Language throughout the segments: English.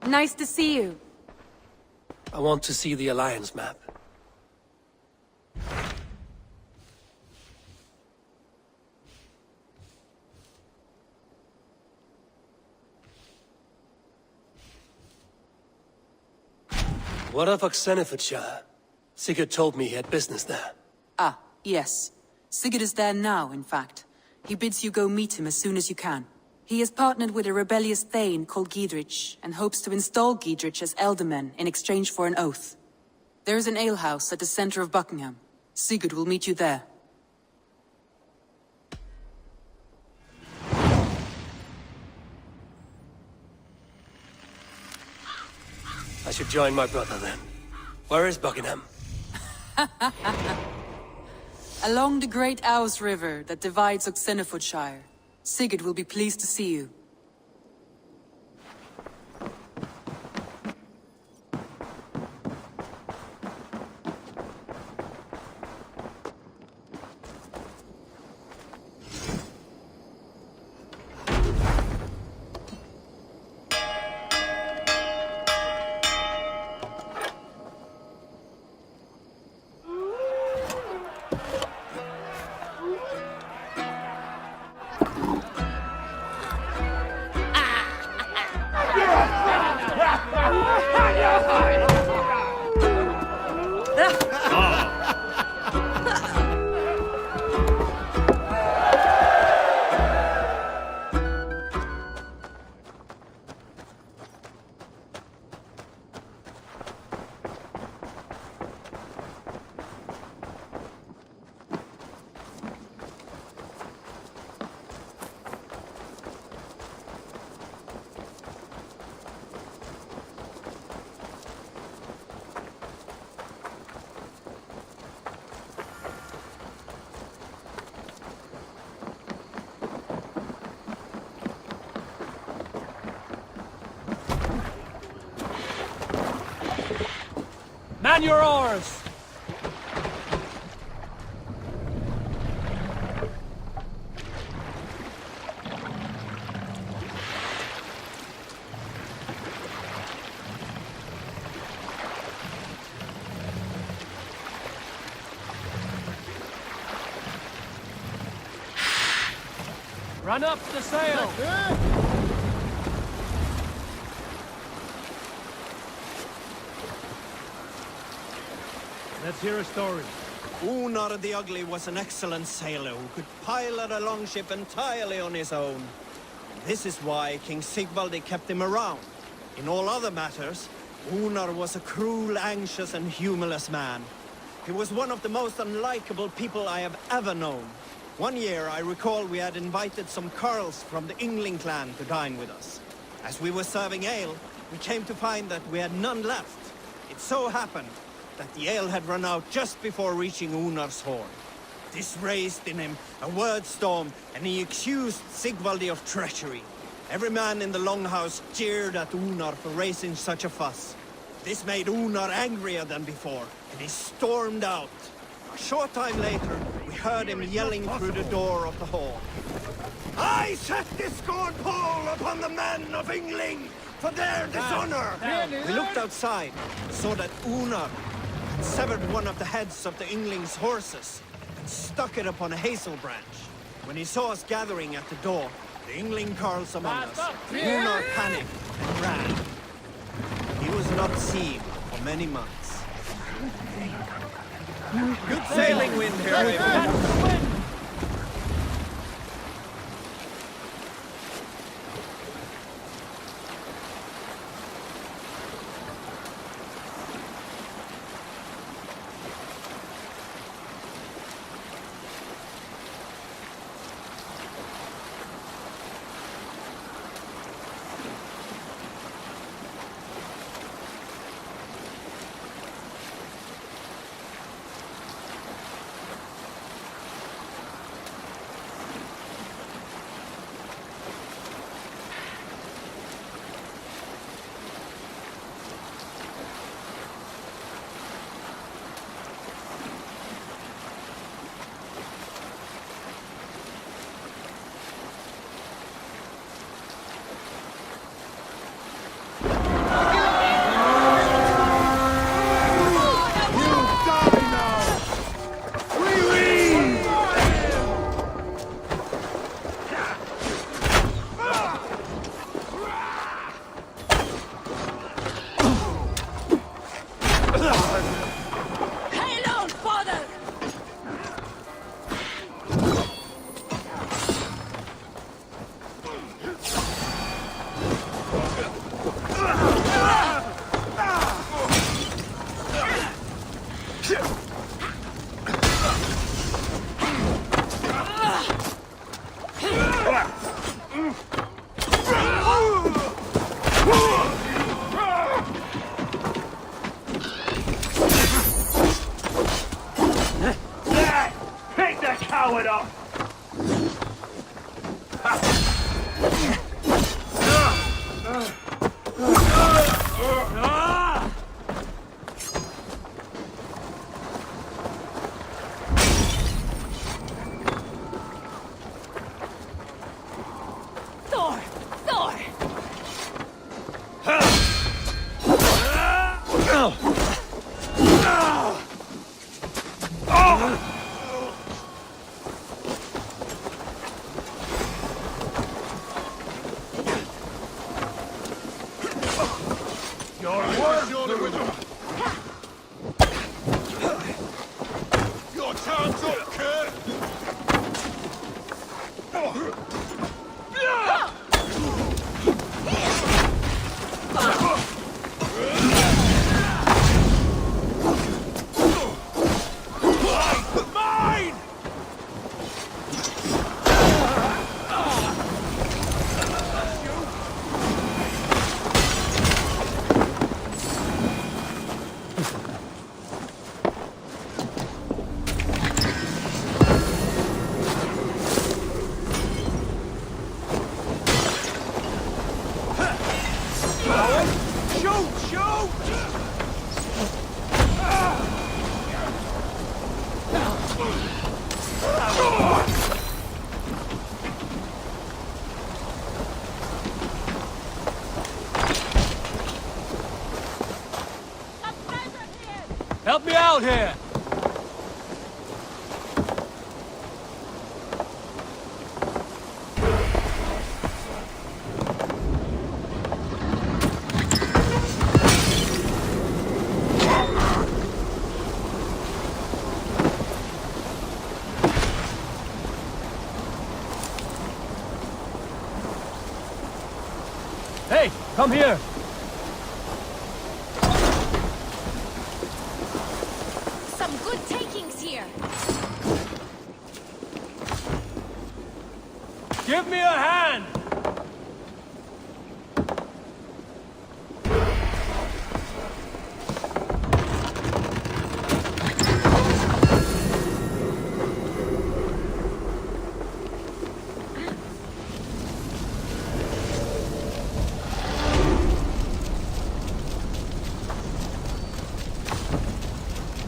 Nice to see you. I want to see the Alliance map. What of Oxenifordshire? Sigurd told me he had business there. Ah, yes. Sigurd is there now, in fact. He bids you go meet him as soon as you can. He has partnered with a rebellious Thane called Giedrich, and hopes to install Giedrich as Elderman in exchange for an oath. There is an alehouse at the center of Buckingham. Sigurd will meet you there. I should join my brother then. Where is Buckingham? Along the Great Ouse River that divides Oxenifordshire. Sigurd will be pleased to see you. Man your oars! Run up the sail! Let's hear a story. Unar the Ugly was an excellent sailor who could pilot a longship entirely on his own. This is why King Sigvaldi kept him around. In all other matters, Unar was a cruel, anxious and humorless man. He was one of the most unlikable people I have ever known. One year, I recall we had invited some Carls from the Yngling clan to dine with us. As we were serving ale, we came to find that we had none left. It so happened that the ale had run out just before reaching Unar's horn. This raised in him a word storm, and he accused Sigvaldi of treachery. Every man in the longhouse jeered at Unar for raising such a fuss. This made Unar angrier than before, and he stormed out. A short time later, we heard him yelling through the door of the hall. I set this scorn pole upon the men of Yngling for their dishonor! We looked outside and saw that Unar had severed one of the heads of the Yngling's horses and stuck it upon a hazel branch. When he saw us gathering at the door, the Yngling Carls among us, Unar panicked and ran. He was not seen for many months. Good sailing wind here, Raven. powered up! Thor! Thor! Your time's up, kid! Mine! Shoot! Shoot! Help me out here! Hey, come here! Some good takings here. Give me a hand!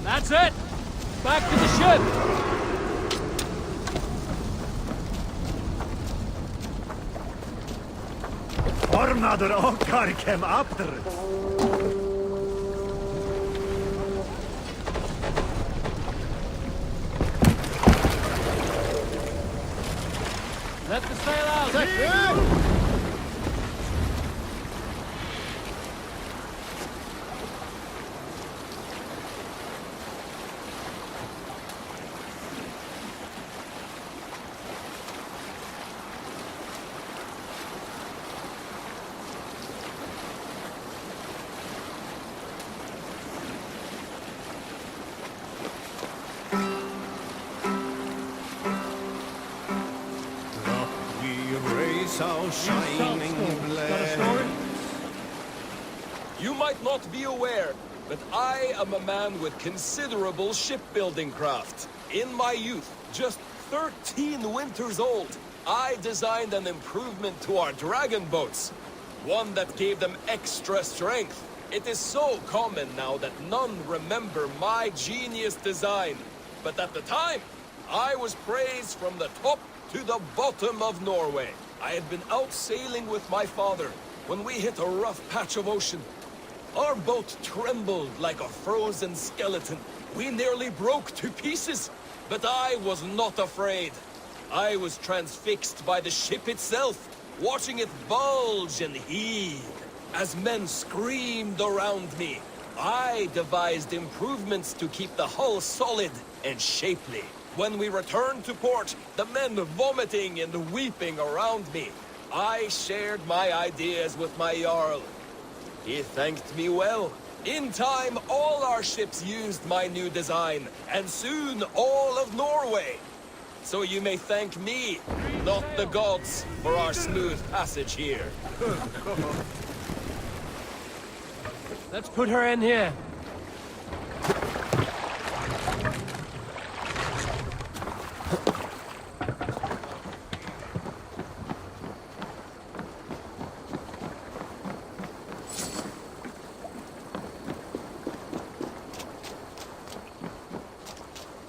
That's it! Back to the ship! Ornader okkar kem after it. Let the sail out! We raise our shining blade. You might not be aware, but I am a man with considerable shipbuilding craft. In my youth, just 13 winters old, I designed an improvement to our dragon boats. One that gave them extra strength. It is so common now that none remember my genius design. But at the time, I was praised from the top to the bottom of Norway. I had been out sailing with my father when we hit a rough patch of ocean. Our boat trembled like a frozen skeleton. We nearly broke to pieces, but I was not afraid. I was transfixed by the ship itself, watching it bulge and heave. As men screamed around me, I devised improvements to keep the hull solid and shapely. When we returned to port, the men vomiting and weeping around me, I shared my ideas with my Jarl. He thanked me well. In time, all our ships used my new design, and soon all of Norway. So you may thank me, not the gods, for our smooth passage here. Let's put her in here.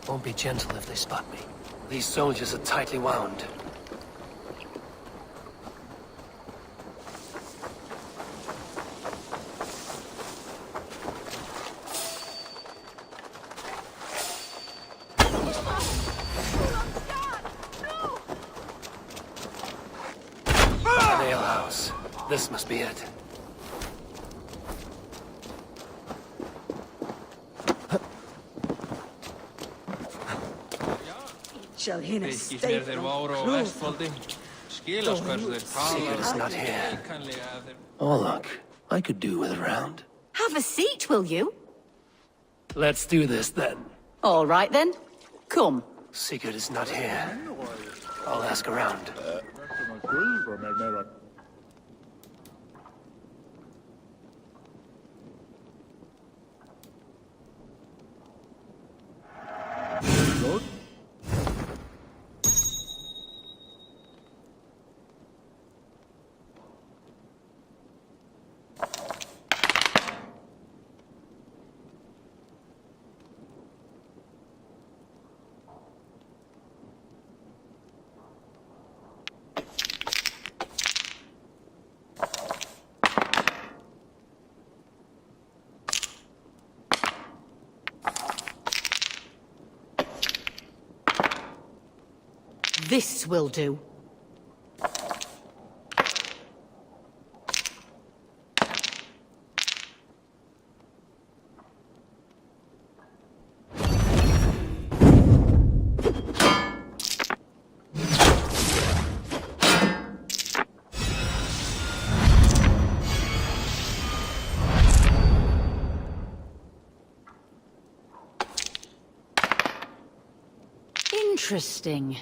Won't be gentle if they spot me. These soldiers are tightly wound. An alehouse. This must be it. Fylgist mér þeir váru á Vestfoldi. Skilast hversu þeir tala. It's not here. Oh, look. I could do with a round. Have a seat, will you? Let's do this, then. All right, then. Come. Sigurd is not here. I'll ask around. This will do. Interesting.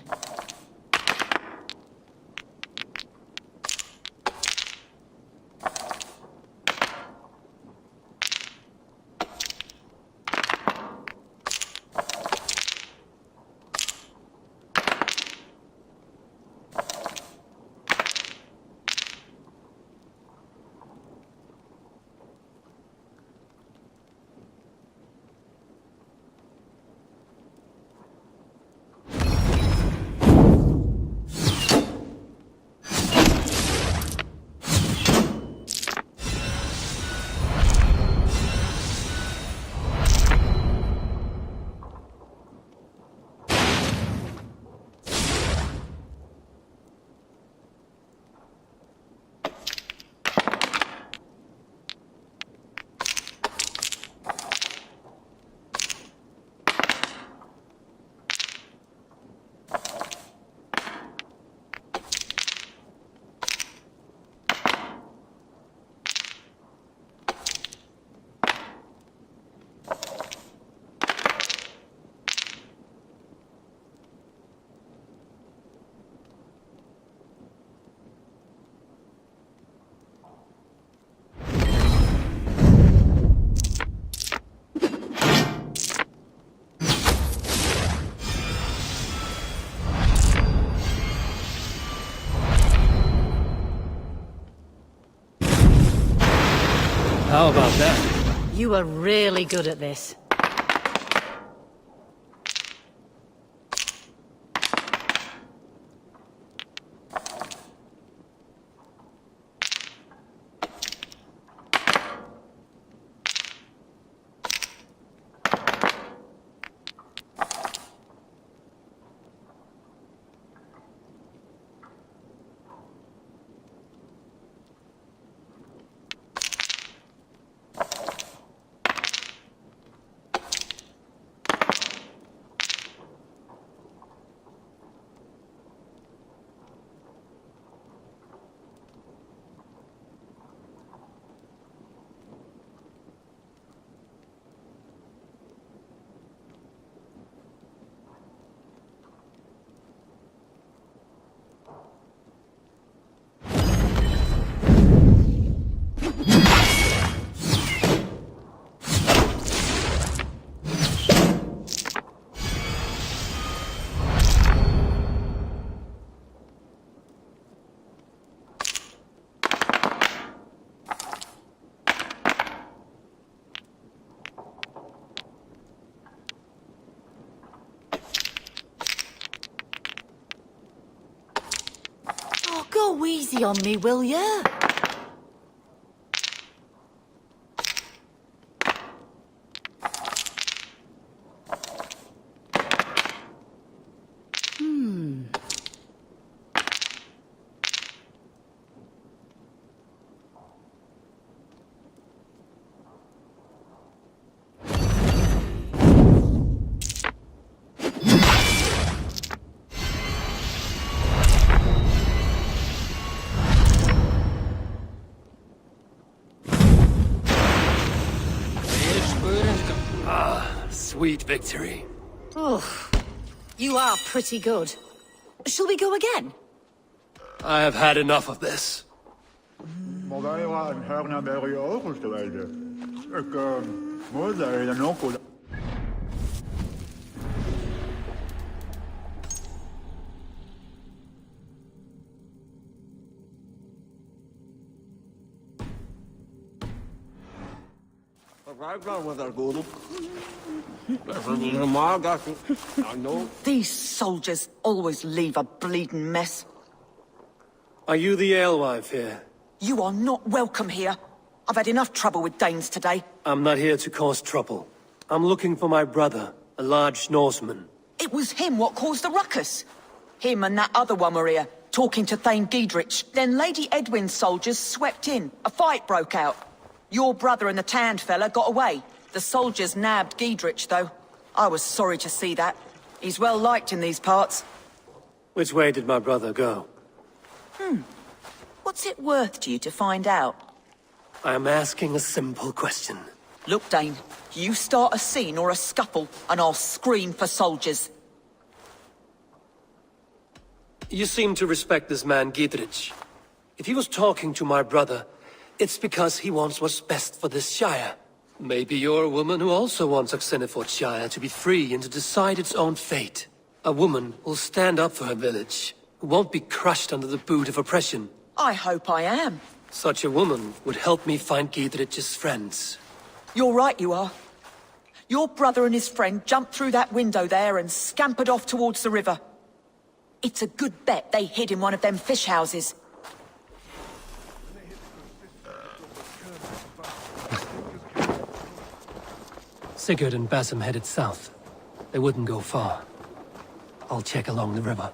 How about that? You are really good at this. Oh, easy on me, will ya? Sweet victory. Oh, you are pretty good. Shall we go again? I have had enough of this. Mogaiwa en herna meri overstelde. Ik moet er nog goed. These soldiers always leave a bleeding mess. Are you the alewife here? You are not welcome here. I've had enough trouble with Danes today. I'm not here to cause trouble. I'm looking for my brother, a large Norseman. It was him what caused the ruckus. Him and that other one were here, talking to Thane Giedrich. Then Lady Edwin's soldiers swept in. A fight broke out. Your brother and the tanned fella got away. The soldiers nabbed Giedrich, though. I was sorry to see that. He's well liked in these parts. Which way did my brother go? What's it worth to you to find out? I am asking a simple question. Look, Dane, you start a scene or a scuffle, and I'll scream for soldiers. You seem to respect this man, Giedrich. If he was talking to my brother, it's because he wants what's best for this Shire. Maybe you're a woman who also wants Shire to be free and to decide its own fate. A woman who'll stand up for her village, who won't be crushed under the boot of oppression. I hope I am. Such a woman would help me find Giedrich's friends. You're right, you are. Your brother and his friend jumped through that window there and scampered off towards the river. It's a good bet they hid in one of them fish houses. Sigurd and Basim headed south. They wouldn't go far. I'll check along the river.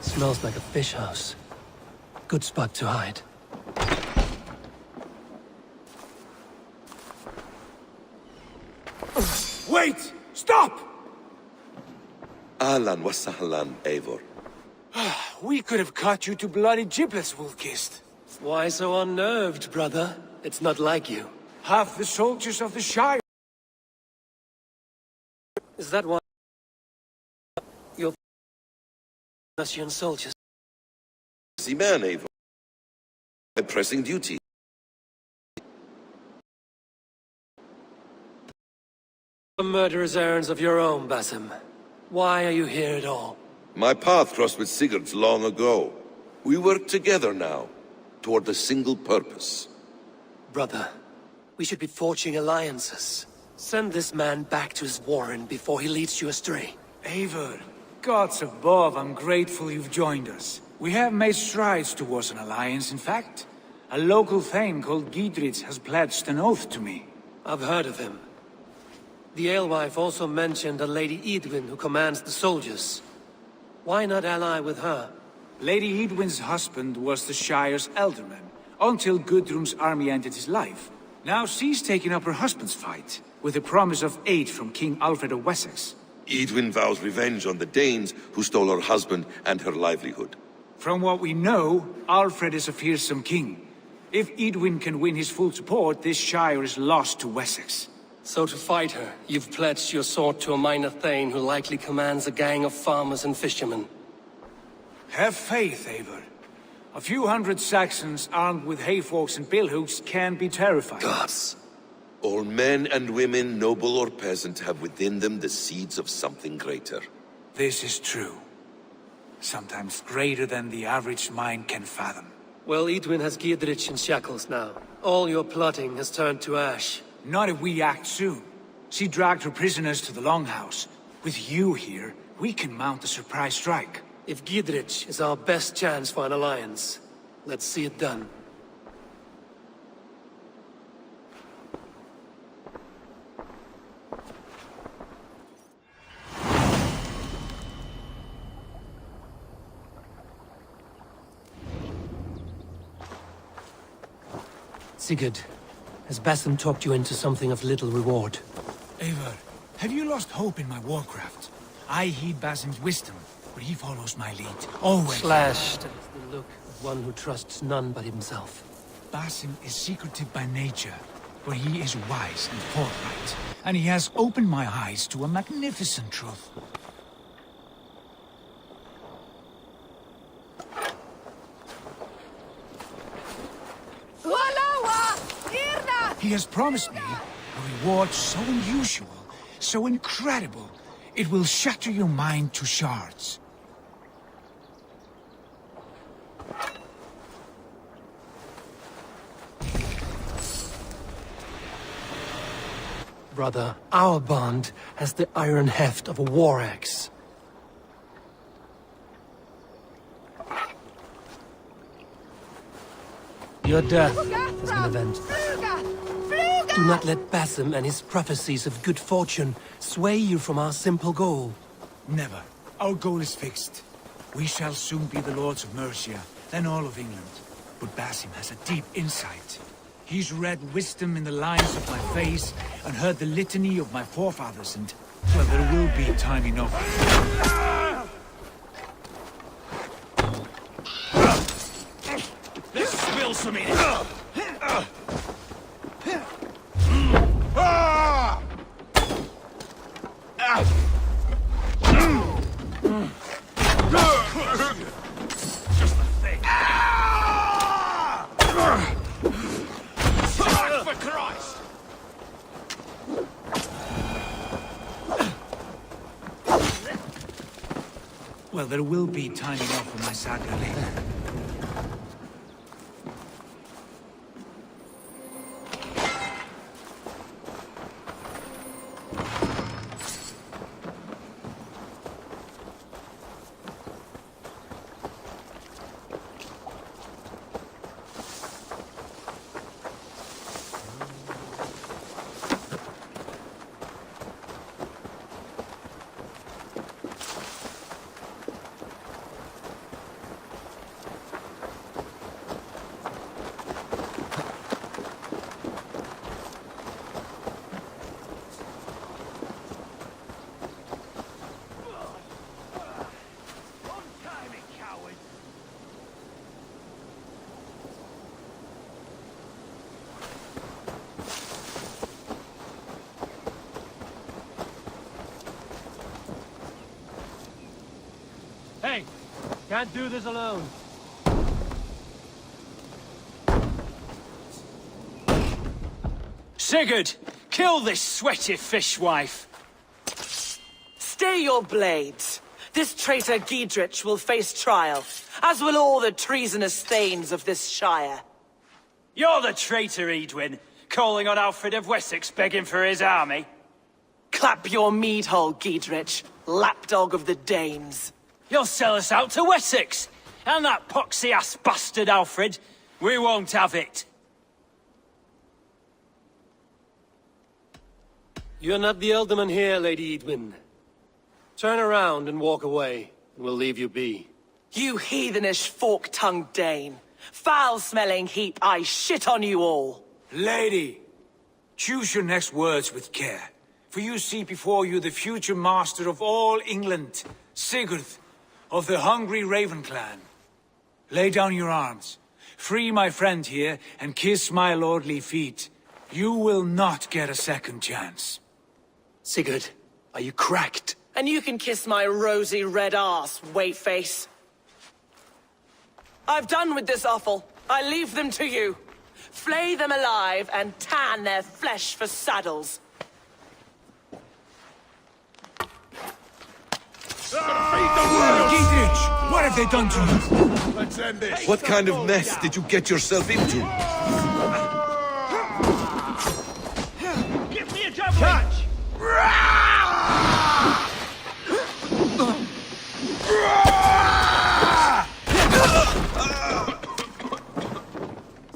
Smells like a fish house. Good spot to hide. Wait! Stop! Ahlan wa sahlan, Eivor. We could have cut you to bloody giblets, Wolf-Kissed. Why so unnerved, brother? It's not like you. Half the soldiers of the Shire. Is that why you're Russian soldiers? Busy man, Eivor. A pressing duty. The murderous errands of your own, Basim. Why are you here at all? My path crossed with Sigurd's long ago. We work together now, toward a single purpose. Brother, we should be forging alliances. Send this man back to his warren before he leads you astray. Eivor, gods above, I'm grateful you've joined us. We have made strides towards an alliance, in fact. A local thane called Giedrich has pledged an oath to me. I've heard of him. The alewife also mentioned a Lady Edwin who commands the soldiers. Why not ally with her? Lady Edwin's husband was the Shire's elderman, until Gudrun's army ended his life. Now she's taking up her husband's fight, with the promise of aid from King Alfred of Wessex. Edwin vows revenge on the Danes who stole her husband and her livelihood. From what we know, Alfred is a fearsome king. If Edwin can win his full support, this Shire is lost to Wessex. So to fight her, you've pledged your sword to a minor thane who likely commands a gang of farmers and fishermen. Have faith, Eivor. A few hundred Saxons armed with hayforks and billhooks can be terrifying. Gods. All men and women, noble or peasant, have within them the seeds of something greater. This is true. Sometimes greater than the average mind can fathom. Well, Edwin has Giedrich in shackles now. All your plotting has turned to ash. Not if we act soon. She dragged her prisoners to the Longhouse. With you here, we can mount a surprise strike. If Giedrich is our best chance for an alliance, let's see it done. Sigurd, has Basim talked you into something of little reward? Eivor, have you lost hope in my warcraft? I heed Basim's wisdom, but he follows my lead, always. Slashed is the look of one who trusts none but himself. Basim is secretive by nature, but he is wise and forthright. And he has opened my eyes to a magnificent truth. He has promised me a reward so unusual, so incredible, it will shatter your mind to shards. Brother, our bond has the iron heft of a war axe. Your death is an event. Do not let Basim and his prophecies of good fortune sway you from our simple goal. Never. Our goal is fixed. We shall soon be the lords of Mercia, then all of England. But Basim has a deep insight. He's read wisdom in the lines of my face, and heard the litany of my forefathers, and... well, there will be time enough. Let's spill some in it. Just the thing. Strike for Christ! Well, there will be time enough for my saga later. Hey! Can't do this alone. Sigurd! Kill this sweaty fishwife! Stay your blades. This traitor Giedrich will face trial, as will all the treasonous thanes of this shire. You're the traitor, Edwin, calling on Alfred of Wessex begging for his army. Clap your mead hole, Giedrich, lapdog of the Danes. You'll sell us out to Wessex! And that poxy-ass bastard Alfred! We won't have it! You're not the Elderman here, Lady Edwin. Turn around and walk away, and we'll leave you be. You heathenish fork-tongued Dane. Foul-smelling heap, I shit on you all. Lady, choose your next words with care, for you see before you the future master of all England, Sigurd, of the hungry Raven clan. Lay down your arms, free my friend here, and kiss my lordly feet. You will not get a second chance. Sigurd, are you cracked? And you can kiss my rosy red arse, wayface. I've done with this offal. I leave them to you. Flay them alive and tan their flesh for saddles. Giedrich, what have they done to you? Let's end this. What kind of mess did you get yourself into? Give me a javelin!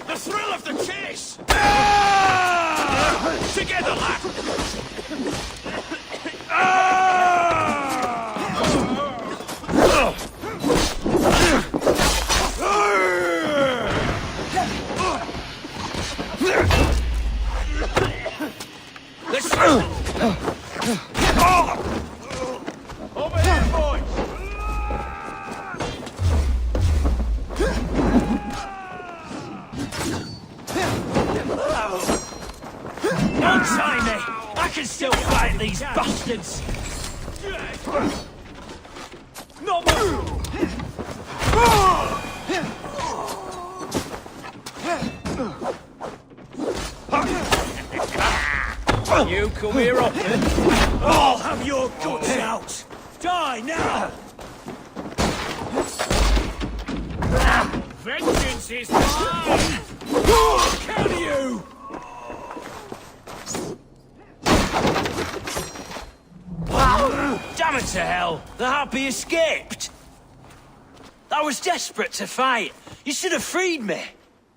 The thrill of the chase! Together, lad! Over here, boys! Don't tie me! I can still fight these bastards! No more! You come here often, I'll have your guts out! Die now! Vengeance is mine! Kill you! Damn it to hell! The Harpy escaped! I was desperate to fight. You should have freed me.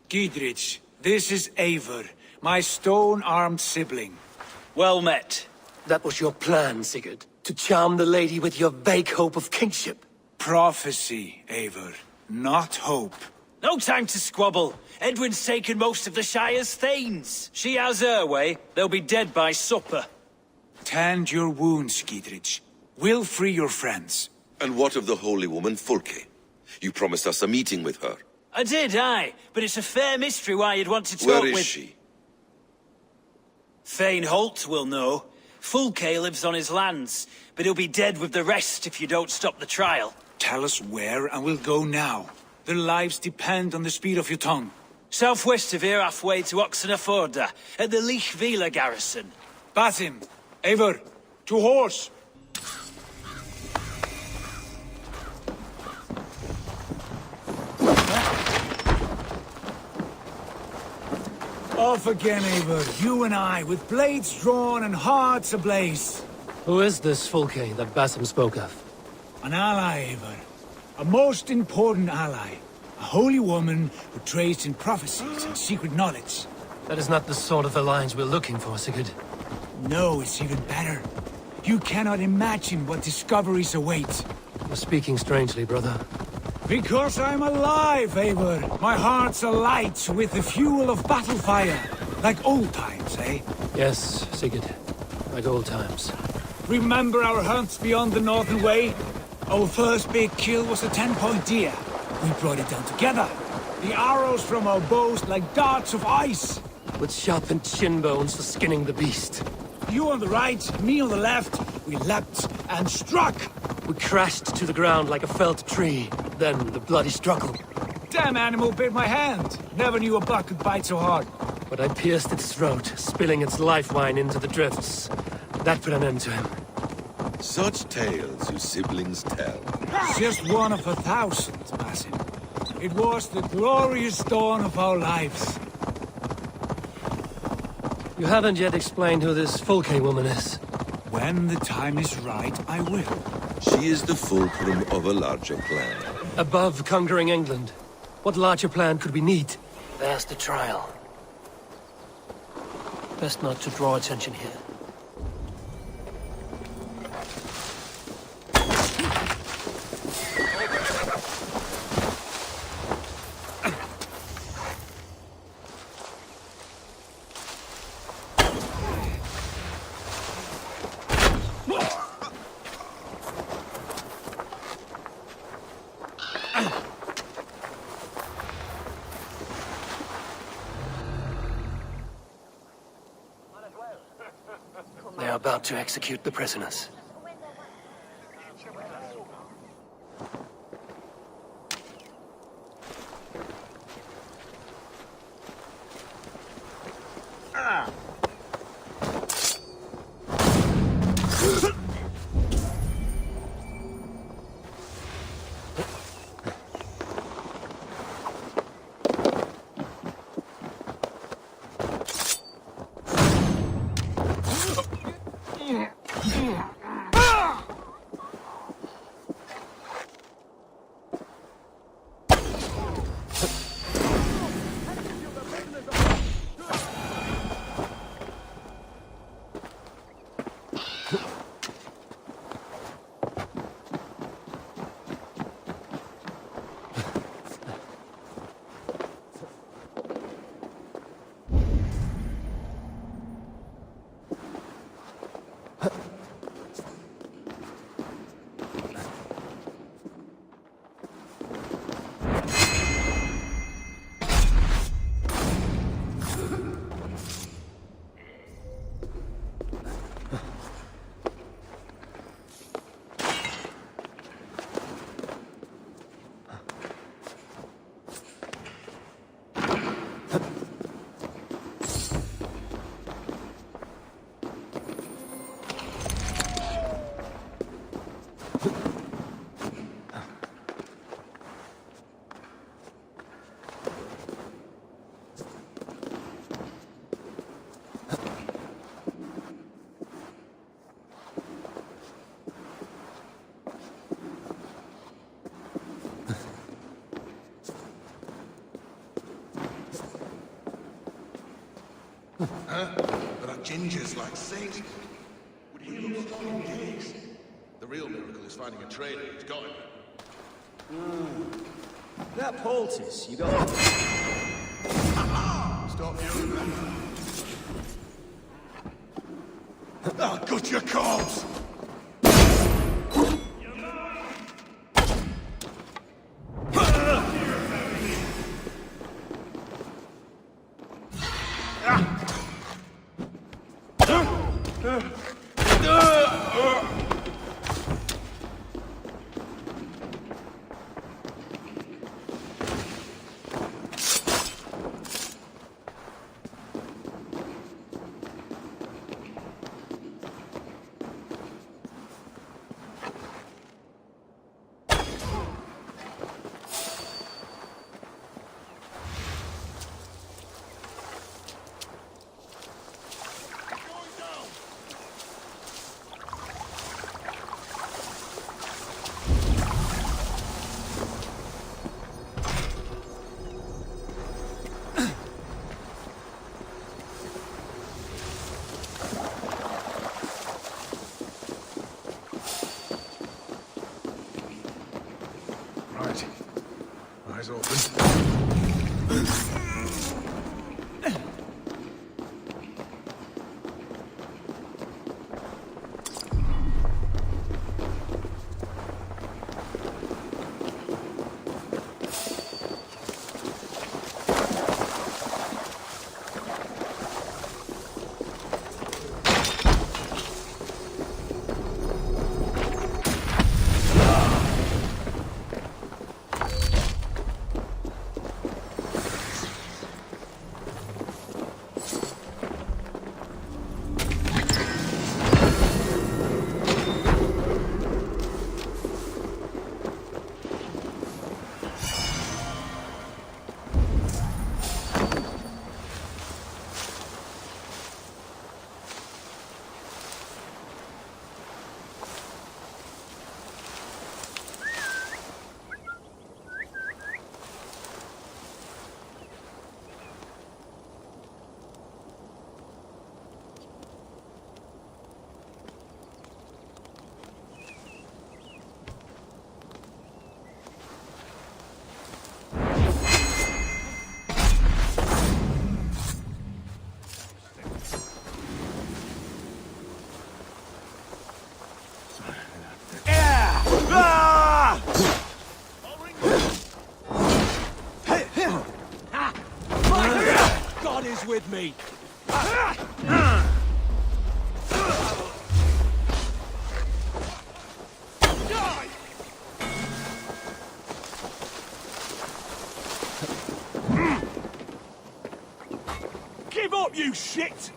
Giedrich, this is Eivor, my stone-armed sibling. Well met. That was your plan, Sigurd. To charm the lady with your vague hope of kingship. Prophecy, Eivor, not hope. No time to squabble. Edwin's taken most of the Shire's thanes. She has her way. They'll be dead by supper. Tend your wounds, Giedrich. We'll free your friends. And what of the holy woman Fulke? You promised us a meeting with her. I did, aye. But it's a fair mystery why you'd want to talk Where with... is she? Thane Holt will know. Fulke lives on his lands, but he'll be dead with the rest if you don't stop the trial. Tell us where, and we'll go now. Their lives depend on the speed of your tongue. Southwest of here, halfway to Oxenaforda, at the Lichvila garrison. Basim, Eivor, to horse! Off again, Eivor, you and I, with blades drawn and hearts ablaze. Who is this Fulke that Basim spoke of? An ally, Eivor. A most important ally. A holy woman who trades in prophecies and secret knowledge. That is not the sort of alliance we're looking for, Sigurd. No, it's even better. You cannot imagine what discoveries await. You're speaking strangely, brother. Because I'm alive, Eivor. My heart's alight with the fuel of battle fire. Like old times, eh? Yes, Sigurd. Like old times. Remember our hunts beyond the Northern Way? Our first big kill was a 10-point deer. We brought it down together. The arrows from our bows like darts of ice. With sharpened shin bones for skinning the beast. You on the right, me on the left. We leapt and struck. We crashed to the ground like a felled tree. Then the bloody struggle. Damn animal bit my hand. Never knew a buck could bite so hard. But I pierced its throat, spilling its life wine into the drifts. That put an end to him. Such tales you siblings tell. Just one of 1,000, Basim. It was the glorious dawn of our lives. You haven't yet explained who this Fulke woman is. When the time is right, I will. She is the fulcrum of a larger plan. Above conquering England, what larger plan could we need? There's the trial. Best not to draw attention here. about to execute the prisoners. Huh? There are gingers like Saint. Would he look fucking gigs? The real miracle is finding a trader who's got him. That poultice, you got... Stop you. I'll gut your corpse! Right. Eyes open. God is with me! up, you shit!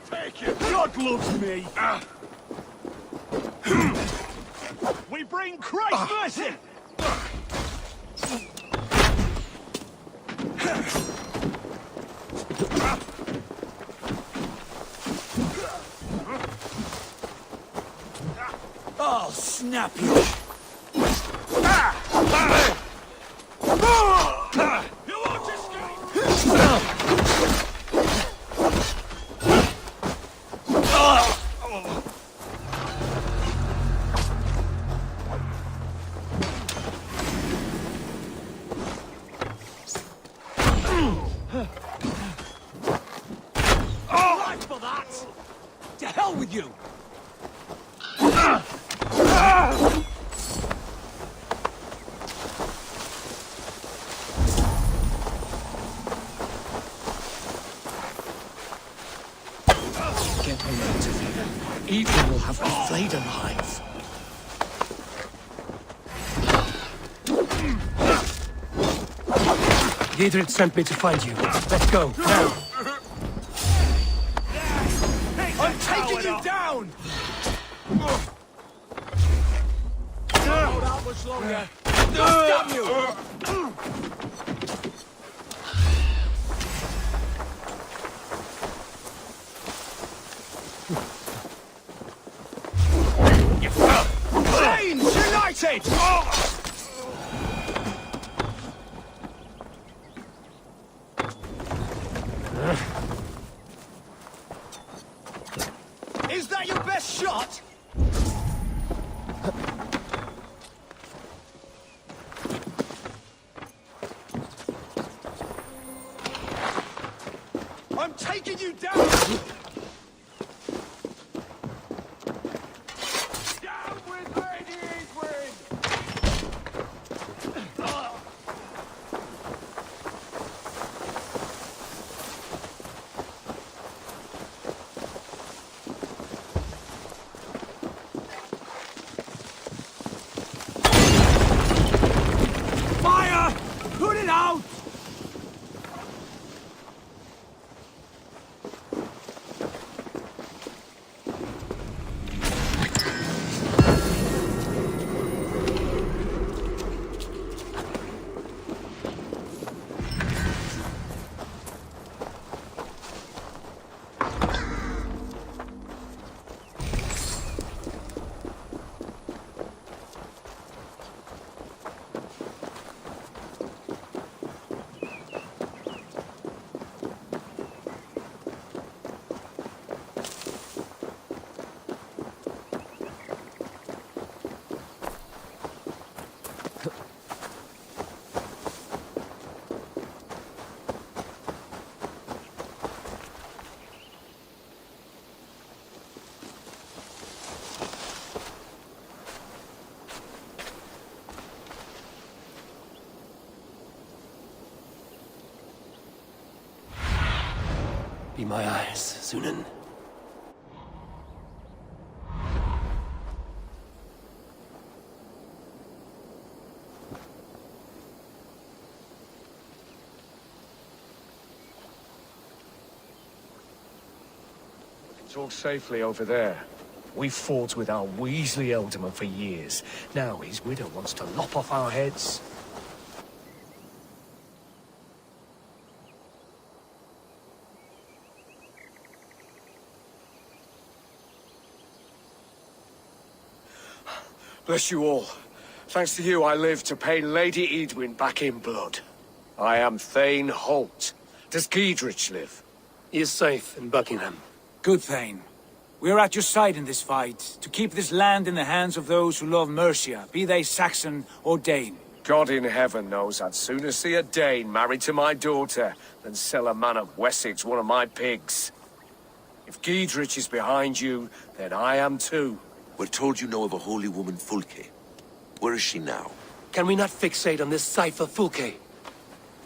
Take it! God loves me! We bring Christ's mercy! I'll snap you! You won't Right for that! To hell with you! Get me out of here. Ethan will have me flayed alive. Giedrich sent me to find you. Let's go, now. I'm taking you down! Hold out much longer. Damn you! Chains united! Is that your best shot? I'm taking you down! Down with Lady Edwin! Fire! Put it out! Be my eyes, Sunan. Talk safely over there. We fought with our Weasley alderman for years. Now his widow wants to lop off our heads. Bless you all. Thanks to you, I live to pay Lady Edwin back in blood. I am Thane Holt. Does Giedrich live? He is safe in Buckingham. Good, Thane. We are at your side in this fight, to keep this land in the hands of those who love Mercia, be they Saxon or Dane. God in heaven knows I'd sooner see a Dane married to my daughter than sell a man of Wessex one of my pigs. If Giedrich is behind you, then I am too. We're told you know of a holy woman, Fulke. Where is she now? Can we not fixate on this cipher, Fulke?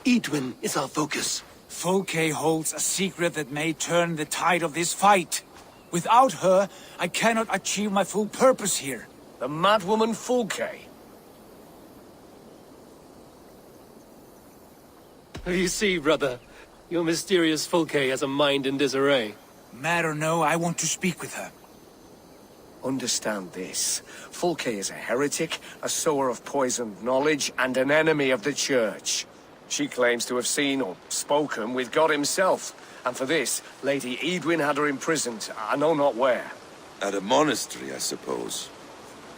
Edwin is our focus. Fulke holds a secret that may turn the tide of this fight. Without her, I cannot achieve my full purpose here. The madwoman Fulke? You see, brother, your mysterious Fulke has a mind in disarray. Mad or no, I want to speak with her. Understand this. Fulke is a heretic, a sower of poisoned knowledge, and an enemy of the Church. She claims to have seen or spoken with God himself, and for this, Lady Edwin had her imprisoned, I know not where. At a monastery, I suppose.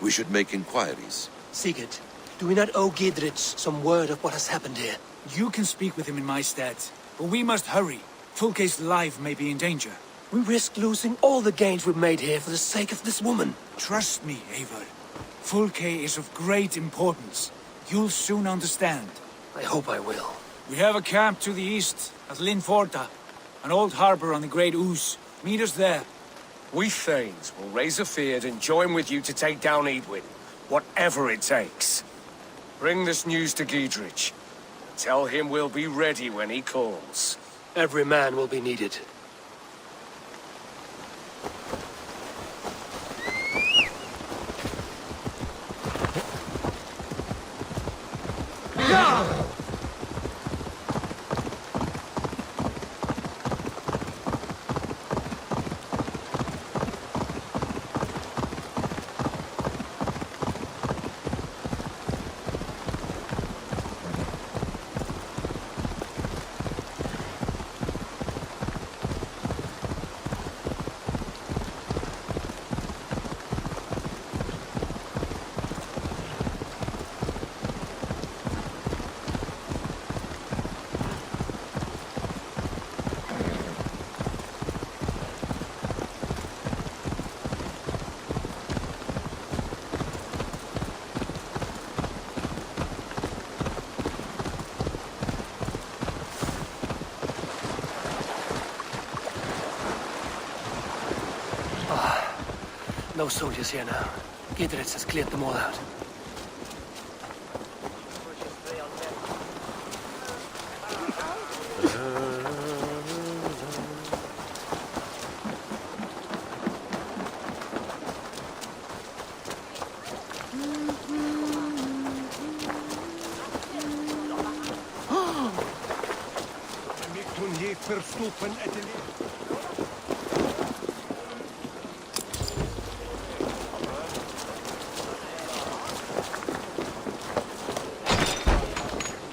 We should make inquiries. Sigurd, do we not owe Gidrich some word of what has happened here? You can speak with him in my stead, but we must hurry. Fulke's life may be in danger. We risk losing all the gains we've made here for the sake of this woman. Trust me, Eivor. Fulke is of great importance. You'll soon understand. I hope I will. We have a camp to the east, at Linforta. An old harbor on the Great Ouse. Meet us there. We Thanes will raise a feard and join with you to take down Edwin, whatever it takes. Bring this news to Gidrich. Tell him we'll be ready when he calls. Every man will be needed. No soldiers here now. Gidrich has cleared them all out.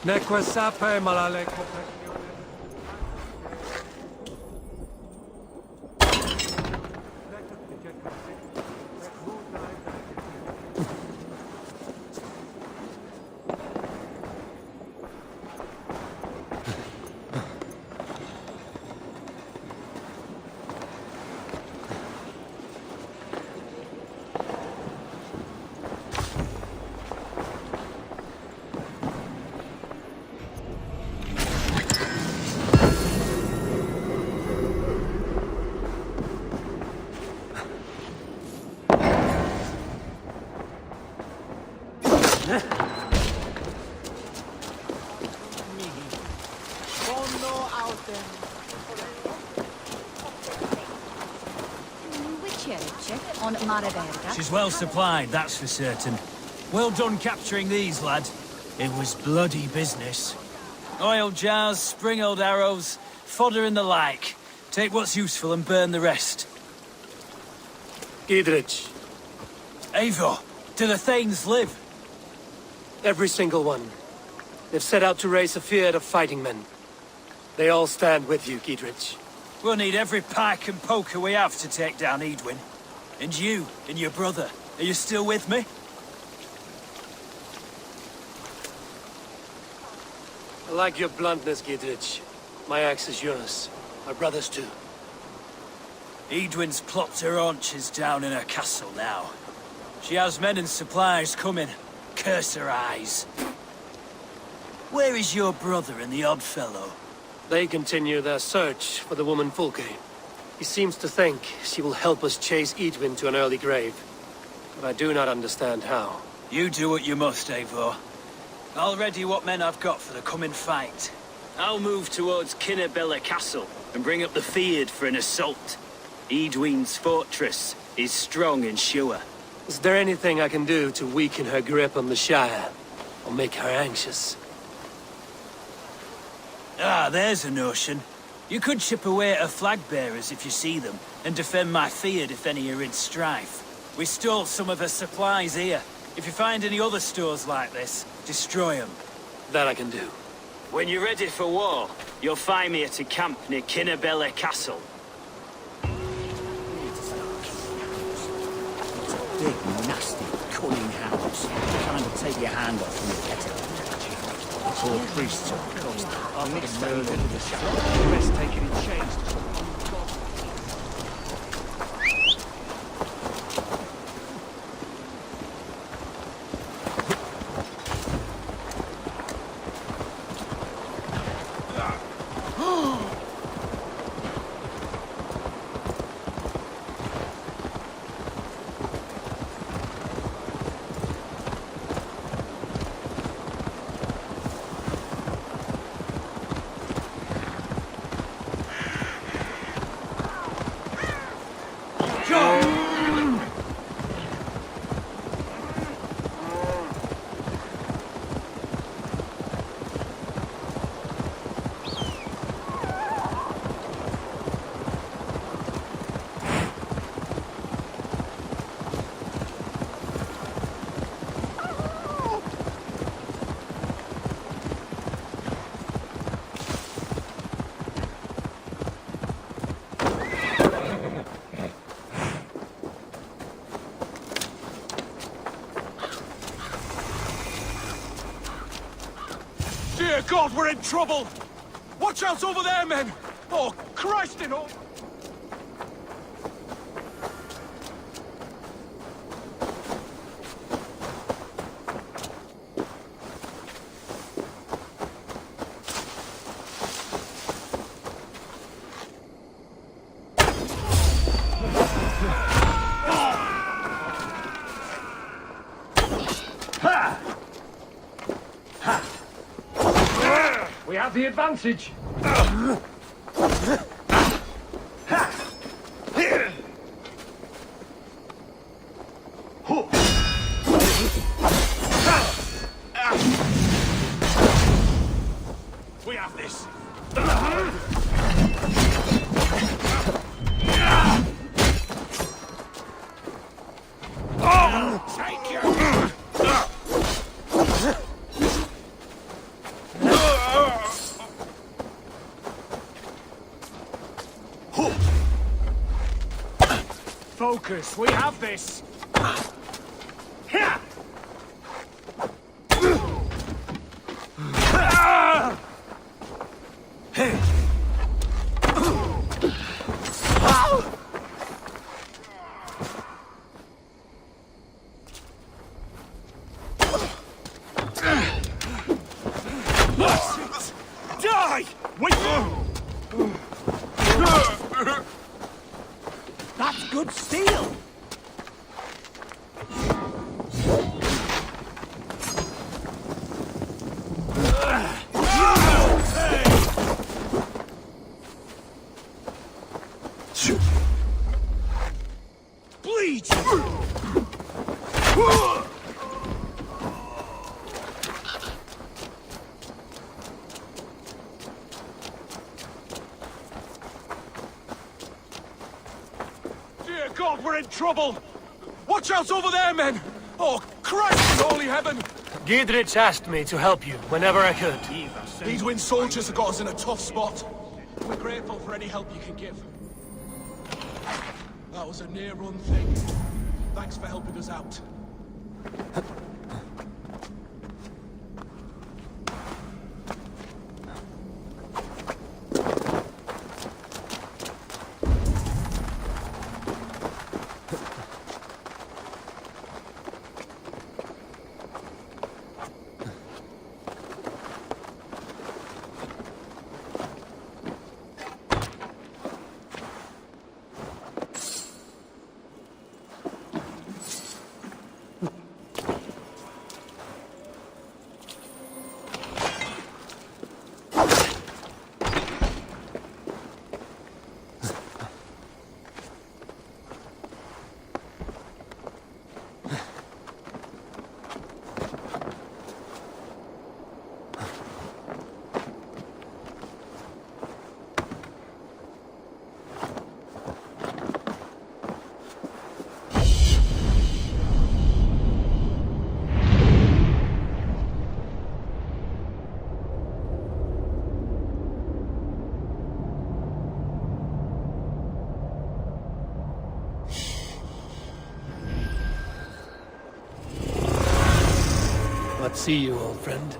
Nekwe sape malale. She's well supplied, that's for certain. Well done capturing these, lad. It was bloody business. Oil jars, spring-oiled arrows, fodder and the like. Take what's useful and burn the rest. Gidrich. Eivor, do the Thanes live? Every single one. They've set out to raise a fear of fighting men. They all stand with you, Gidrich. We'll need every pike and poker we have to take down Edwin. And you, and your brother, are you still with me? I like your bluntness, Gidrich. My axe is yours. My brother's too. Edwin's plopped her haunches down in her castle now. She has men and supplies coming. Curse her eyes. Where is your brother and the odd fellow? They continue their search for the woman Fulke. He seems to think she will help us chase Edwin to an early grave. But I do not understand how. You do what you must, Eivor. I'll ready what men I've got for the coming fight. I'll move towards Kinnabella Castle and bring up the feared for an assault. Edwin's fortress is strong and sure. Is there anything I can do to weaken her grip on the Shire? Or make her anxious? Ah, there's a notion. You could chip away at her flag bearers if you see them, and defend my field if any are in strife. We stole some of her supplies here. If you find any other stores like this, destroy them. That I can do. When you're ready for war, you'll find me at a camp near Kinnabella Castle. Big, nasty, cunning house. Trying to take your hand off from the kettle. Poor priests are coast. After the murder of the shadow, the rest taken in chains to some Dear God, we're in trouble! Watch out over there, men! Oh, Christ in all... We have the advantage. We have this. Take you! Focus, we have this! Die! Wait! That's good steel! Bleach! Dear God, we're in trouble! Watch out over there, men! Oh, Christ in holy heaven! Giedrich asked me to help you whenever I could. These Wind soldiers have got us in a tough spot. We're grateful for any help you can give. That was a near-run thing. Thanks for helping us out. See you, old friend.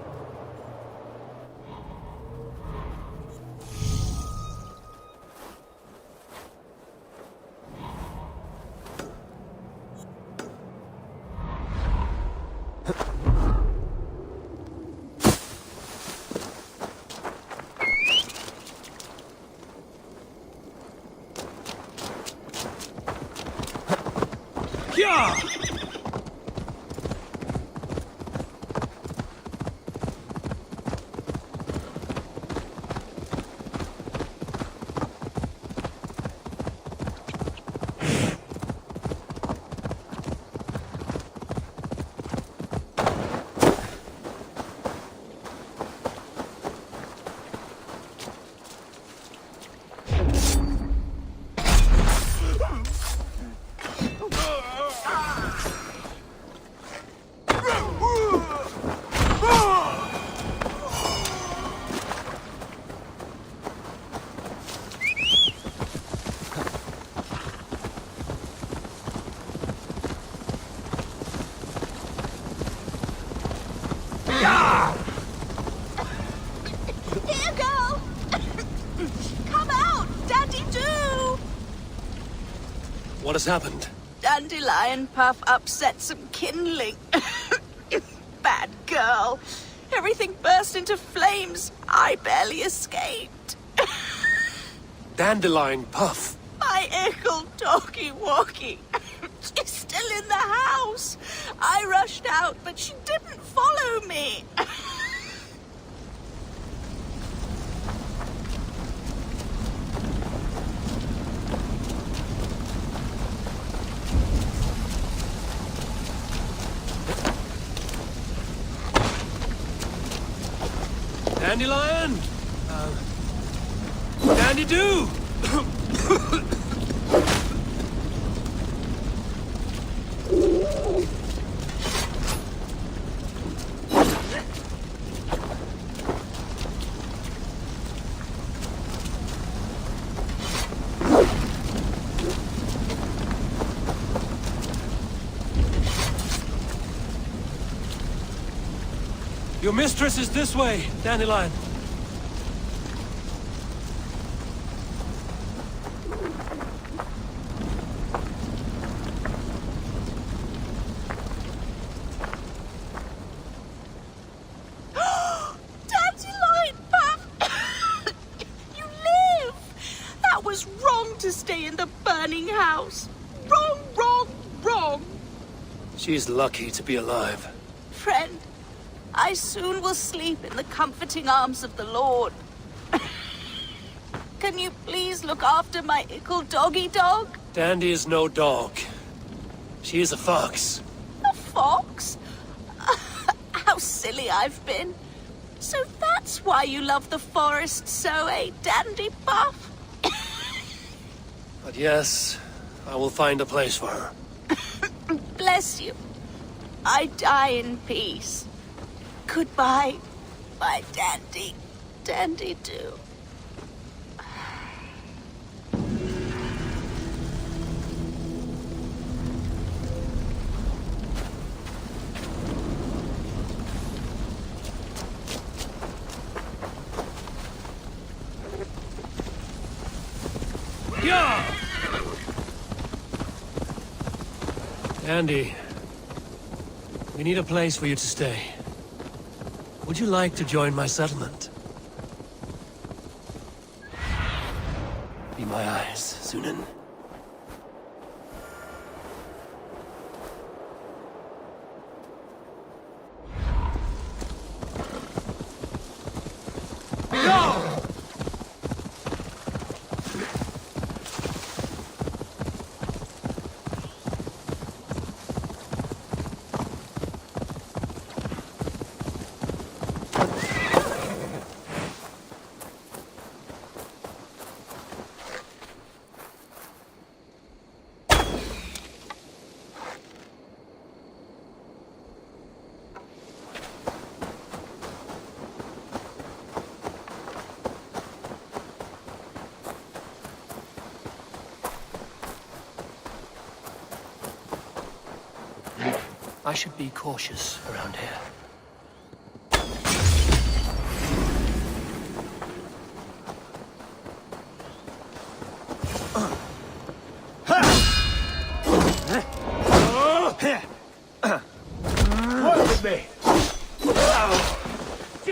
Here, girl! Come out! Daddy do! What has happened? Dandelion Puff upset some kindling. Bad girl. Everything burst into flames. I barely escaped. Dandelion Puff. My ickle doggy walkie. She's still in the house. I rushed out, but she didn't follow me. Dandelion! Dandy-do! Your mistress is this way, Dandelion. Dandelion Puff! You live! That was wrong to stay in the burning house. Wrong, wrong, wrong. She's lucky to be alive. Friend, I soon will sleep in the comforting arms of the Lord. Can you please look after my ickle doggy dog? Dandy is no dog. She is a fox. A fox? How silly I've been. So that's why you love the forest so, eh, Dandy Puff? But yes, I will find a place for her. Bless you. I die in peace. Goodbye, my Dandy. Dandy-do. Andy, we need a place for you to stay. Would you like to join my settlement? Be my eyes, Sunan. I should be cautious around here.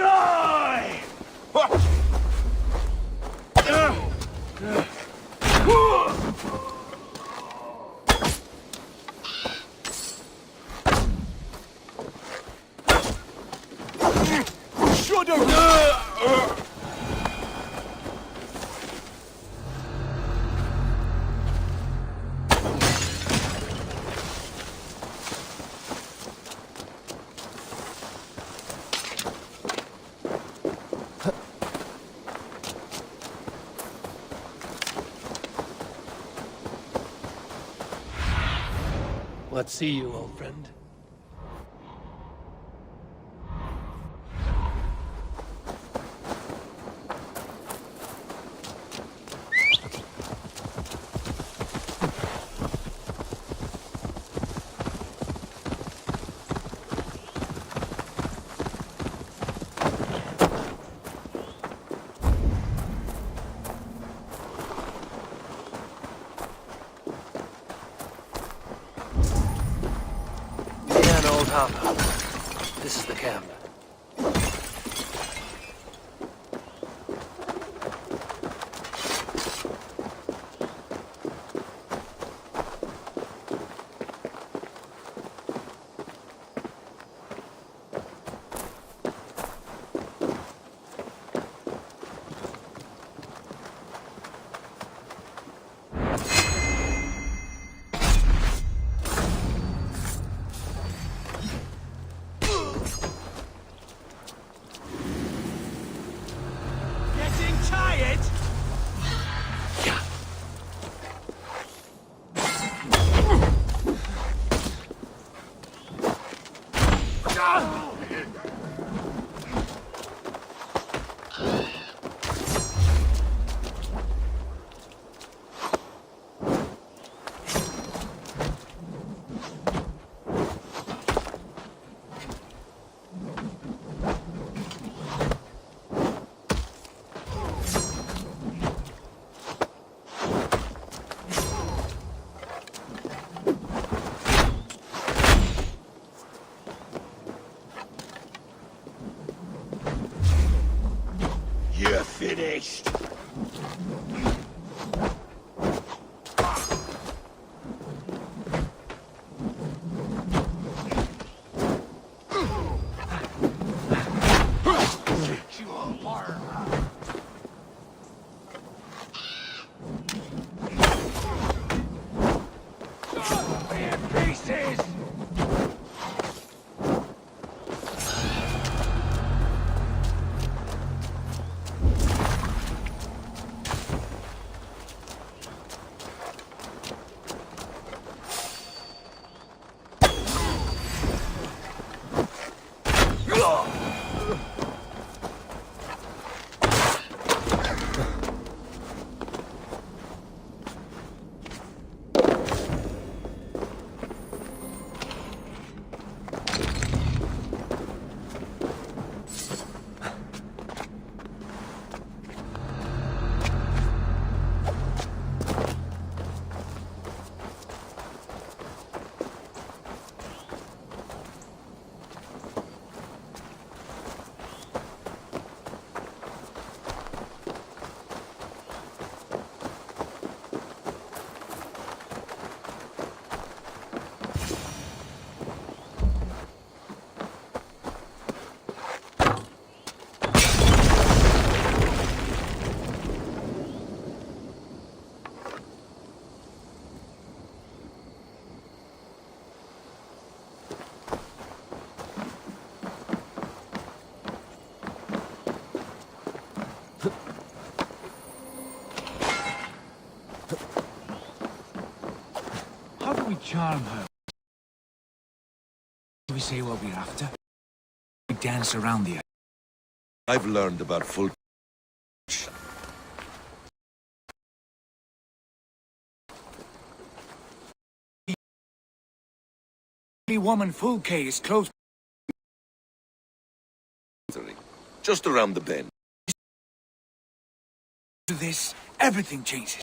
Die! What see you, old friend? This is the camp. You're finished. How do we charm her? Do we say what we're after? We dance around the... I've learned about full... The woman Fulke is close. Just around the bend. To this, everything changes.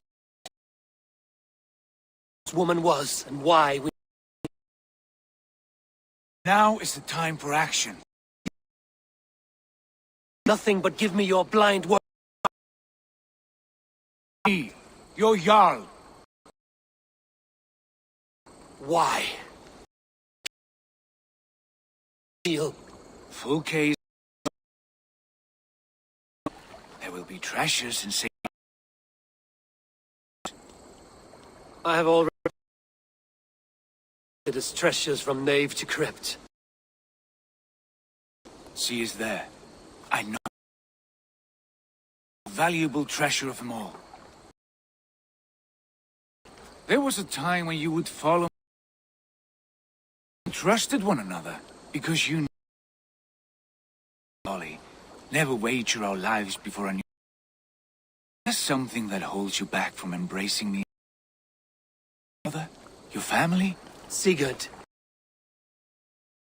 This woman was, and why we... Now is the time for action. nothing but give me your blind word. Your Jarl. Why? Fulke. There will be treasures in St. I have already... It is treasures from nave to crypt. She is there. I know. Valuable treasure of them all. There was a time when you would follow and trusted one another, because you knew Ollie, never wager our lives before a new... There's something that holds you back from embracing me. Mother? Your family? Sigurd.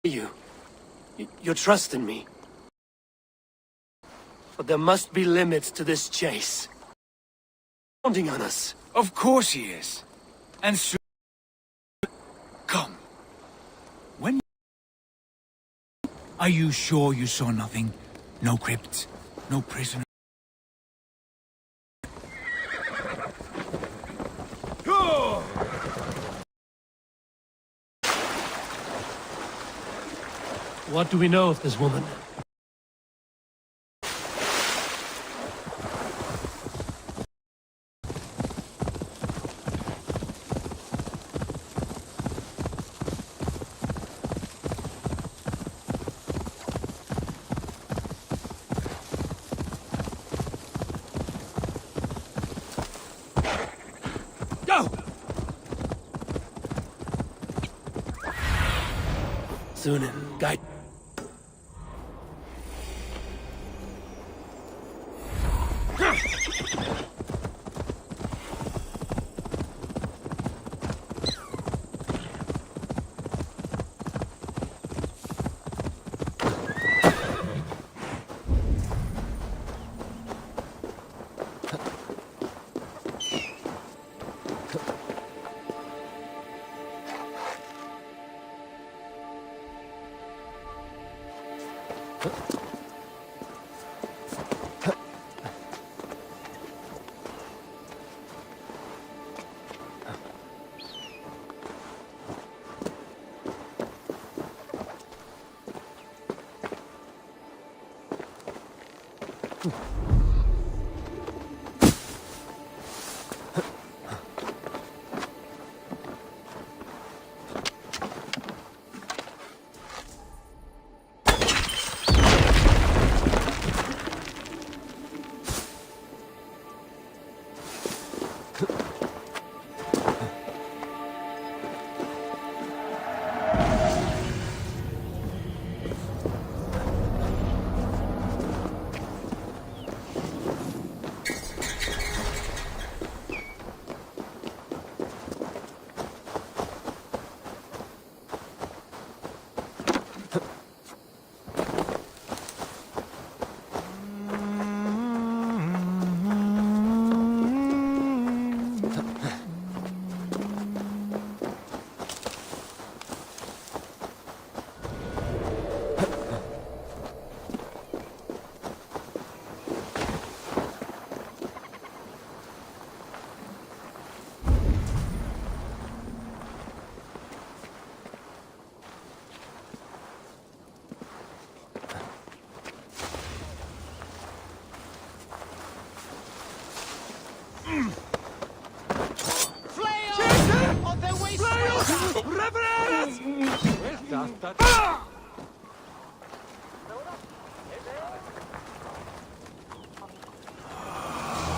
Your trust in me. But there must be limits to this chase. Counting on us. Of course he is. And soon... Come. When... Are you sure you saw nothing? No crypt? No prisoner? What do we know of this woman? Sunan, guide.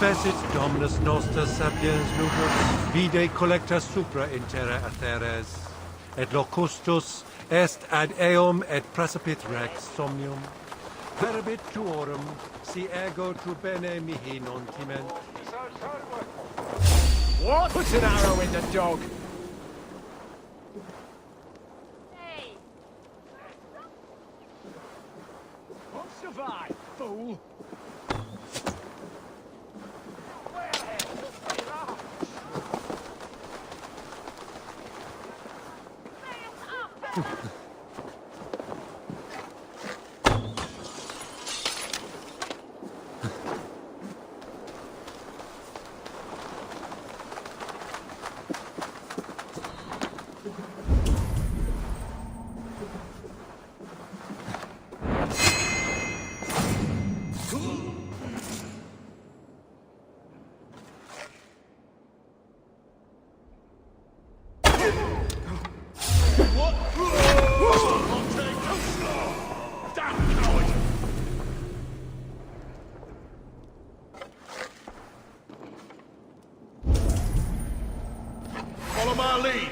Fecit Dominus Noster Sapiens Nutus, vide collecta supra in terra atheres, et locustus est ad eum et praesipit rex somnium, perabit tuorum, si ego tu bene mihi non timent. What? Put an arrow in the dog! Won't survive, fool! Follow my lead.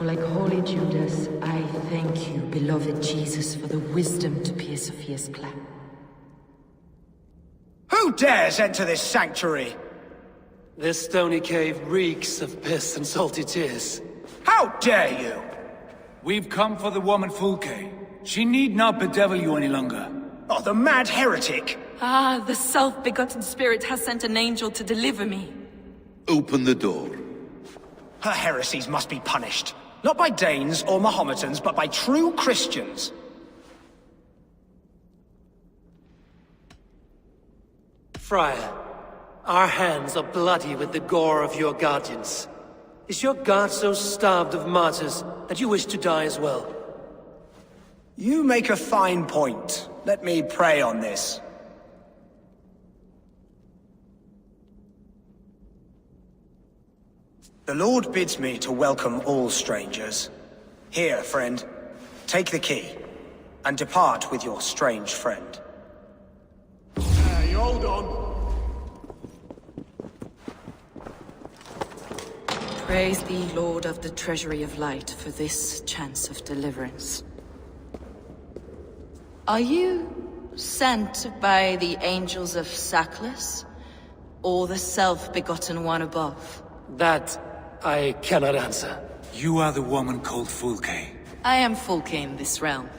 Like holy Judas, I thank you, beloved Jesus, for the wisdom to pierce a fierce plan. Who dares enter this sanctuary? This stony cave reeks of piss and salty tears. How dare you? We've come for the woman Fulke. She need not bedevil you any longer. Oh, the mad heretic! Ah, the self-begotten spirit has sent an angel to deliver me. Open the door. Her heresies must be punished. Not by Danes or Mahometans, but by true Christians. Friar, our hands are bloody with the gore of your guardians. Is your God so starved of martyrs that you wish to die as well? You make a fine point. Let me pray on this. The Lord bids me to welcome all strangers. Here, friend, take the key, and depart with your strange friend. Hey, hold on. Praise thee, Lord of the Treasury of Light, for this chance of deliverance. Are you sent by the angels of Saklas? Or the self-begotten one above? That I cannot answer. You are the woman called Fulke. I am Fulke in this realm.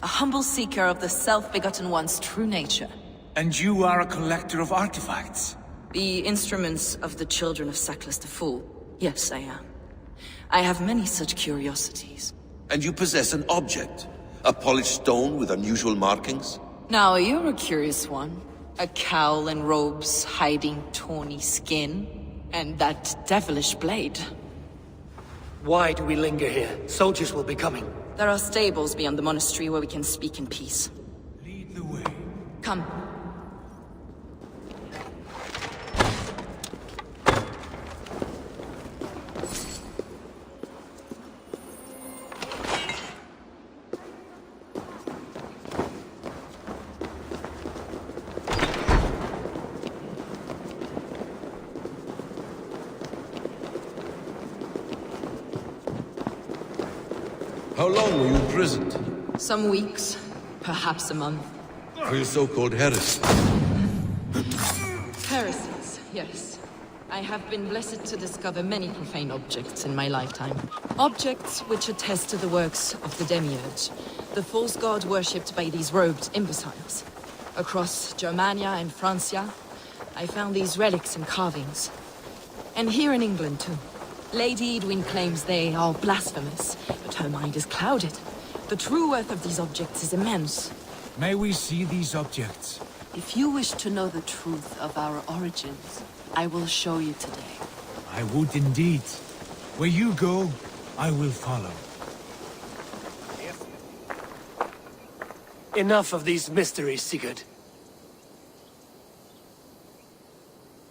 A humble seeker of the self-begotten one's true nature. And you are a collector of artifacts? The instruments of the children of Saklas the Fool. Yes, I am. I have many such curiosities. And you possess an object? A polished stone with unusual markings? Now, you're a curious one. A cowl and robes hiding tawny skin. And that devilish blade. Why do we linger here? Soldiers will be coming. There are stables beyond the monastery where we can speak in peace. Lead the way. Come. How long were you imprisoned? Some weeks, perhaps a month. For your so-called heresy? Heresies, yes. I have been blessed to discover many profane objects in my lifetime. Objects which attest to the works of the Demiurge, the false god worshipped by these robed imbeciles. Across Germania and Francia, I found these relics and carvings. And here in England, too. Lady Edwin claims they are blasphemous, but her mind is clouded. The true worth of these objects is immense. May we see these objects? If you wish to know the truth of our origins, I will show you today. I would indeed. Where you go, I will follow. Enough of these mysteries, Sigurd.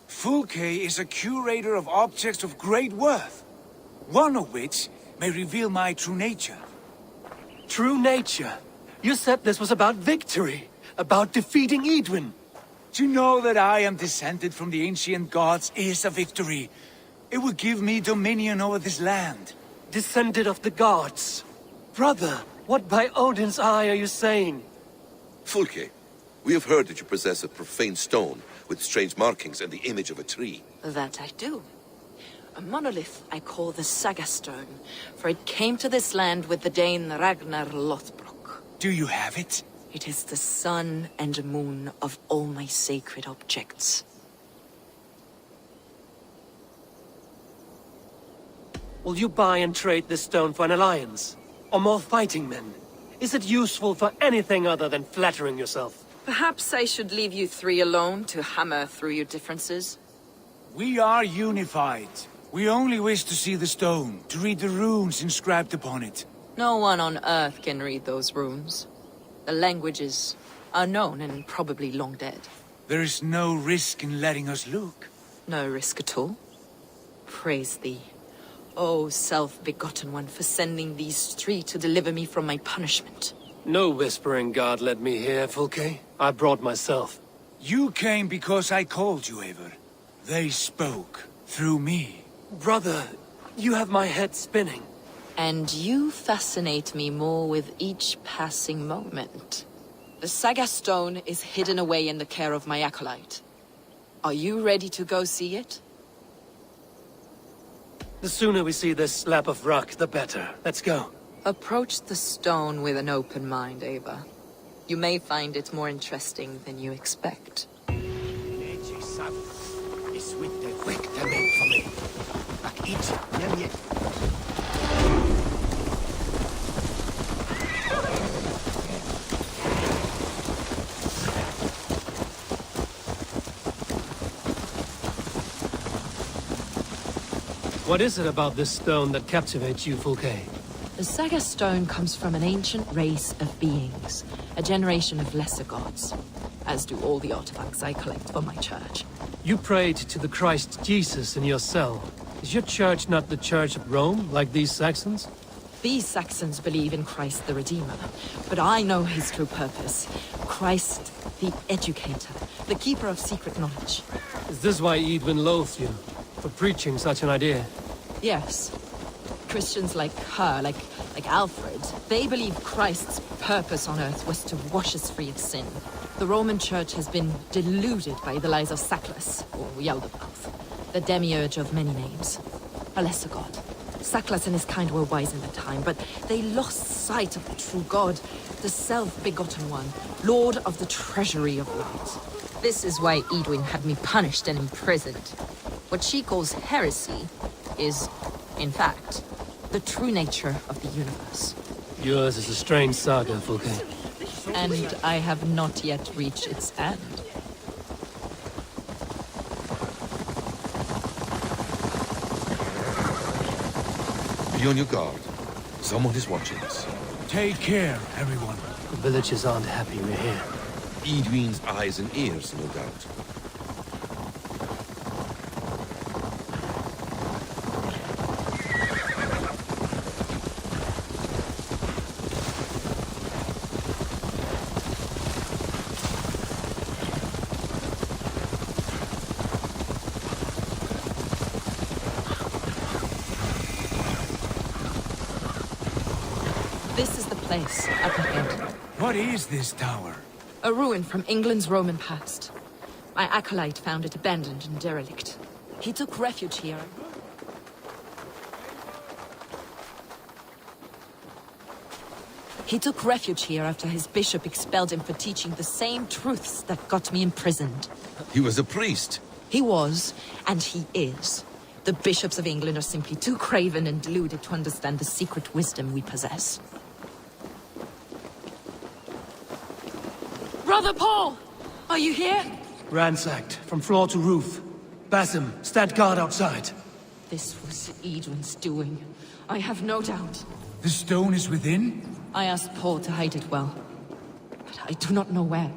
Fulke is a curator of objects of great worth, one of which may reveal my true nature. True nature? You said this was about victory, about defeating Edwin. To know that I am descended from the ancient gods is a victory. It will give me dominion over this land. Descended of the gods? Brother, what by Odin's eye are you saying? Fulke, we have heard that you possess a profane stone with strange markings and the image of a tree. That I do. A monolith I call the Saga Stone, for it came to this land with the Dane Ragnar Lothbrok. Do you have it? It is the sun and moon of all my sacred objects. Will you buy and trade this stone for an alliance? Or more fighting men? Is it useful for anything other than flattering yourself? Perhaps I should leave you three alone to hammer through your differences. We are unified. We only wish to see the stone, to read the runes inscribed upon it. No one on Earth can read those runes. The languages are known and probably long dead. There is no risk in letting us look. No risk at all. Praise thee, O self-begotten one, for sending these three to deliver me from my punishment. No whispering God led me here, Fulke. I brought myself. You came because I called you, Eivor. They spoke through me. Brother, you have my head spinning. And you fascinate me more with each passing moment. The Saga Stone is hidden away in the care of my acolyte. Are you ready to go see it? The sooner we see this slab of rock, the better. Let's go. Approach the stone with an open mind, Ava. You may find it more interesting than you expect. What is it about this stone that captivates you, Fulke? The Saga Stone comes from an ancient race of beings, a generation of lesser gods, as do all the artifacts I collect for my church. You prayed to the Christ Jesus in your cell. Is your church not the Church of Rome, like these Saxons? These Saxons believe in Christ the Redeemer, but I know his true purpose. Christ the Educator, the Keeper of Secret Knowledge. Is this why Edwin loathed you? For preaching such an idea? Yes. Christians like her, like Alfred, they believe Christ's purpose on earth was to wash us free of sin. The Roman Church has been deluded by the lies of Saklas, or Yaldabaoth, the demiurge of many names. A lesser god. Saklas and his kind were wise in their time, but they lost sight of the true god, the self-begotten one, lord of the treasury of light. This is why Edwin had me punished and imprisoned. What she calls heresy is, in fact, the true nature of the universe. Yours is a strange saga, Fulke. And I have not yet reached its end. Be on your guard. Someone is watching us. Take care, everyone. The villagers aren't happy we're here. Edwin's eyes and ears, no doubt. This is the place, up ahead. What is this tower? A ruin from England's Roman past. My acolyte found it abandoned and derelict. He took refuge here. He took refuge here after his bishop expelled him for teaching the same truths that got me imprisoned. He was a priest. He was, and he is. The bishops of England are simply too craven and deluded to understand the secret wisdom we possess. Brother Paul! Are you here? Ransacked, from floor to roof. Basim, stand guard outside. This was Edwin's doing. I have no doubt. The stone is within? I asked Paul to hide it well, but I do not know where.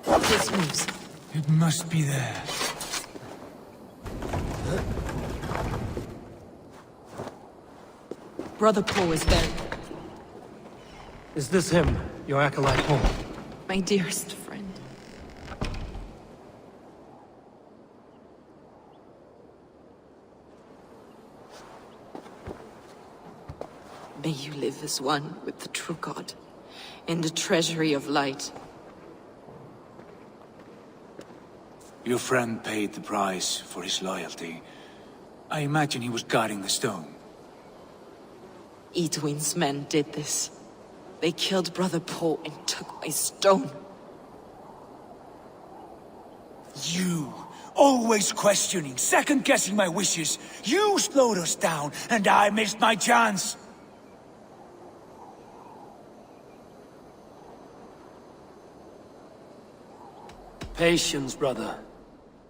This moves. It must be there. Brother Paul is buried. Is this him, your acolyte Paul? My dearest friend. May you live as one with the true God, in the treasury of light. Your friend paid the price for his loyalty. I imagine he was guarding the stone. Edwin's men did this. They killed Brother Paul and took my stone. You, always questioning, second-guessing my wishes. You slowed us down, and I missed my chance. Patience, brother.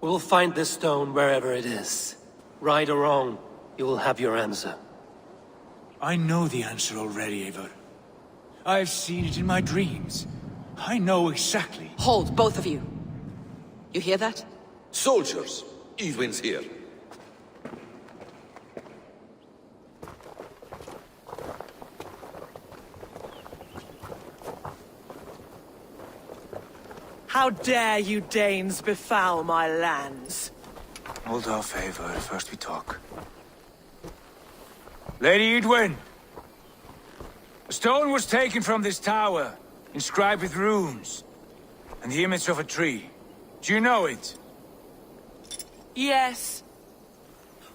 We'll find this stone wherever it is. Right or wrong, you will have your answer. I know the answer already, Eivor. I've seen it in my dreams. I know exactly. Hold, both of you. You hear that? Soldiers, Edwin's here. How dare you Danes befoul my lands? Hold off, Eivor. First we talk. Lady Edwin! A stone was taken from this tower, inscribed with runes, and the image of a tree. Do you know it? Yes.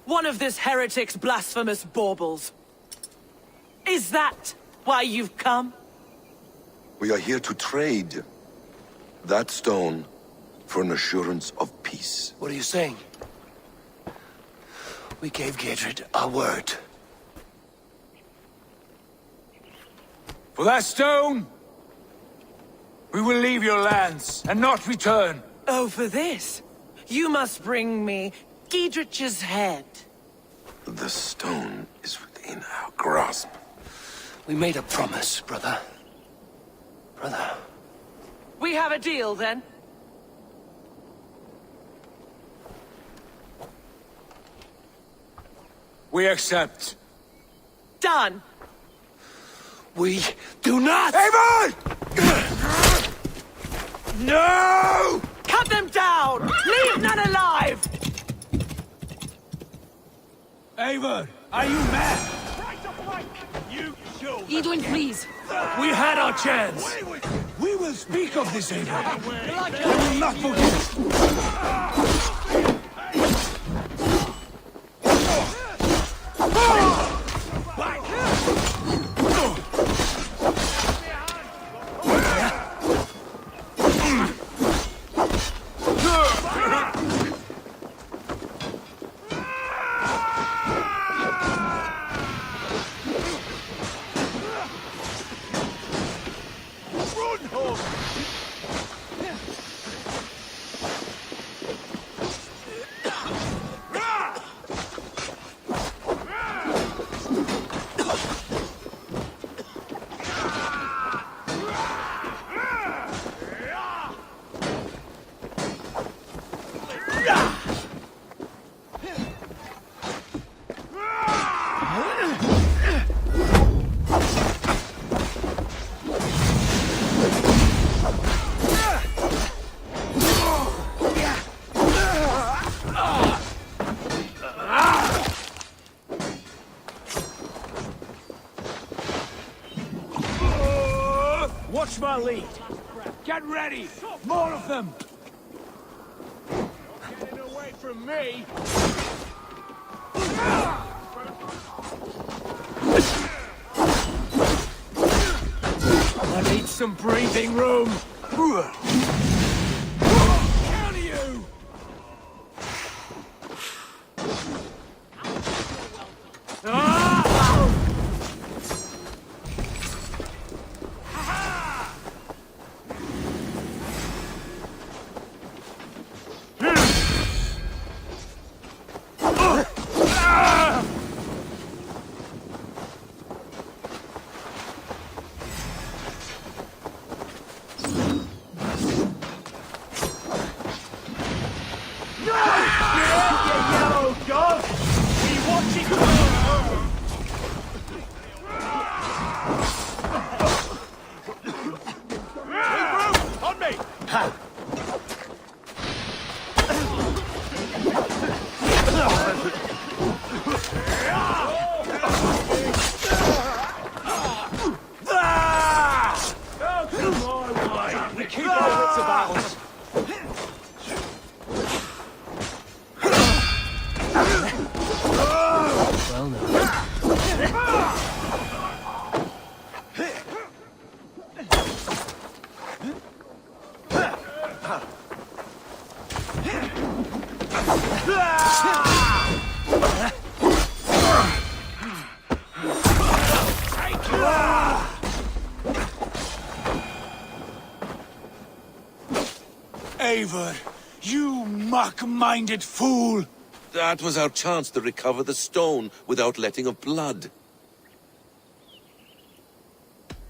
One of this heretic's blasphemous baubles. Is that why you've come? We are here to trade that stone for an assurance of peace. What are you saying? We gave Gidrid our word. For that stone, we will leave your lands and not return. Oh, for this? You must bring me Giedrich's head. The stone is within our grasp. We made a promise, brother. Brother. We have a deal, then? We accept. Done! We do not! Eivor! No! Cut them down! Leave none alive! Eivor, are you mad? Edwin, please. We had our chance. We will speak of this, Eivor. We will not forget. Watch my lead. Get ready. More of them. Getting away from me. I need some breathing room. Counter you. Eivor, you mock-minded fool! That was our chance to recover the stone without letting of blood.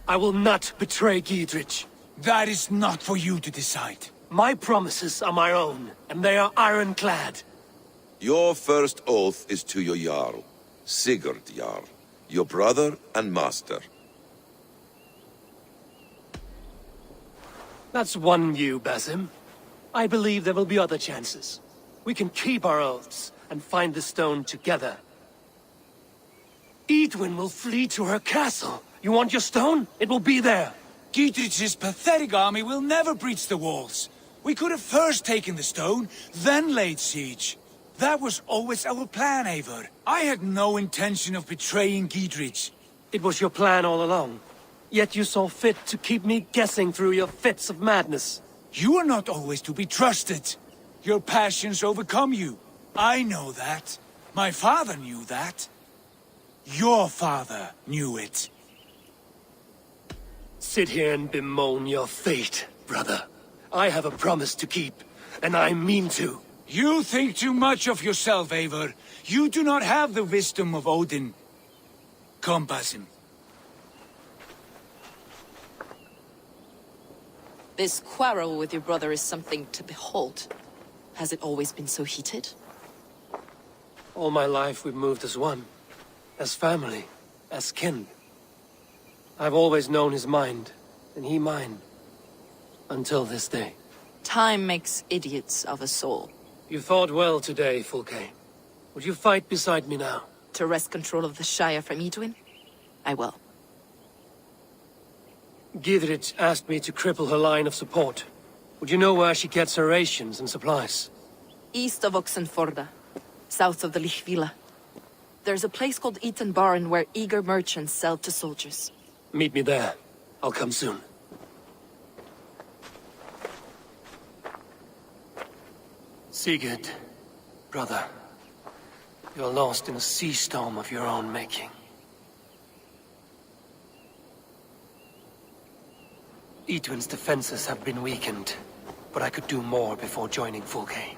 I will not betray Giedrich. That is not for you to decide. My promises are my own, and they are ironclad. Your first oath is to your Jarl, Sigurd Jarl, your brother and master. That's one view, Basim. I believe there will be other chances. We can keep our oaths and find the stone together. Edwin will flee to her castle. You want your stone? It will be there. Giedrich's pathetic army will never breach the walls. We could have first taken the stone, then laid siege. That was always our plan, Eivor. I had no intention of betraying Giedrich. It was your plan all along. Yet you saw fit to keep me guessing through your fits of madness. You are not always to be trusted. Your passions overcome you. I know that. My father knew that. Your father knew it. Sit here and bemoan your fate, brother. I have a promise to keep, and I mean to. You think too much of yourself, Eivor. You do not have the wisdom of Odin. Come, Basim. This quarrel with your brother is something to behold. Has it always been so heated? All my life we've moved as one. As family. As kin. I've always known his mind, and he mine. Until this day. Time makes idiots of us all. You fought well today, Fulke. Would you fight beside me now? To wrest control of the Shire from Edwin? I will. Giedrich asked me to cripple her line of support. Would you know where she gets her rations and supplies? East of Oxenforda, south of the Lichvila. There's a place called Eaton Barn where eager merchants sell to soldiers. Meet me there. I'll come soon. Sigurd, brother, you're lost in a sea storm of your own making. Edwin's defenses have been weakened, but I could do more before joining Fulke.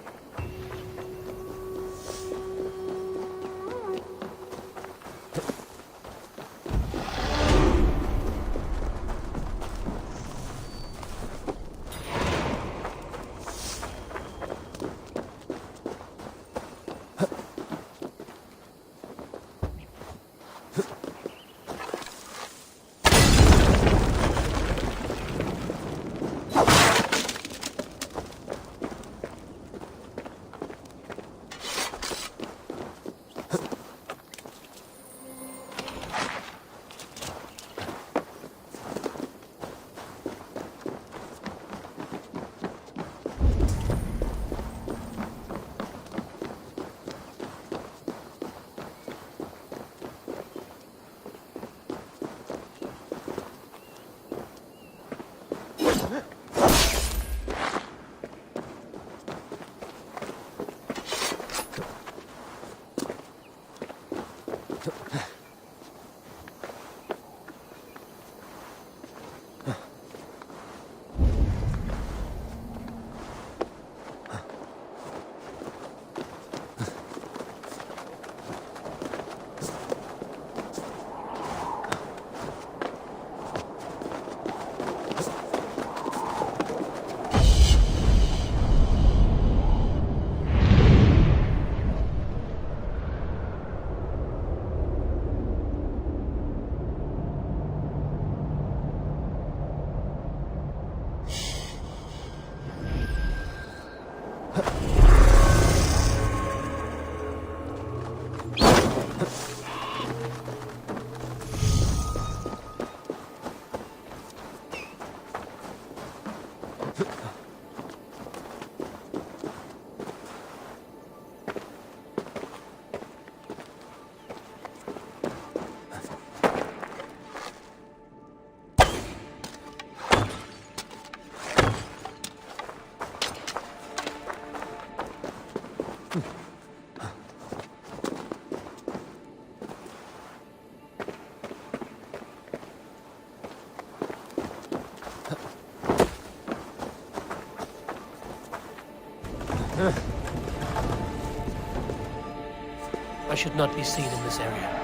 I should not be seen in this area.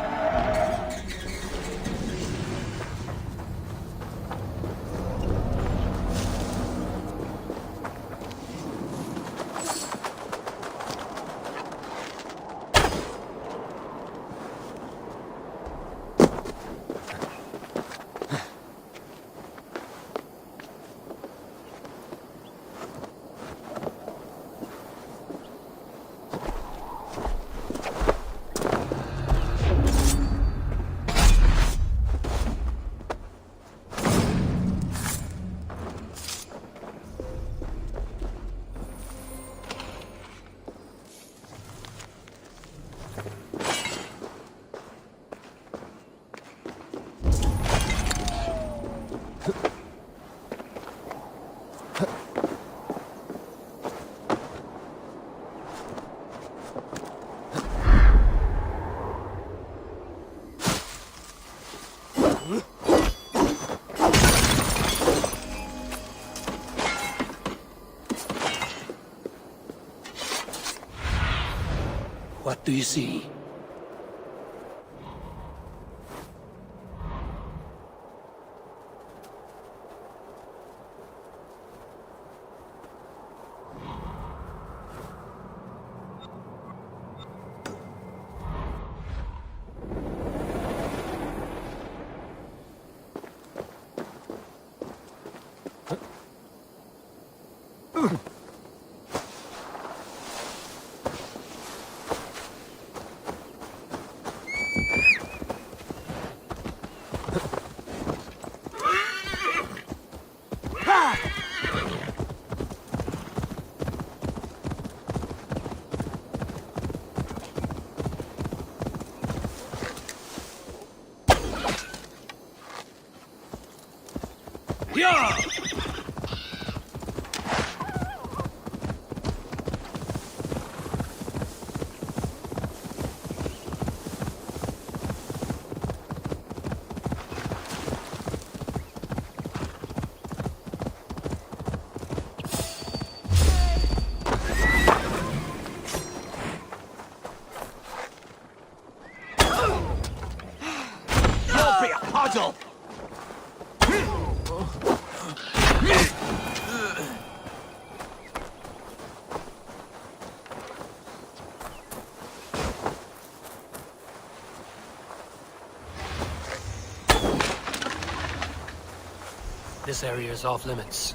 What do you see? This area is off limits.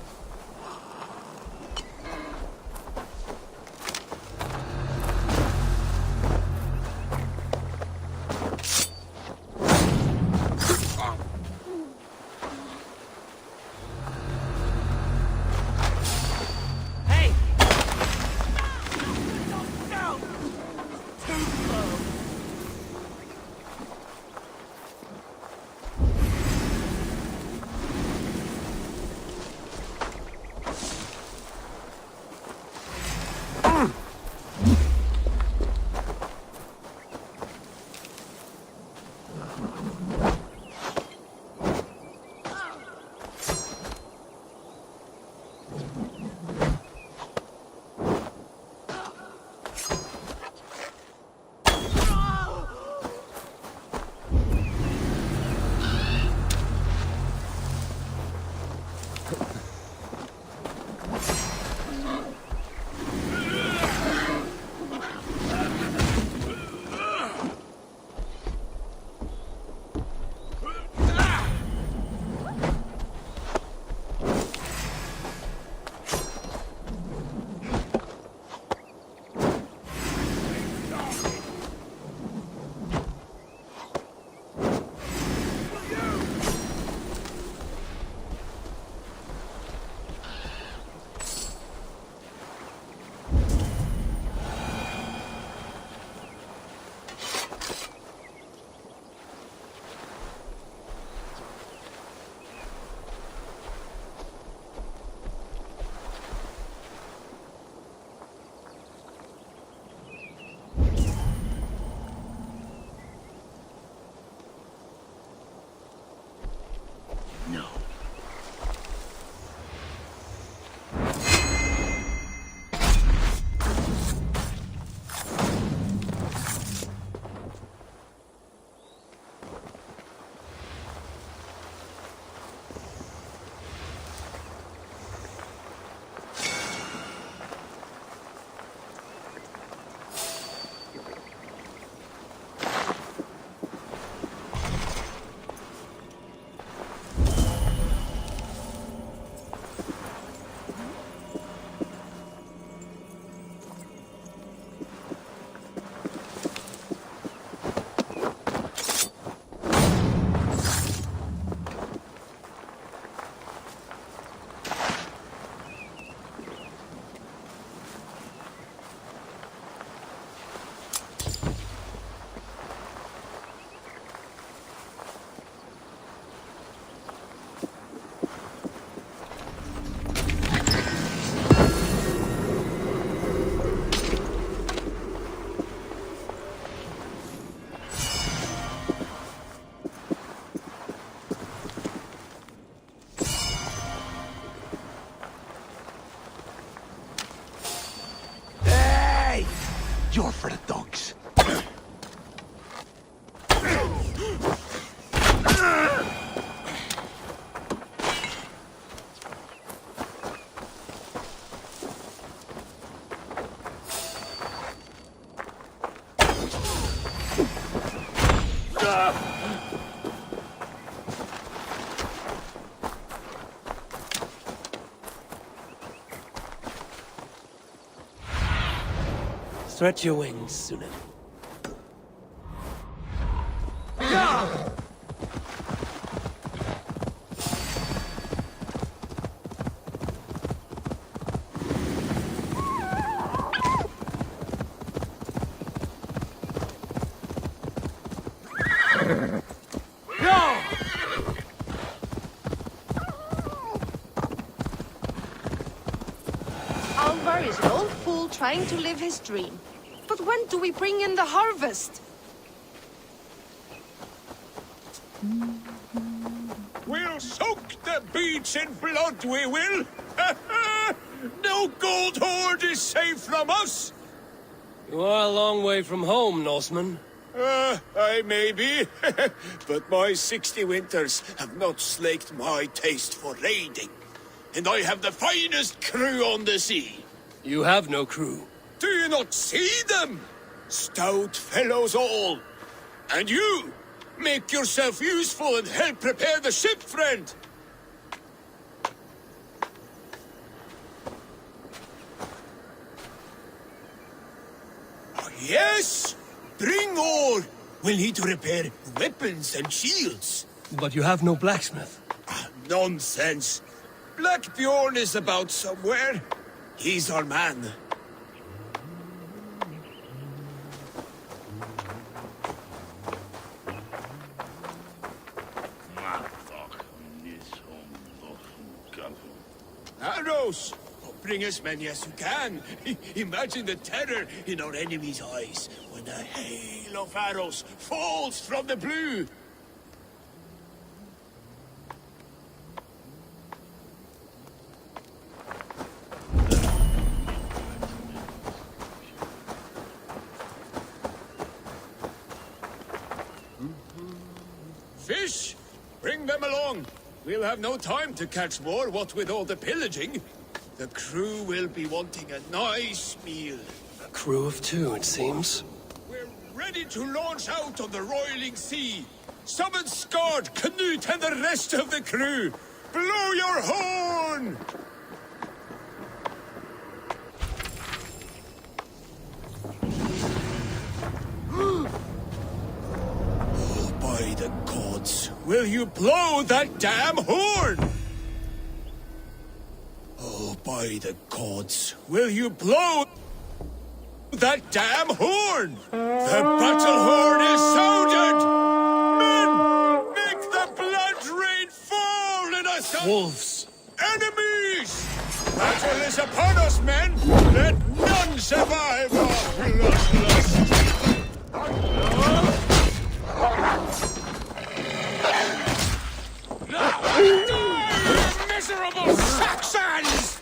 Stretch your wings, Sunan. Alvar is an old fool trying to live his dream. But when do we bring in the harvest? We'll soak the beach in blood, we will! No gold hoard is safe from us! You are a long way from home, Norseman. I may be, but my 60 winters have not slaked my taste for raiding. And I have the finest crew on the sea. You have no crew. Do you not see them? Stout fellows all. And you, make yourself useful and help prepare the ship, friend. Oh, yes, bring all. We'll need to repair weapons and shields. But you have no blacksmith. Nonsense. Black Bjorn is about somewhere. He's our man. Arrows! Bring as many as you can. Imagine the terror in our enemies' eyes when a hail of arrows falls from the blue. Fish! Bring them along! We'll have no time to catch more, what with all the pillaging. The crew will be wanting a nice meal. A crew of 2, it seems. We're ready to launch out on the roiling sea. Summon Skard, Canute, and the rest of the crew! Blow your horn! By the gods, will you blow that damn horn? Oh, by the gods, will you blow that damn horn? The battle horn is sounded! Men, make the blood rain fall in us! Wolves! Enemies! Battle is upon us, men! Let none survive our bloodlust! Die, miserable Saxons!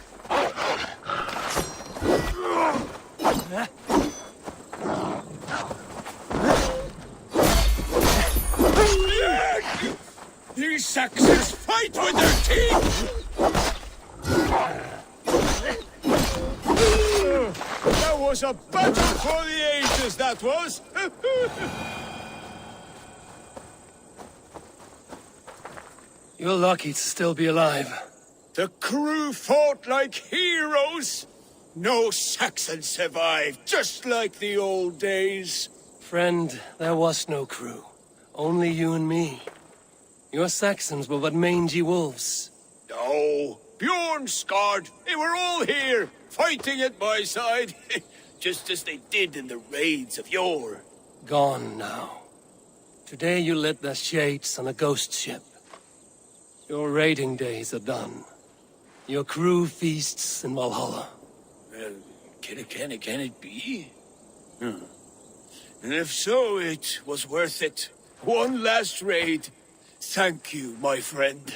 These Saxons fight with their teeth! That was a battle for the ages, that was! You're lucky to still be alive. The crew fought like heroes! No Saxon survived, just like the old days. Friend, there was no crew. Only you and me. Your Saxons were but mangy wolves. No, Bjorn, Skard, they were all here, fighting at my side, just as they did in the raids of yore. Gone now. Today you lit the shades on a ghost ship. Your raiding days are done. Your crew feasts in Valhalla. Well, can it be? And if so, it was worth it. One last raid. Thank you, my friend.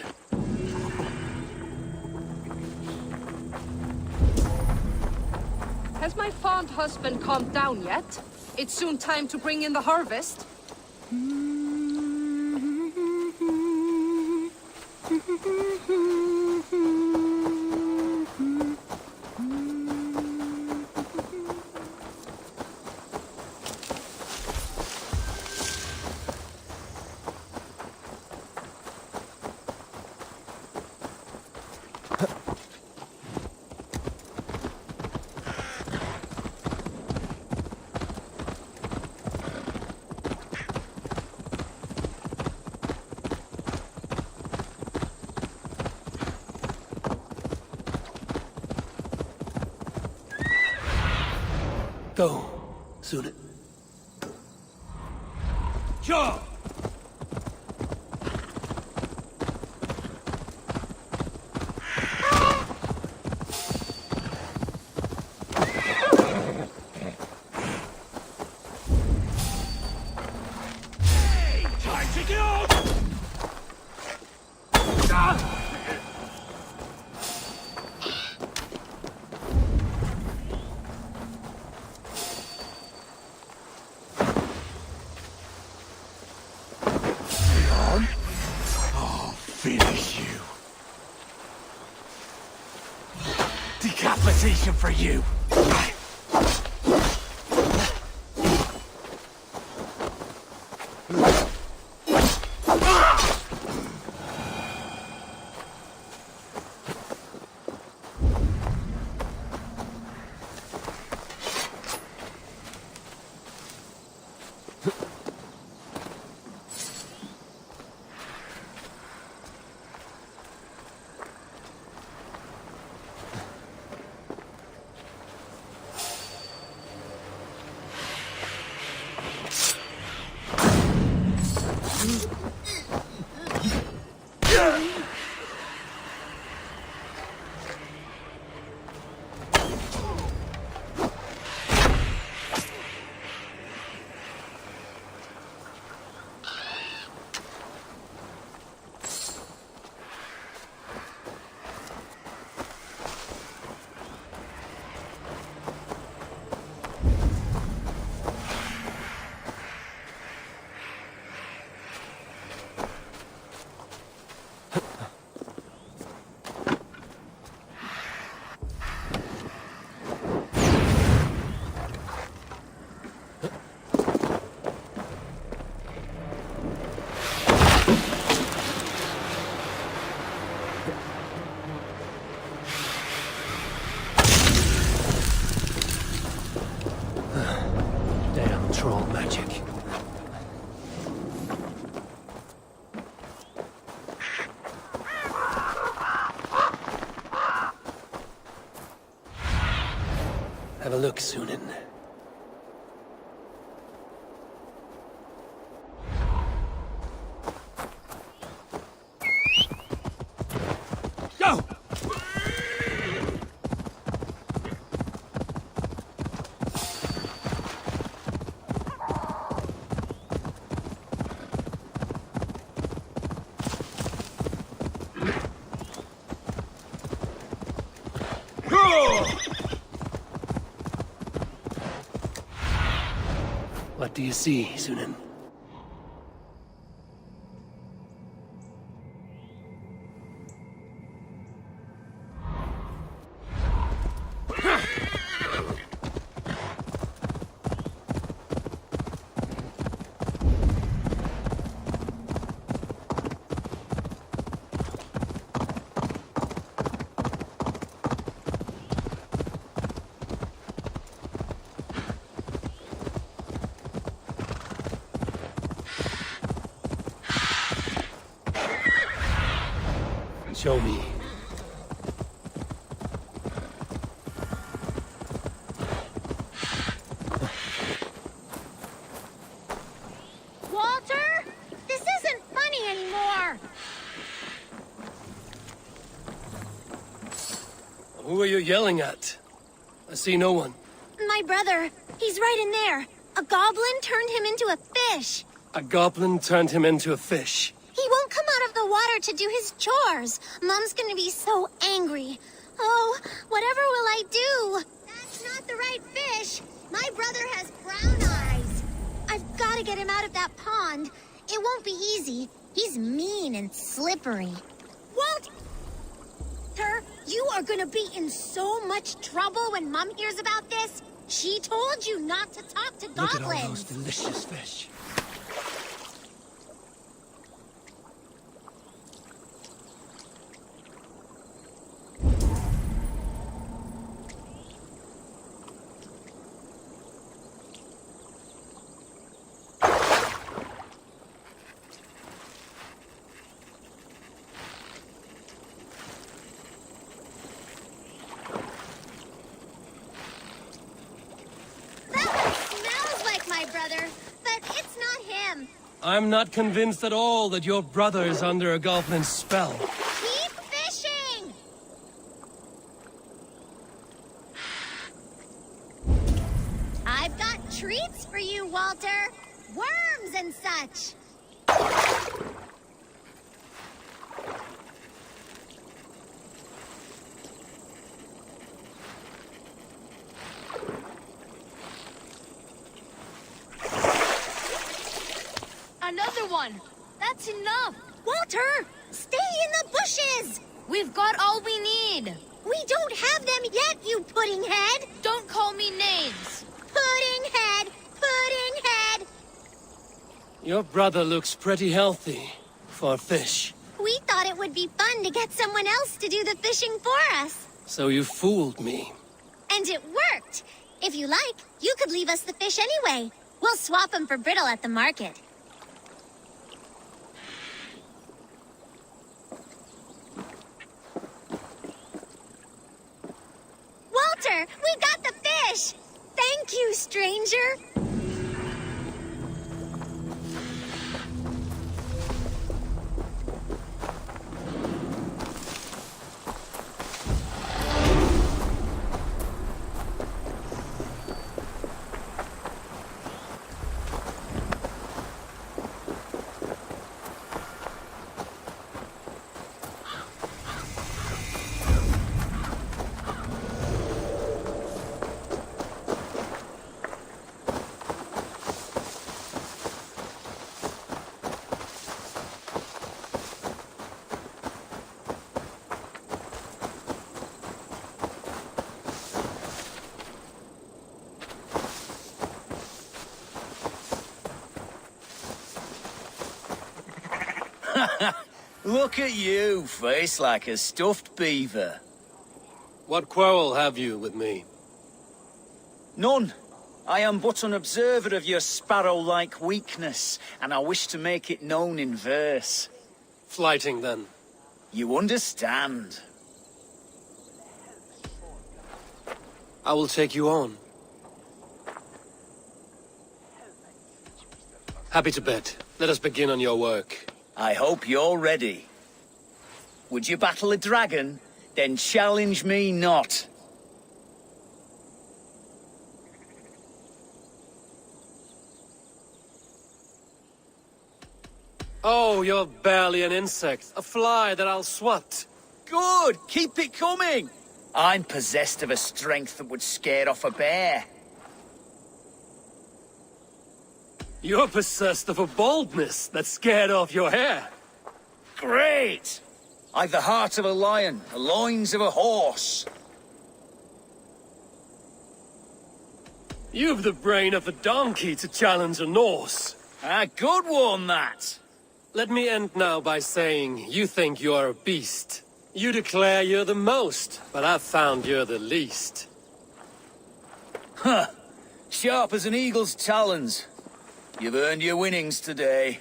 Has my fond husband calmed down yet? It's soon time to bring in the harvest. Go, Sunan. Joe! Time to go! I'll finish you. Decapitation for you. Damn troll magic. Have a look, Sunan. Go! What do you see, Sunan? Show me. Walter? This isn't funny anymore! Who are you yelling at? I see no one. My brother. He's right in there. A goblin turned him into a fish. A goblin turned him into a fish. He won't come out of the water to do his chores. Mom's gonna be so angry. Oh, whatever will I do? That's not the right fish. My brother has brown eyes. I've got to get him out of that pond. It won't be easy. He's mean and slippery. Walter, you are gonna be in so much trouble when Mom hears about this. She told you not to talk to goblins. Look at all those delicious fish. I'm not convinced at all that your brother is under a goblin's spell. Keep fishing! I've got treats for you, Walter. Worms and such. Another one! That's enough! Walter, stay in the bushes! We've got all we need! We don't have them yet, you pudding head! Don't call me names! Pudding head! Pudding head! Your brother looks pretty healthy for a fish. We thought it would be fun to get someone else to do the fishing for us. So you fooled me. And it worked! If you like, you could leave us the fish anyway. We'll swap them for brittle at the market. Walter, we got the fish! Thank you, stranger! Look at you, face like a stuffed beaver. What quarrel have you with me? None. I am but an observer of your sparrow-like weakness, and I wish to make it known in verse. Flighting, then. You understand. I will take you on. Happy to bet. Let us begin on your work. I hope you're ready. Would you battle a dragon? Then challenge me not. Oh, you're barely an insect. A fly that I'll swat. Good! Keep it coming! I'm possessed of a strength that would scare off a bear. You're possessed of a boldness that scared off your hair. Great! I've the heart of a lion, the loins of a horse. You've the brain of a donkey to challenge a Norse. A good one, that! Let me end now by saying you think you're a beast. You declare you're the most, but I've found you're the least. Huh. Sharp as an eagle's talons. You've earned your winnings today.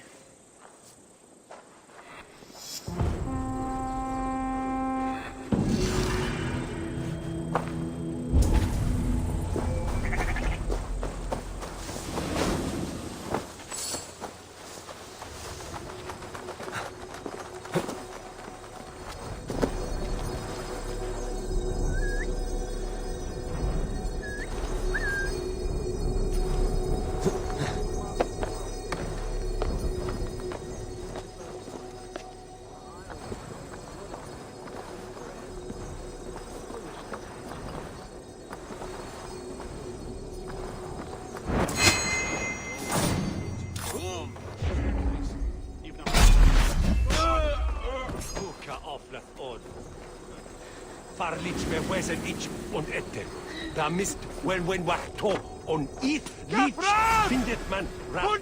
Farlich me wesen ich und ette. Da mist when wachto und it lich findet man rat.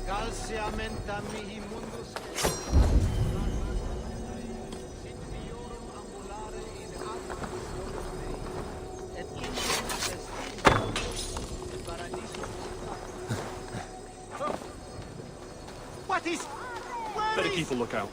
Calciamenta mihi mundus. Keith will look out.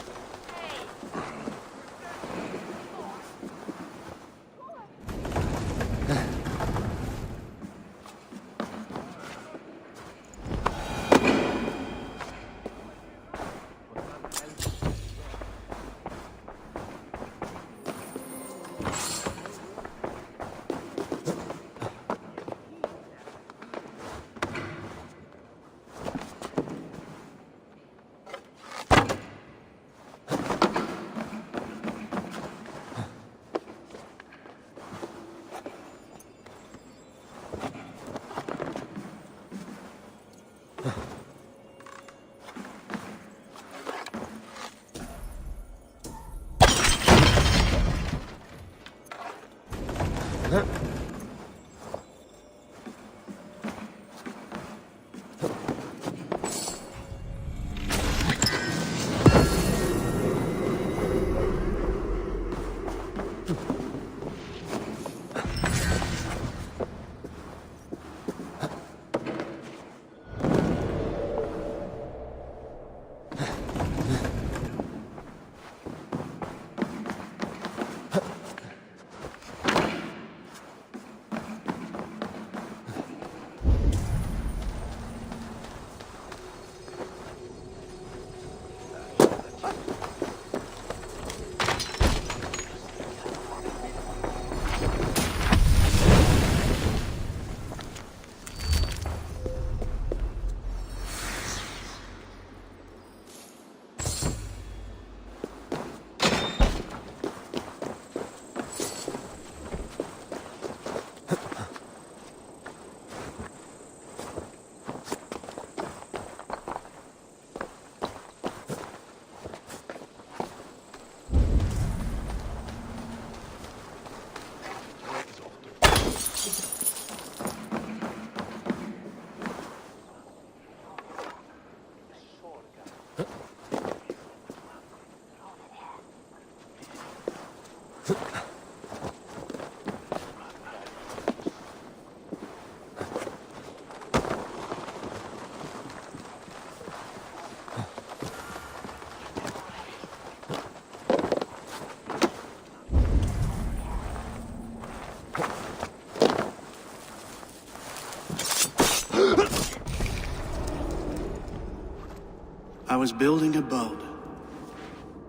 I was building a boat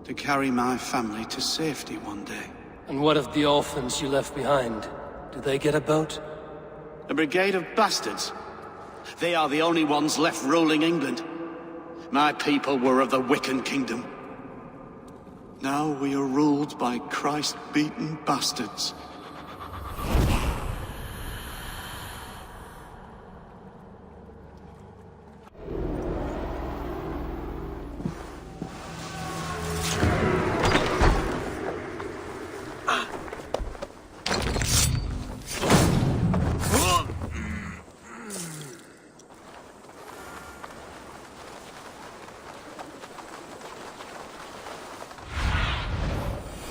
to carry my family to safety one day. And what of the orphans you left behind? Do they get a boat? A brigade of bastards. They are the only ones left ruling England. My people were of the Wiccan kingdom. Now we are ruled by Christ-beaten bastards.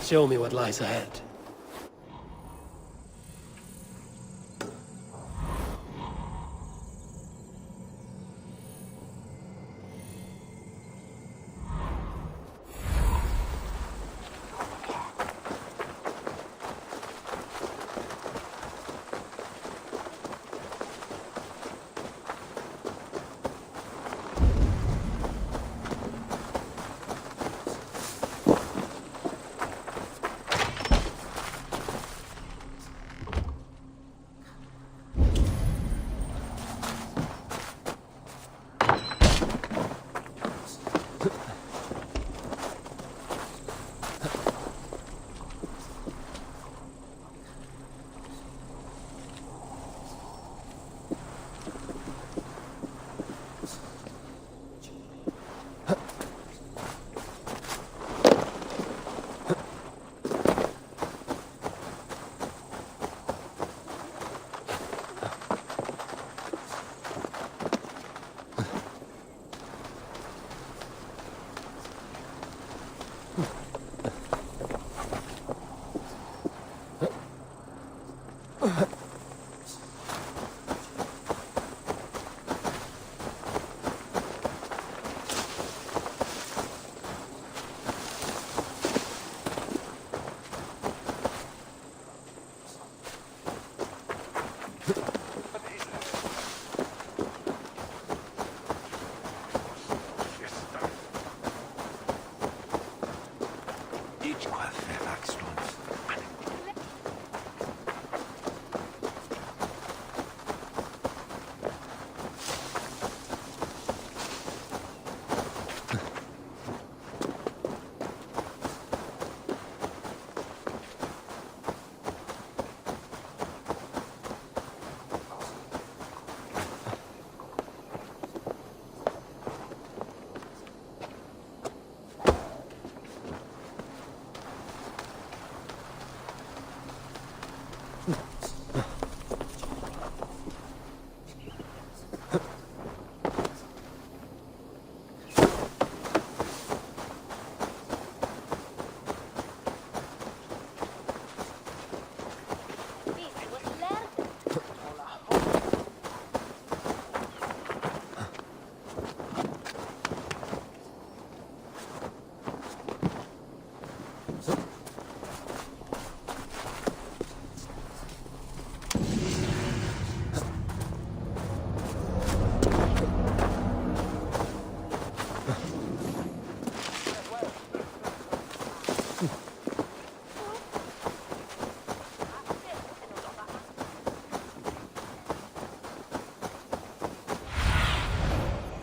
Show me what lies ahead.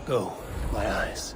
Go, my eyes.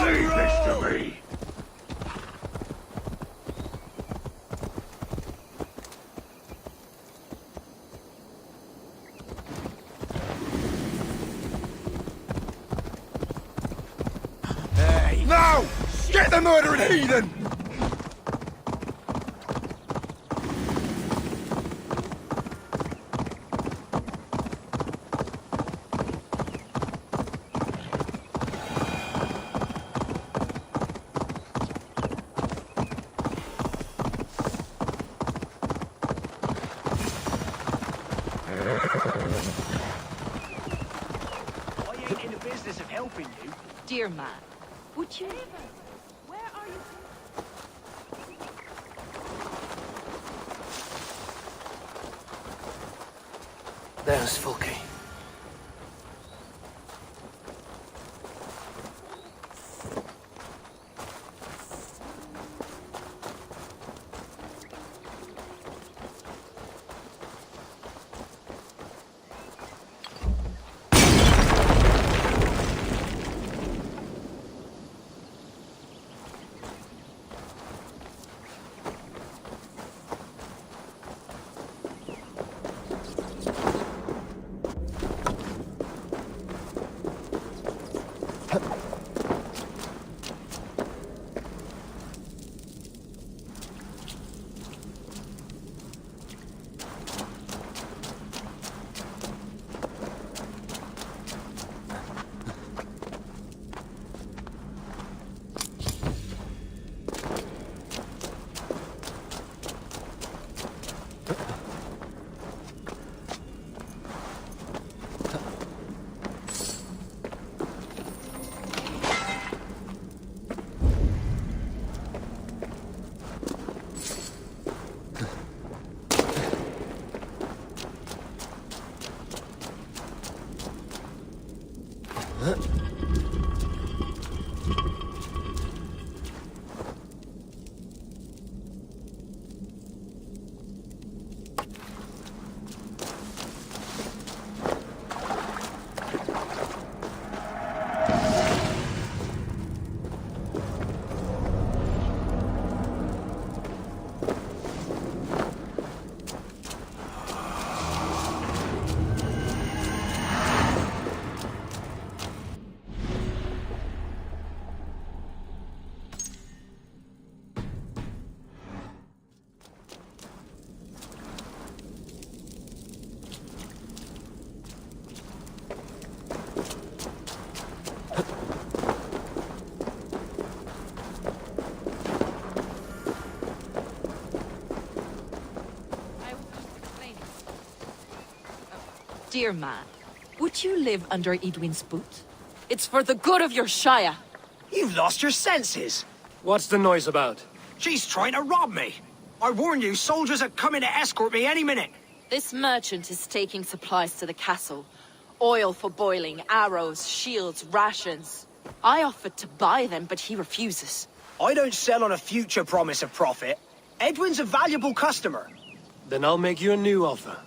Leave this to me. Hey! No! Get the murdering heathen! I ain't in the business of helping you. Dear man, would you... Where are you? There's Fulke. Dear man, would you live under Edwin's boot? It's for the good of your Shire. You've lost your senses. What's the noise about? She's trying to rob me. I warn you, soldiers are coming to escort me any minute. This merchant is taking supplies to the castle. Oil for boiling, arrows, shields, rations. I offered to buy them, but he refuses. I don't sell on a future promise of profit. Edwin's a valuable customer. Then I'll make you a new offer.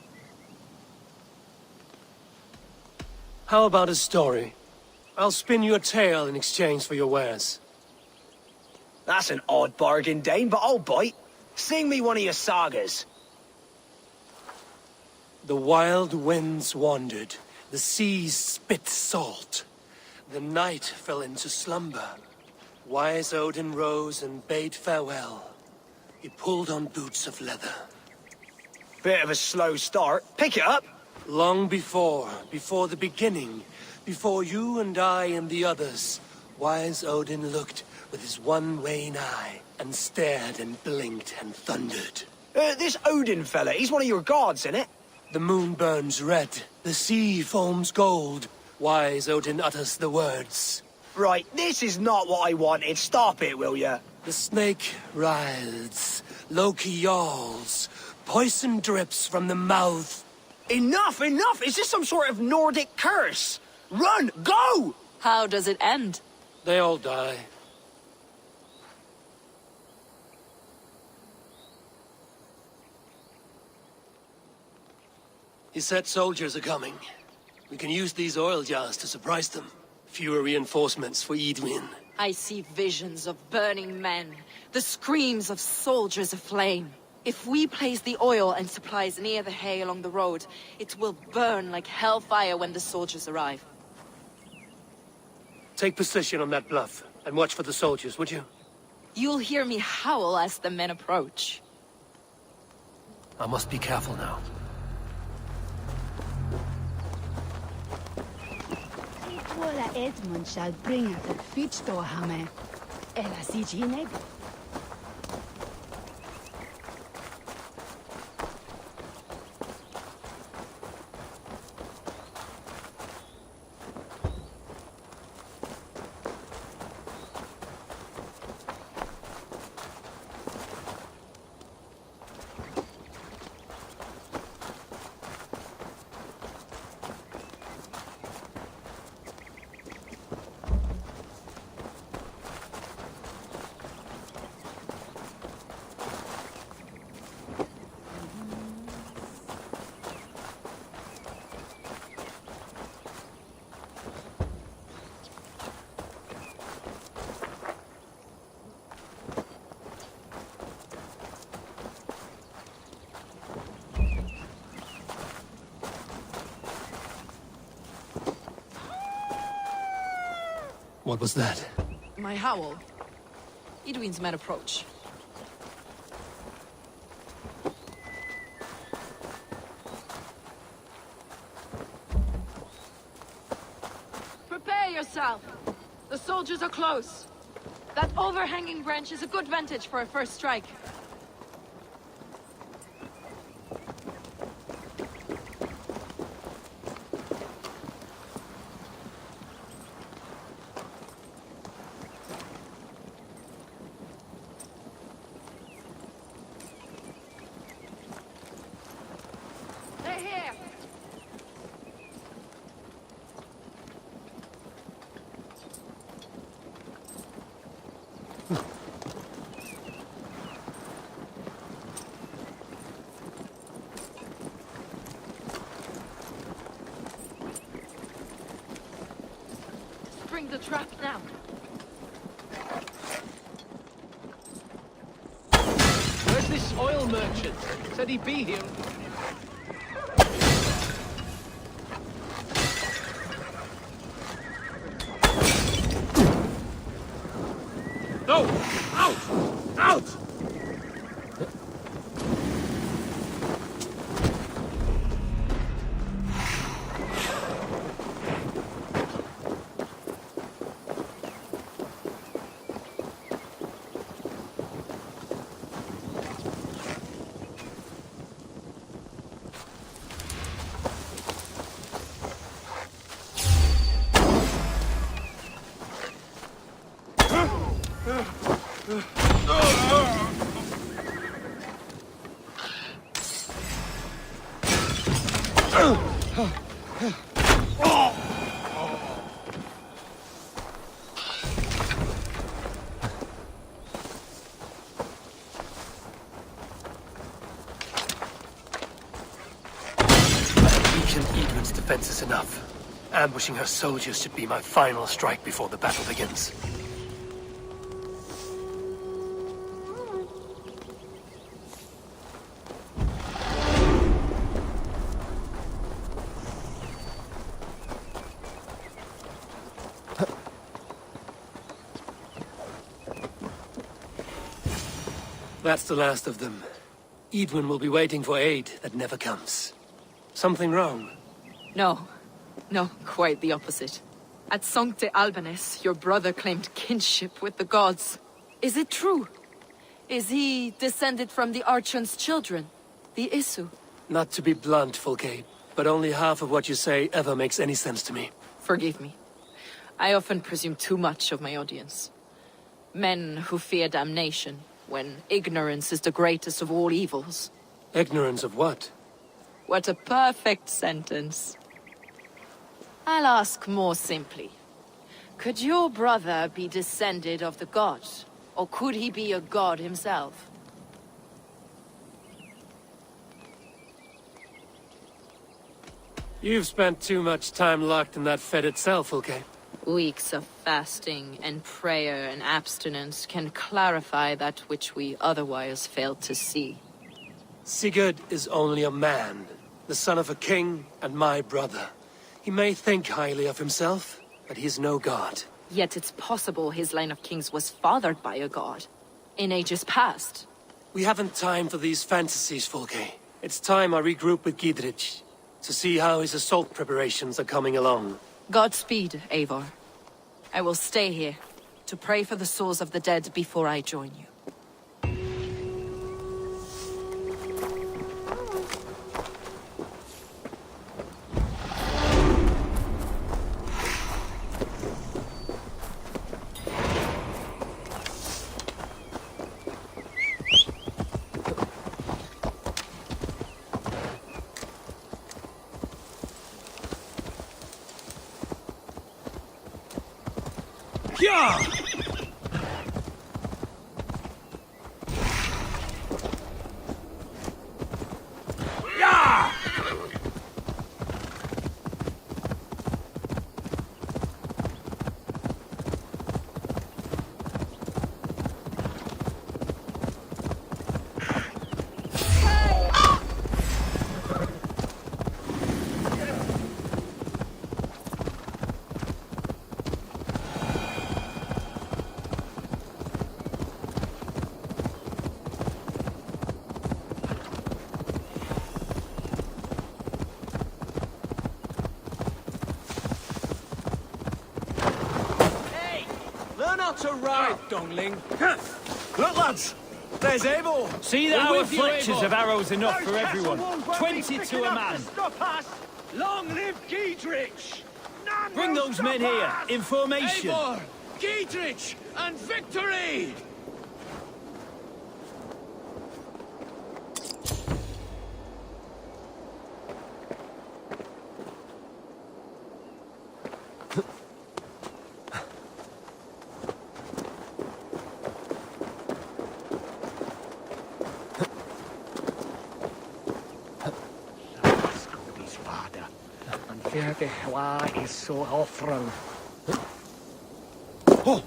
How about a story? I'll spin you a tale in exchange for your wares. That's an odd bargain, Dane, but I'll bite. Sing me one of your sagas. The wild winds wandered, the seas spit salt. The night fell into slumber. Wise Odin rose and bade farewell. He pulled on boots of leather. Bit of a slow start. Pick it up. Long before the beginning, before you and I and the others, Wise Odin looked with his one wan eye and stared and blinked and thundered. This Odin fella, he's one of your gods, innit? The moon burns red, the sea foams gold. Wise Odin utters the words. Right, this is not what I wanted. Stop it, will ya? The snake writhes, Loki yawls, poison drips from the mouth. Enough, enough! Is this some sort of Nordic curse? Run! Go! How does it end? They all die. He said soldiers are coming. We can use these oil jars to surprise them. Fewer reinforcements for Edwin. I see visions of burning men, the screams of soldiers aflame. If we place the oil and supplies near the hay along the road, it will burn like hellfire when the soldiers arrive. Take position on that bluff, and watch for the soldiers, would you? You'll hear me howl as the men approach. I must be careful now. Tuolla Edmund shall bring at the Fitstohammer. Ela sigineg. What was that? My howl. Edwin's men approach. Prepare yourself! The soldiers are close. That overhanging branch is a good vantage for a first strike. Spring the trap now. Where's this oil merchant? Said he'd be here. No! Out! Out! Edwin's defense is enough. Ambushing her soldiers should be my final strike before the battle begins. That's the last of them. Edwin will be waiting for aid that never comes. Something wrong? No. No, quite the opposite. At Sancte Albanes, your brother claimed kinship with the gods. Is it true? Is he descended from the Archon's children, the Isu? Not to be blunt, Fulke, but only half of what you say ever makes any sense to me. Forgive me. I often presume too much of my audience. Men who fear damnation, when ignorance is the greatest of all evils. Ignorance of what? What a perfect sentence. I'll ask more simply. Could your brother be descended of the gods? Or could he be a god himself? You've spent too much time locked in that fetid cell, Fulke. Weeks of fasting and prayer and abstinence can clarify that which we otherwise fail to see. Sigurd is only a man, the son of a king and my brother. He may think highly of himself, but he is no god. Yet it's possible his line of kings was fathered by a god, in ages past. We haven't time for these fantasies, Fulke. It's time I regroup with Gidrich, to see how his assault preparations are coming along. Godspeed, Eivor. I will stay here, to pray for the souls of the dead before I join you. Yeah! To ride, Dongling. Look, lads! There's Eivor! See that our fletchers of arrows enough for everyone. 20 to a man. Long live Giedrich! None Bring will those stop men here, us! in formation. Eivor, Giedrich, and victory! The Hwa is so offering. Oh!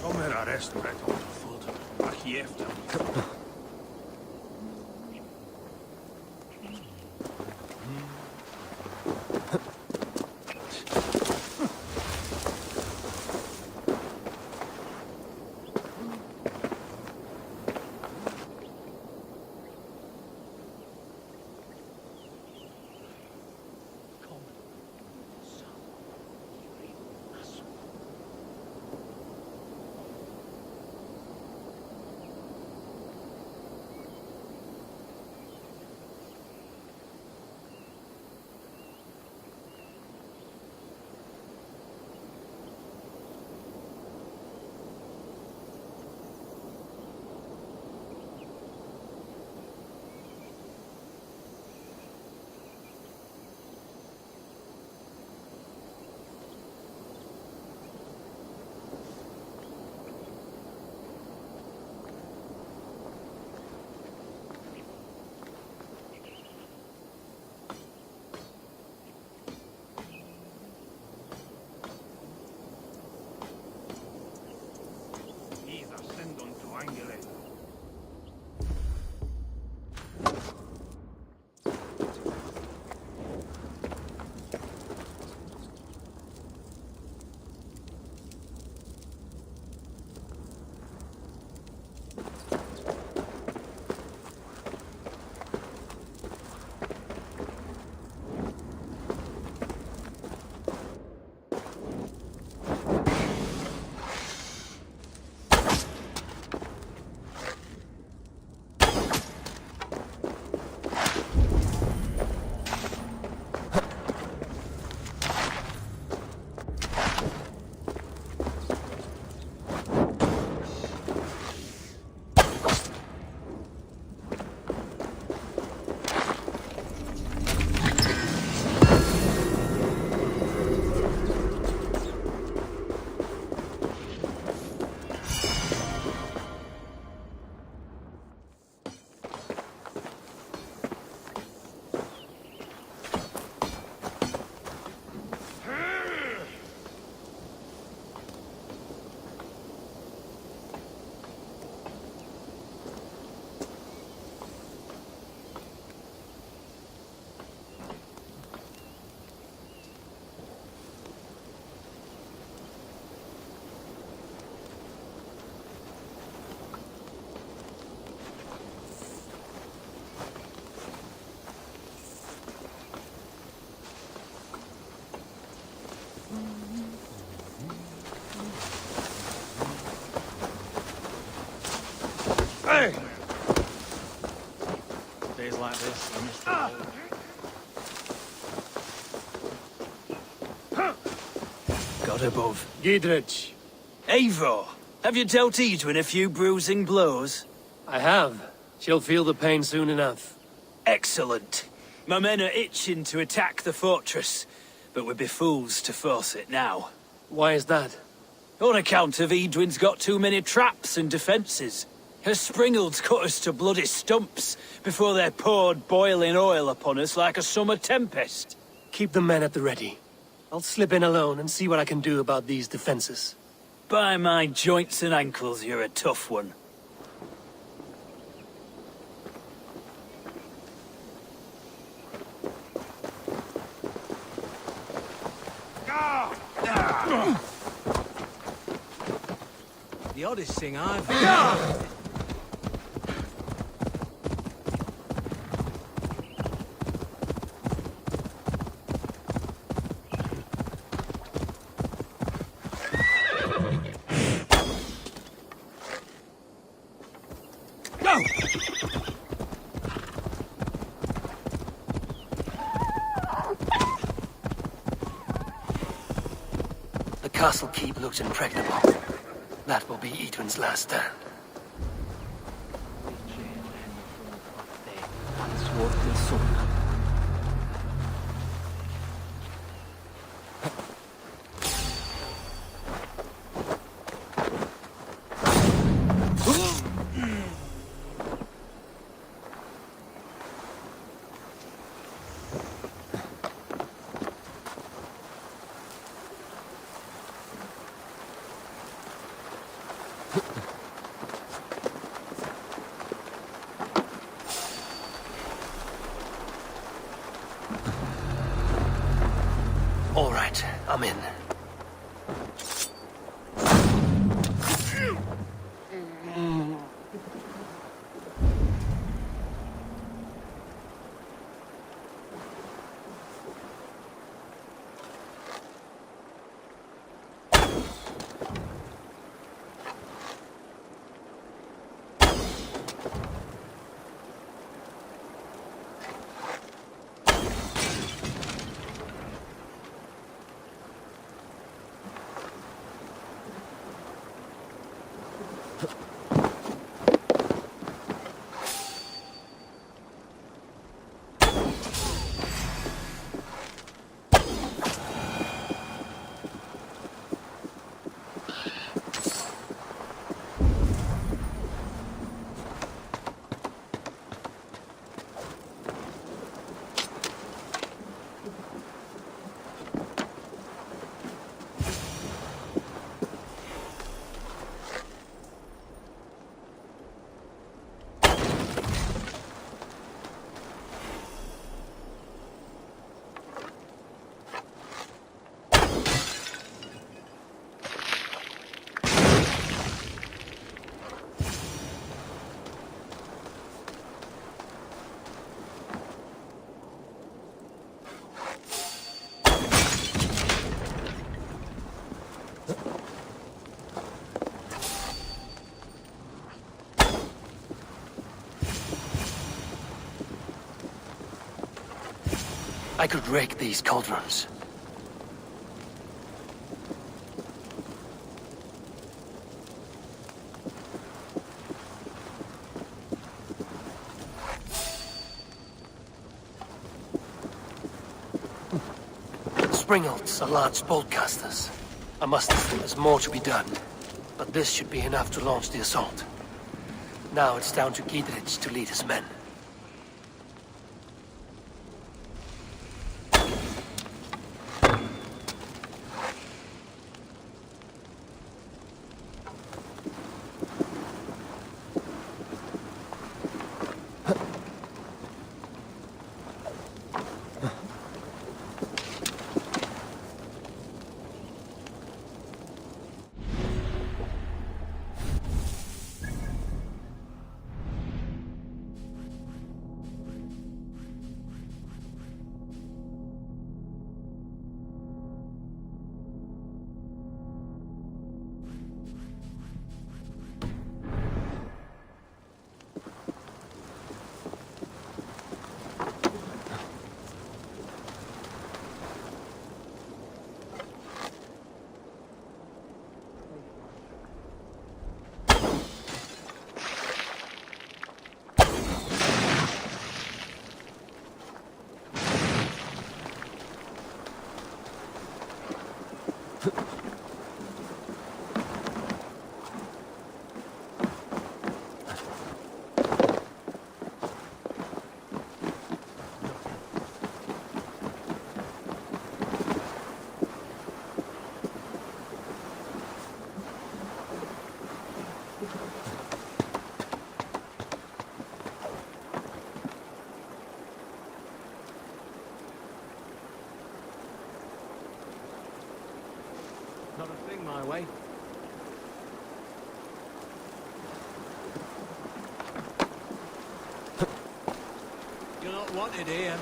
Kommer arresten rätt återfått. Ach, i efter. Hey! Days like this, I miss the road. God above. Gidrich. Eivor, have you dealt Edwin a few bruising blows? I have. She'll feel the pain soon enough. Excellent. My men are itching to attack the fortress, but we'd be fools to force it now. Why is that? On account of Edwin's got too many traps and defences. Her springalds cut us to bloody stumps before they poured boiling oil upon us like a summer tempest. Keep the men at the ready. I'll slip in alone and see what I can do about these defences. By my joints and ankles, you're a tough one. The oddest thing I've... The castle keep looks impregnable. That will be Edwin's last stand. All right, I'm in. I could rake these cauldrons. Springalds are large bolt casters. I must admit there's more to be done, but this should be enough to launch the assault. Now it's down to Giedrich to lead his men. Not a thing my way. You're not wanted here.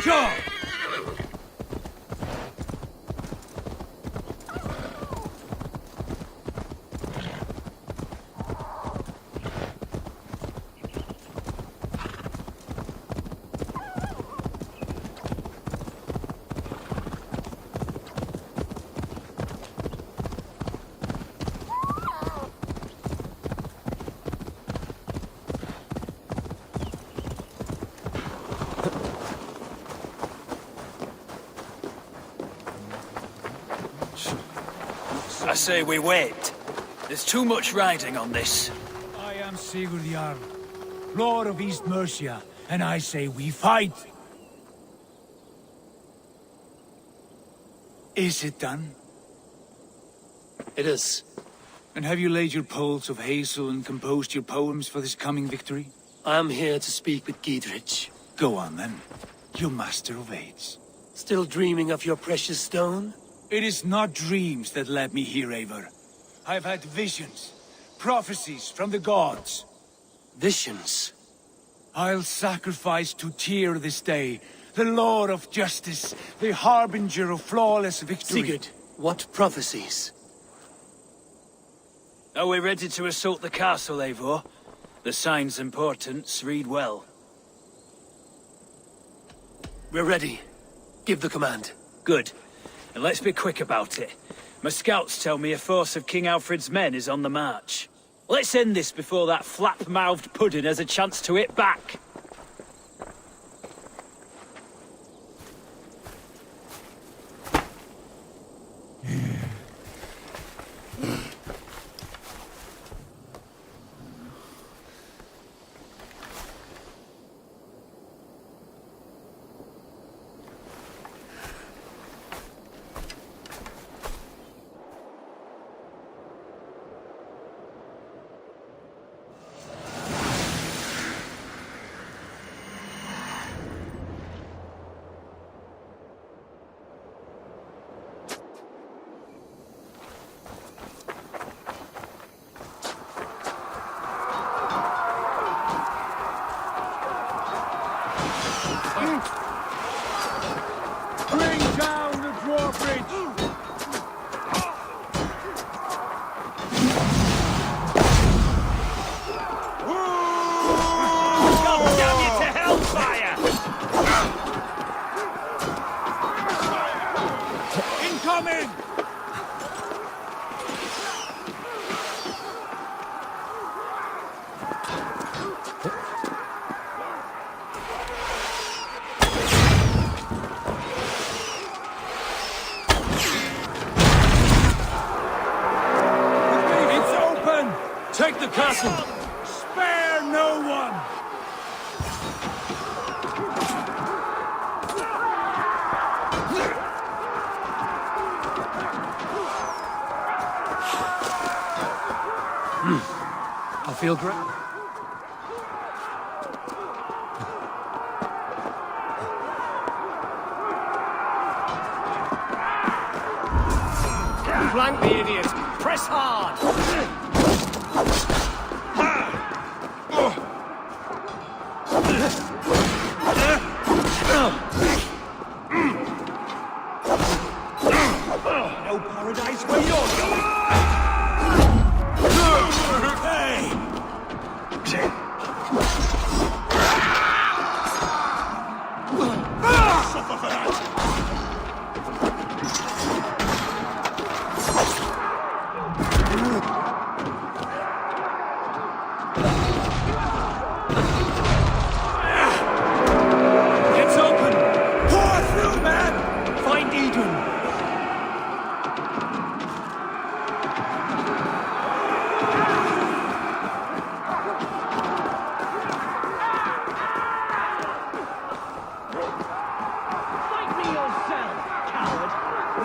Sure! say we wait. There's too much riding on this. I am Sigurd Jarl, Lord of East Mercia, and I say we fight! Is it done? It is. And have you laid your poles of hazel and composed your poems for this coming victory? I am here to speak with Giedrich. Go on then, you master of aids. Still dreaming of your precious stone? It is not dreams that led me here, Eivor. I've had visions, prophecies from the gods. Visions? I'll sacrifice to Tyr this day, the Lord of Justice, the harbinger of flawless victory. Sigurd, what prophecies? Are we ready to assault the castle, Eivor? The signs and portents read well. We're ready. Give the command. Good. And let's be quick about it. My scouts tell me a force of King Alfred's men is on the march. Let's end this before that flap-mouthed pudding has a chance to hit back. Bring down the drawbridge! God damn you to hellfire! Incoming! Take the castle! Spare no one! I feel great. Flank the idiot! Press hard! No paradise where you're going! Hey! Suffer for that!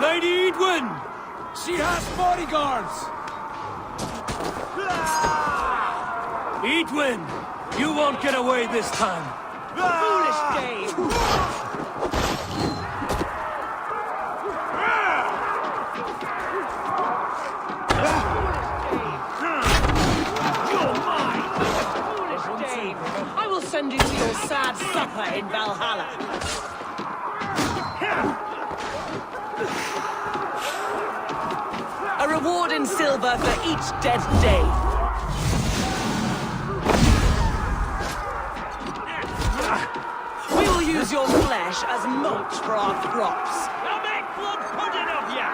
Lady Edwin! She has bodyguards! Edwin! You won't get away this time! Foolish game! I will send you to your sad supper in Valhalla. A reward in silver for each dead day. We will use your flesh as mulch for our crops. I'll make blood pudding of ya!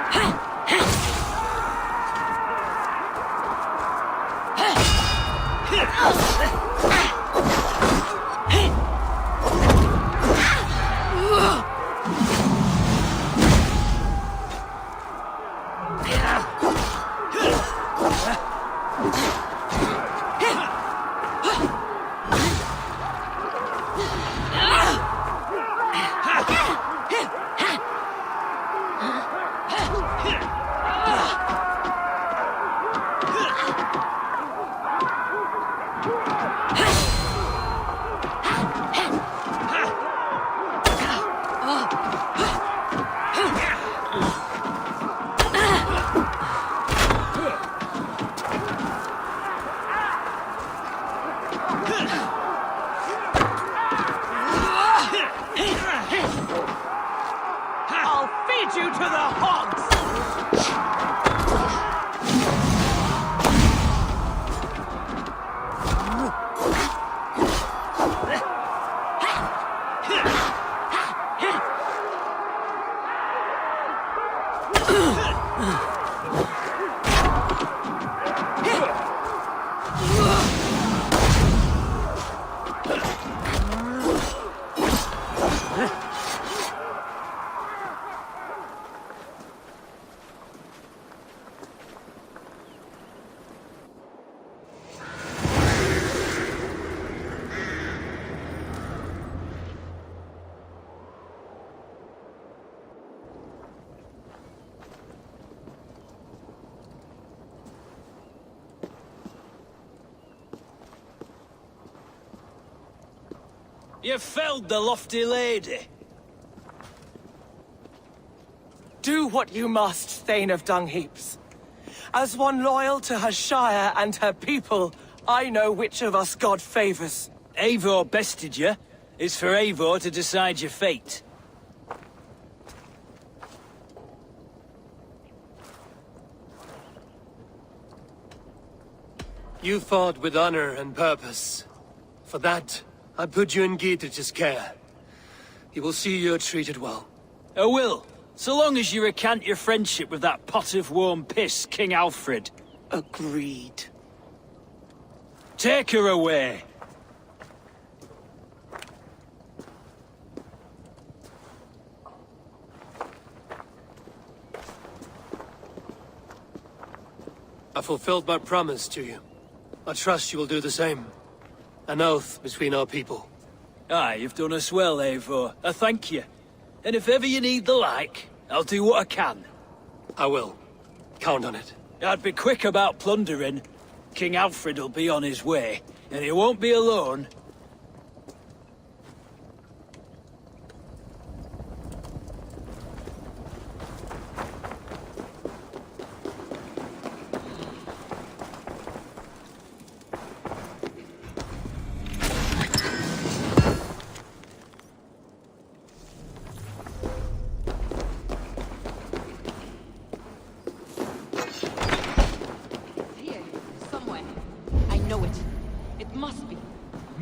I'll feed you to the hogs! You felled the lofty lady. Do what you must, Thane of Dungheaps. As one loyal to her shire and her people, I know which of us God favors. Eivor bested you. It's for Eivor to decide your fate. You fought with honor and purpose. For that, I put you in Gietrich's care. He will see you're treated well. I will, so long as you recant your friendship with that pot of warm piss, King Alfred. Agreed. Take her away. I fulfilled my promise to you. I trust you will do the same. An oath between our people. Aye, you've done us well, Eivor. I thank you. And if ever you need the like, I'll do what I can. I will. Count on it. I'd be quick about plundering. King Alfred will be on his way, and he won't be alone.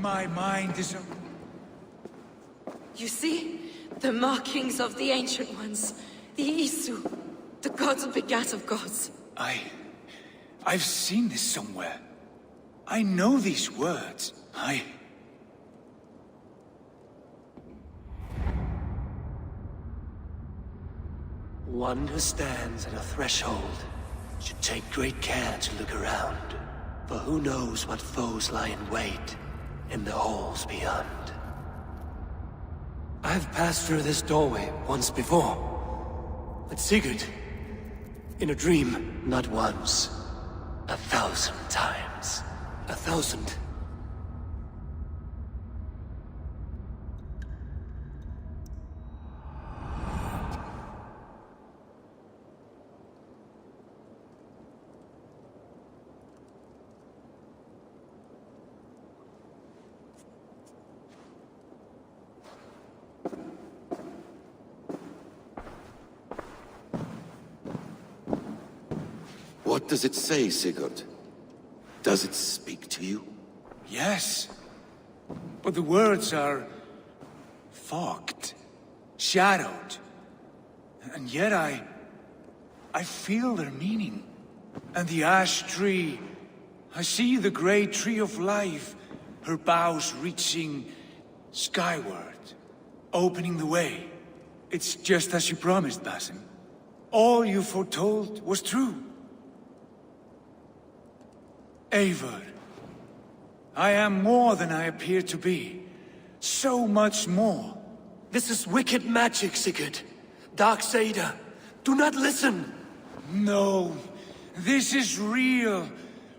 My mind is... You see? The markings of the Ancient Ones. The Isu. The gods begat of gods. I've seen this somewhere. I know these words. One who stands at a threshold should take great care to look around. For who knows what foes lie in wait in the halls beyond. I've passed through this doorway once before. With Sigurd. In a dream. Not once. 1,000 times. 1,000. What does it say, Sigurd? Does it speak to you? Yes. But the words are... fogged. Shadowed. And yet I feel their meaning. And the ash tree... I see the great tree of life, her boughs reaching skyward, opening the way. It's just as you promised, Basim. All you foretold was true. Eivor, I am more than I appear to be. So much more. This is wicked magic, Sigurd. Darksader, do not listen. No, this is real.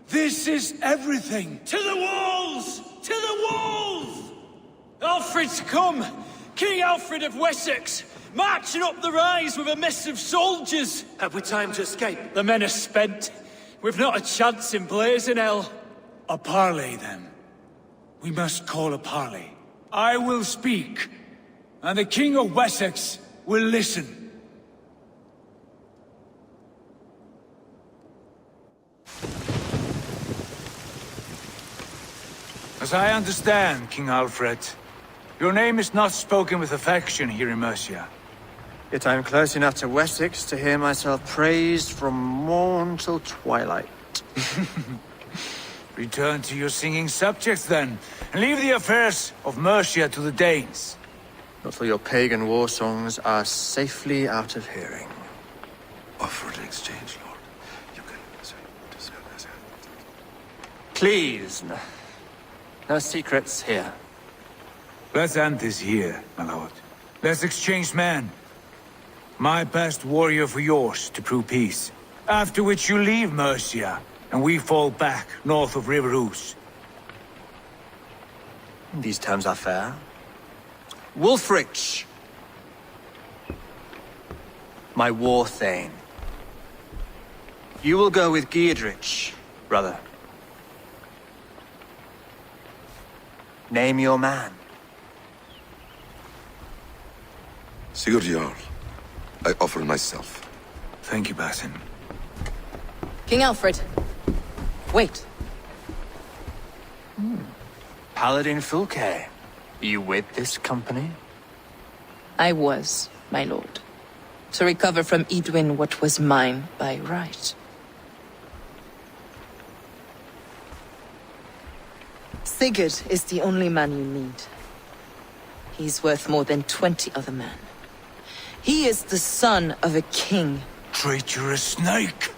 This is everything. To the walls! To the walls! Alfred's come! King Alfred of Wessex! Marching up the rise with a mess of soldiers! Have we time to escape? The men are spent. We've not a chance in blazing hell. A parley, then. We must call a parley. I will speak, and the King of Wessex will listen. As I understand, King Alfred, your name is not spoken with affection here in Mercia. Yet I am close enough to Wessex to hear myself praised from morn till twilight. Return to your singing subjects, then, and leave the affairs of Mercia to the Danes. Not till your pagan war songs are safely out of hearing. Offer an exchange, Lord. You can... Please, no secrets here. Let's end this here, my lord. Let's exchange men. My best warrior for yours to prove peace. After which you leave Mercia, and we fall back north of River Ouse. These terms are fair. Wulfrich! My war thane. You will go with Giedrich, brother. Name your man. Sigurd Jarl, I offer myself. Thank you, Basim. King Alfred. Wait. Paladin Fulke. You with this company? I was, my lord. To recover from Edwin what was mine by right. Sigurd is the only man you need. He's worth more than 20 other men. He is the son of a king. Traitorous snake!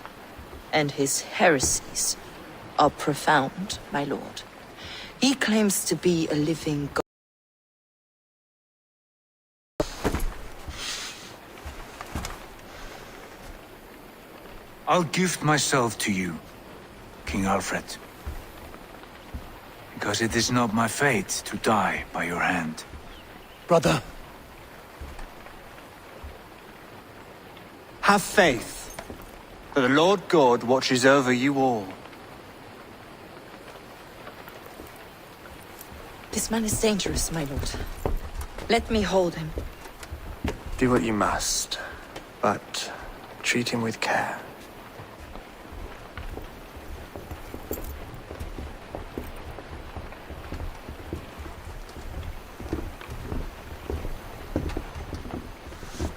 And his heresies are profound, my lord. He claims to be a living god. I'll gift myself to you, King Alfred. Because it is not my fate to die by your hand. Brother. Have faith, for the Lord God watches over you all. This man is dangerous, my lord. Let me hold him. Do what you must, but treat him with care.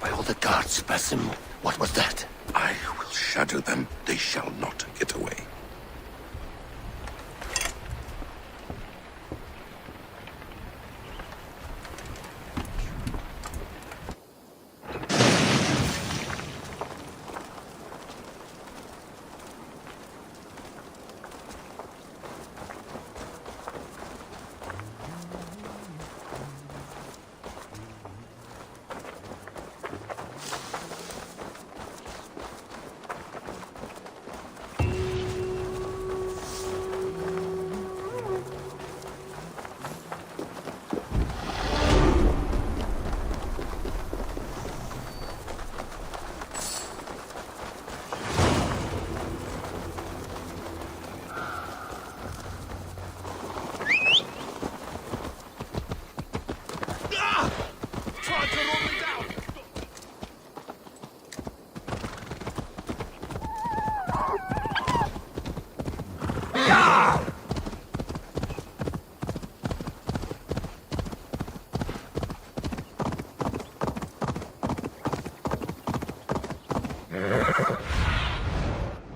By all the gods, Basim, what was that? I will shatter them. They shall not get away.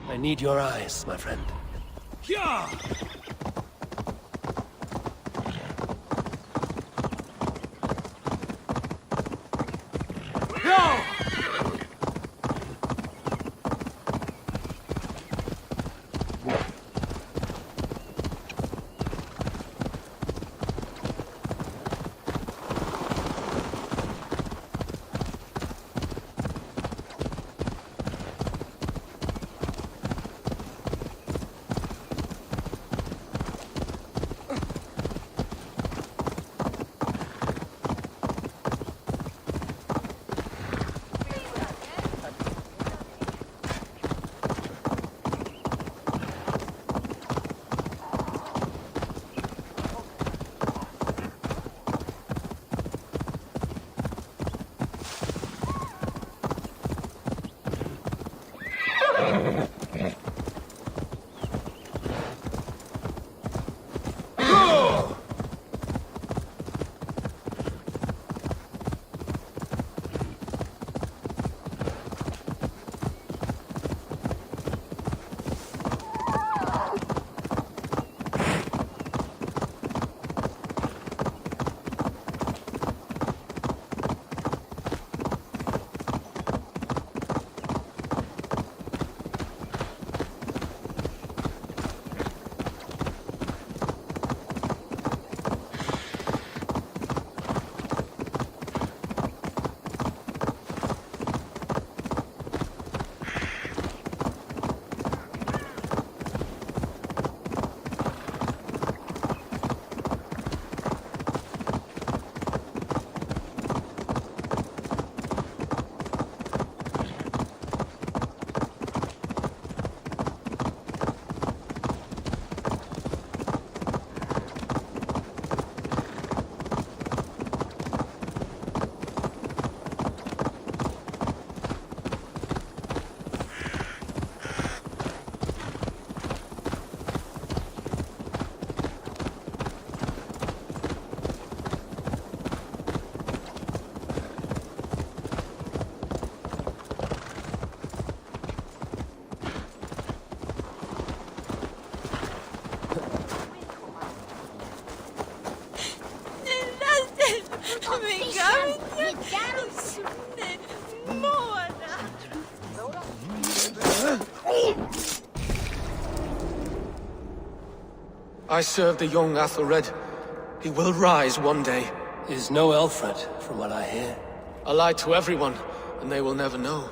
I need your eyes, my friend. Yeah! I serve the young Athelred. He will rise one day. Is no Alfred, from what I hear. I lied to everyone, and they will never know.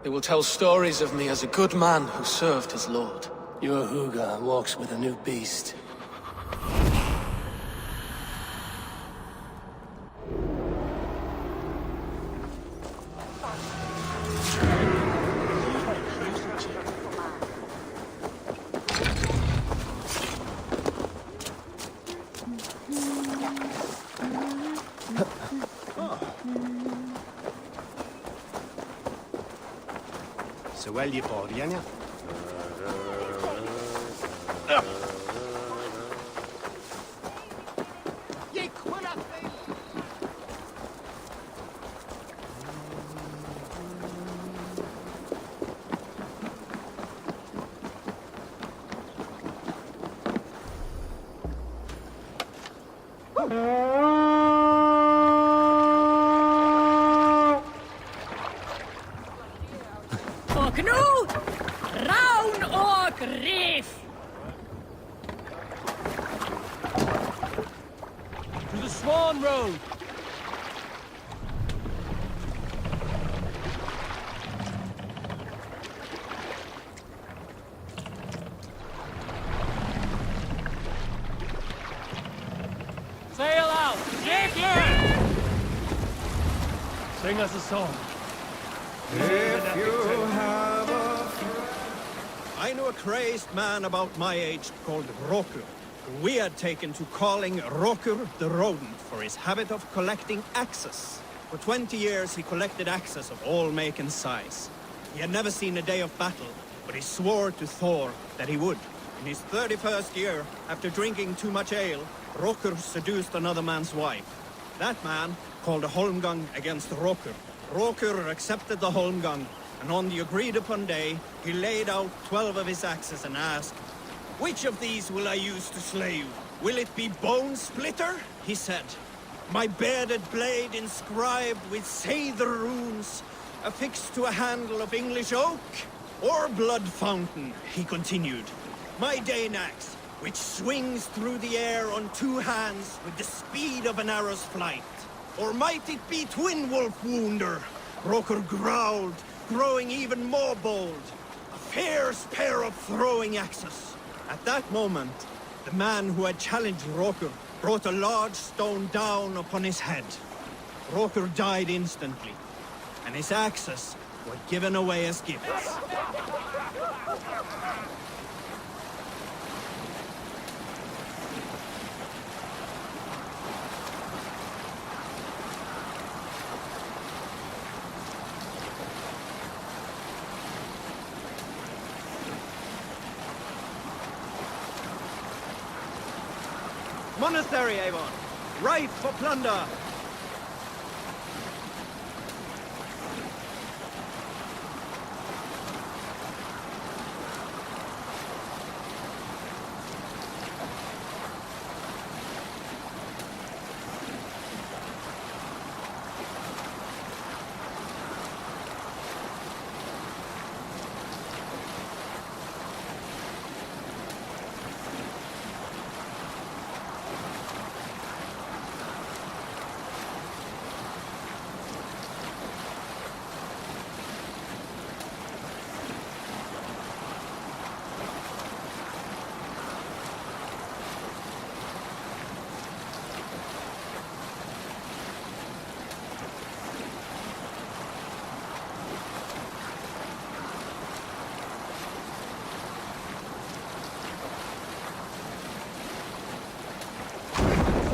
They will tell stories of me as a good man who served his lord. Your Huga walks with a new beast. Så välj på igen, ja. Och nu, Raun och Rif! To the Swan Road! Sail out! Jackler! Sing us a song. If you have a friend. I knew a crazed man about my age called Rokur, who we had taken to calling Rokur the Rodent for his habit of collecting axes. For 20 years he collected axes of all make and size. He had never seen a day of battle, but he swore to Thor that he would. In his 31st year, after drinking too much ale, Rokur seduced another man's wife. That man called a holmgang against Rokur. Rokur accepted the holmgang, and on the agreed-upon day, he laid out 12 of his axes and asked, "Which of these will I use to slay you? Will it be Bone Splitter?" he said. "My bearded blade inscribed with Seidr runes, affixed to a handle of English oak? Or Blood Fountain?" he continued. "My Dane axe, which swings through the air on 2 hands with the speed of an arrow's flight? Or might it be Twin Wolf Wounder?" Rokur growled, growing even more bold. A fierce pair of throwing axes. At that moment, the man who had challenged Rokur brought a large stone down upon his head. Rokur died instantly, and his axes were given away as gifts. Monastery, Avon! Ripe for plunder!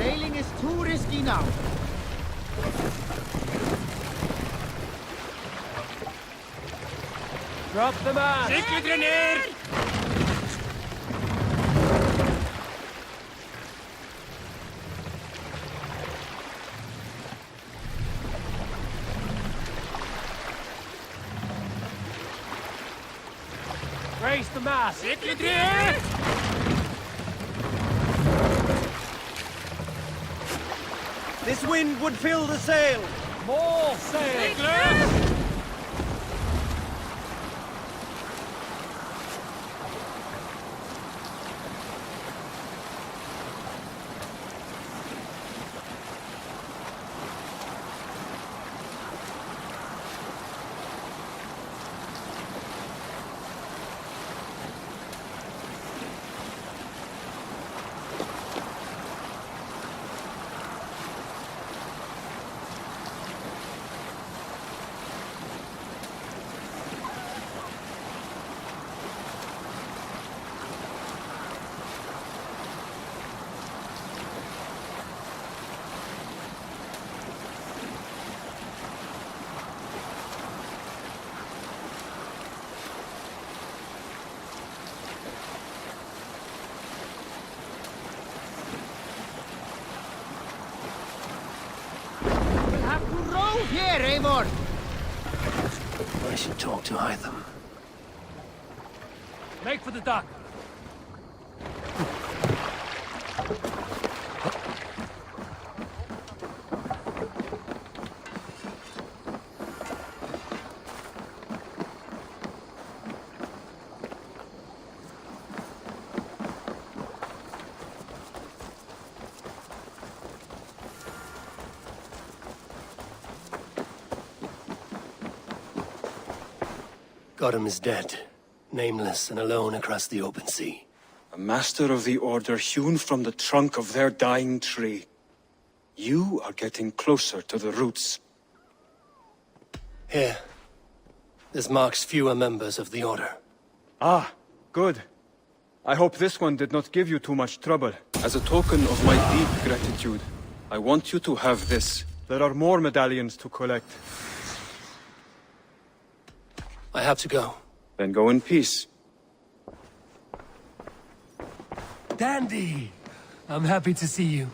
Sailing is too risky now. Drop the mast! Sikkerhet ner! Raise the mast! Sikkerhet ner! This wind would fill the sail! More sail! Here, Eivor! I should talk to Hytham. Make for the dock. Godham is dead, nameless and alone across the open sea. A master of the Order hewn from the trunk of their dying tree. You are getting closer to the roots. Here. This marks fewer members of the Order. Ah, good. I hope this one did not give you too much trouble. As a token of my deep gratitude, I want you to have this. There are more medallions to collect. I have to go. Then go in peace. Dandy! I'm happy to see you.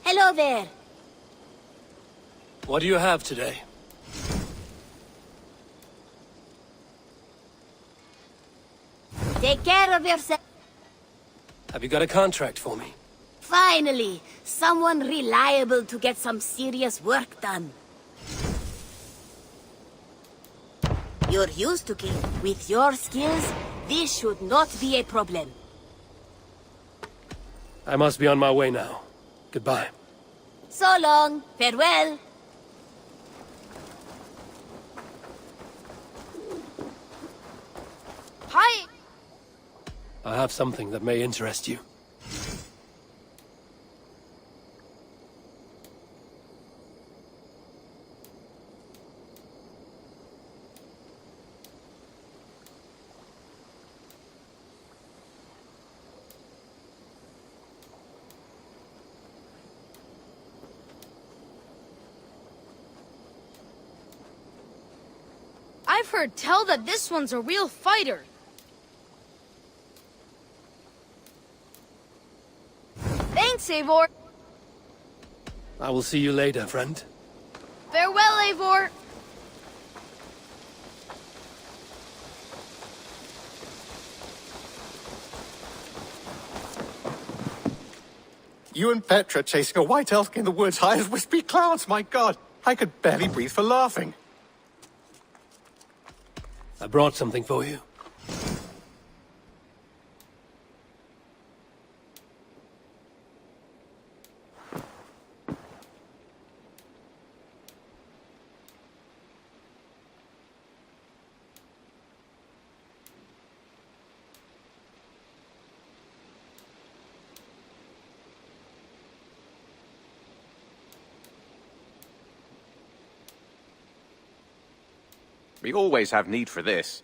Hello there. What do you have today? Take care of yourself. Have you got a contract for me? Finally, someone reliable to get some serious work done. You're used to it. With your skills, this should not be a problem. I must be on my way now. Goodbye. So long. Farewell. Hi. I have something that may interest you. I've heard tell that this one's a real fighter. Thanks, Eivor. I will see you later, friend. Farewell, Eivor. You and Petra chasing a white elk in the woods high as wispy clouds, my god! I could barely breathe for laughing. I brought something for you. We always have need for this.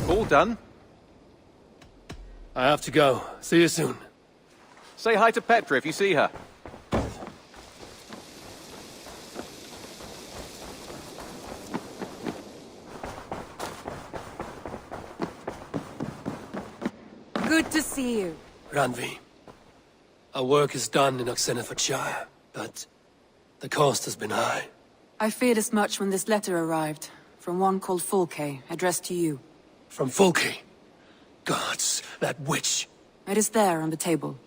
All done? I have to go. See you soon. Say hi to Petra if you see her. Good to see you. Ranvi. Our work is done in Oxenfordshire, but the cost has been high. I feared as much when this letter arrived, from one called Fulke, addressed to you. From Fulke? Gods, that witch! It is there on the table.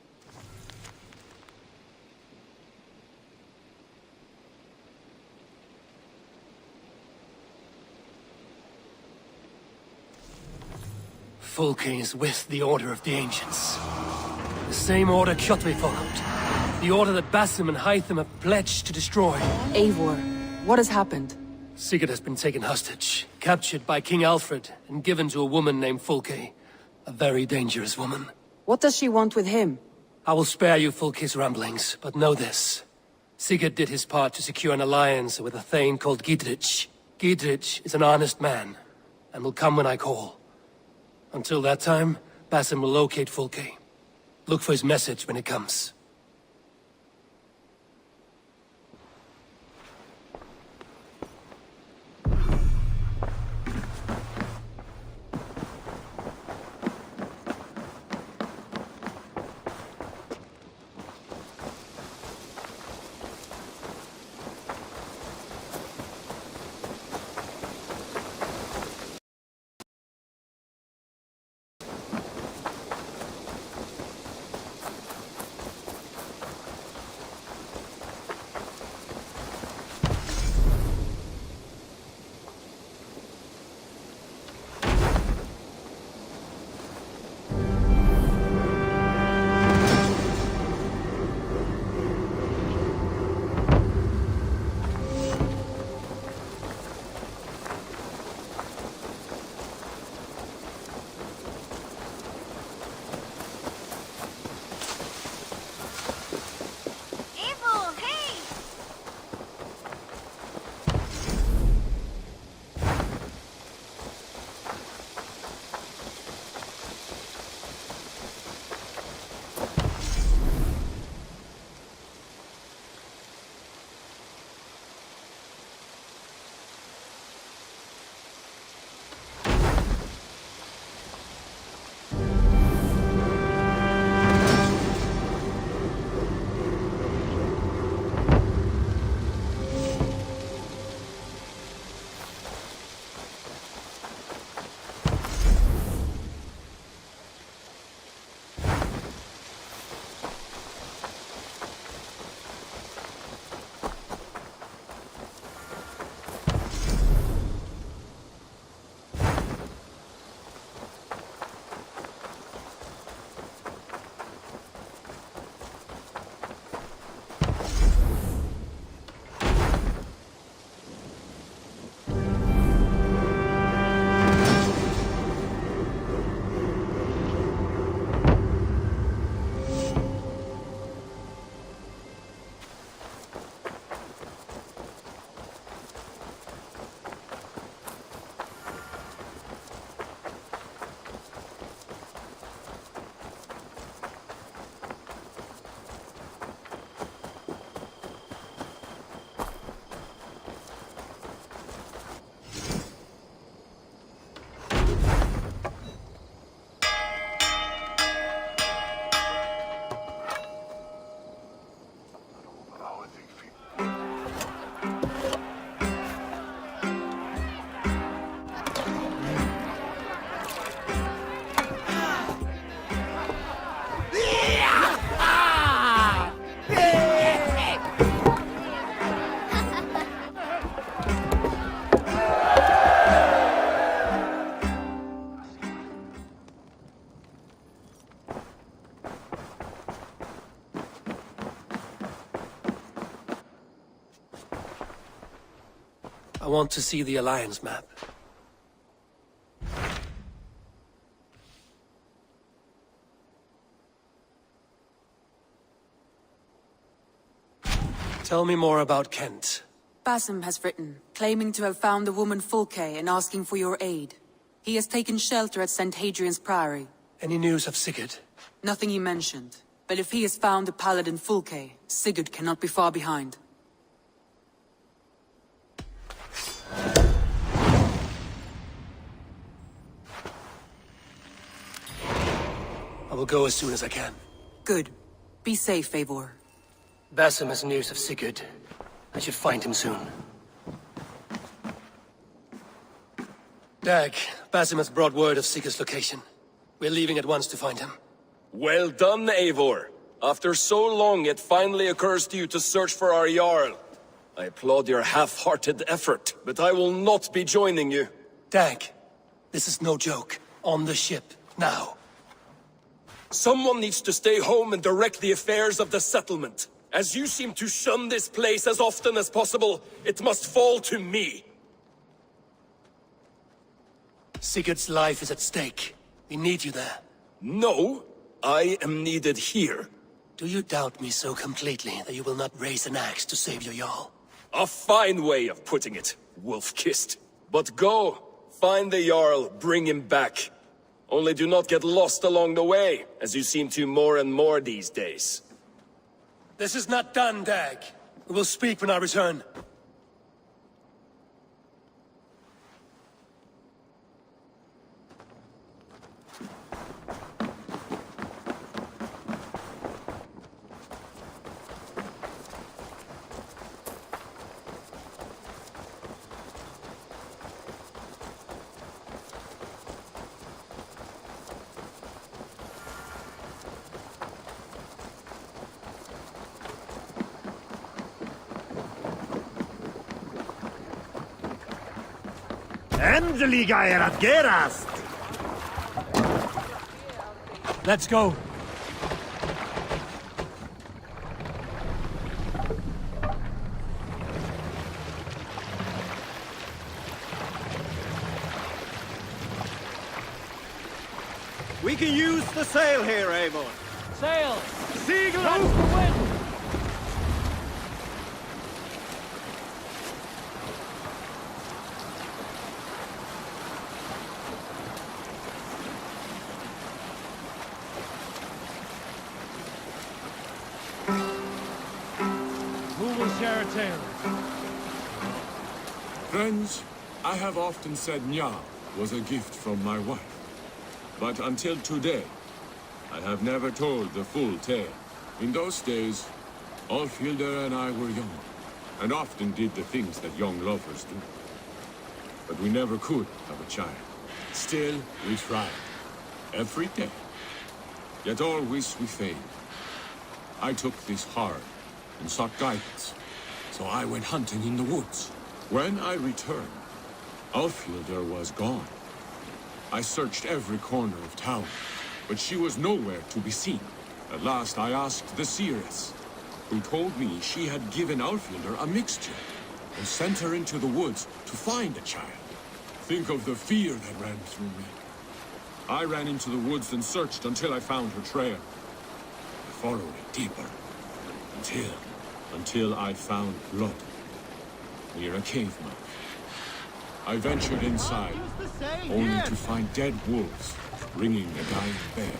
Fulke is with the Order of the Ancients. The same order Kjotve followed. The order that Basim and Hytham have pledged to destroy. Eivor, what has happened? Sigurd has been taken hostage, captured by King Alfred, and given to a woman named Fulke. A very dangerous woman. What does she want with him? I will spare you Fulke's ramblings, but know this. Sigurd did his part to secure an alliance with a thane called Gidrich. Gidrich is an honest man, and will come when I call. Until that time, Basim will locate Fulke. Look for his message when it comes. I want to see the Alliance map. Tell me more about Kent. Basim has written, claiming to have found the woman Fulke and asking for your aid. He has taken shelter at St. Hadrian's Priory. Any news of Sigurd? Nothing he mentioned. But if he has found the paladin Fulke, Sigurd cannot be far behind. I will go as soon as I can. Good. Be safe, Eivor. Basim has news of Sigurd. I should find him soon. Dag, Basim has brought word of Sigurd's location. We're leaving at once to find him. Well done, Eivor. After so long, it finally occurs to you to search for our Jarl. I applaud your half-hearted effort, but I will not be joining you. Dag, this is no joke. On the ship, now. Someone needs to stay home and direct the affairs of the settlement. As you seem to shun this place as often as possible, it must fall to me. Sigurd's life is at stake. We need you there. No, I am needed here. Do you doubt me so completely that you will not raise an axe to save your Jarl? A fine way of putting it, wolf-kissed. But go, find the Jarl, bring him back. Only do not get lost along the way, as you seem to more and more these days. This is not done, Dag. We will speak when I return. Endelig er at gerast! Let's go. We can use the sail here, Eivor. Sail! Seagull! Catch the wind! Who will share a tale? Friends, I have often said Nya was a gift from my wife. But until today, I have never told the full tale. In those days, Alfhilder and I were young, and often did the things that young lovers do. But we never could have a child. Still, we tried. Every day. Yet always we failed. I took this hard and sought guidance, so I went hunting in the woods. When I returned, Alfhilder was gone. I searched every corner of town, but she was nowhere to be seen. At last I asked the seeress, who told me she had given Alfhilder a mixture and sent her into the woods to find a child. Think of the fear that ran through me. I ran into the woods and searched until I found her trail. I followed it deeper, until I found blood near a cave mouth. I ventured inside, only to find dead wolves ringing a dying bear.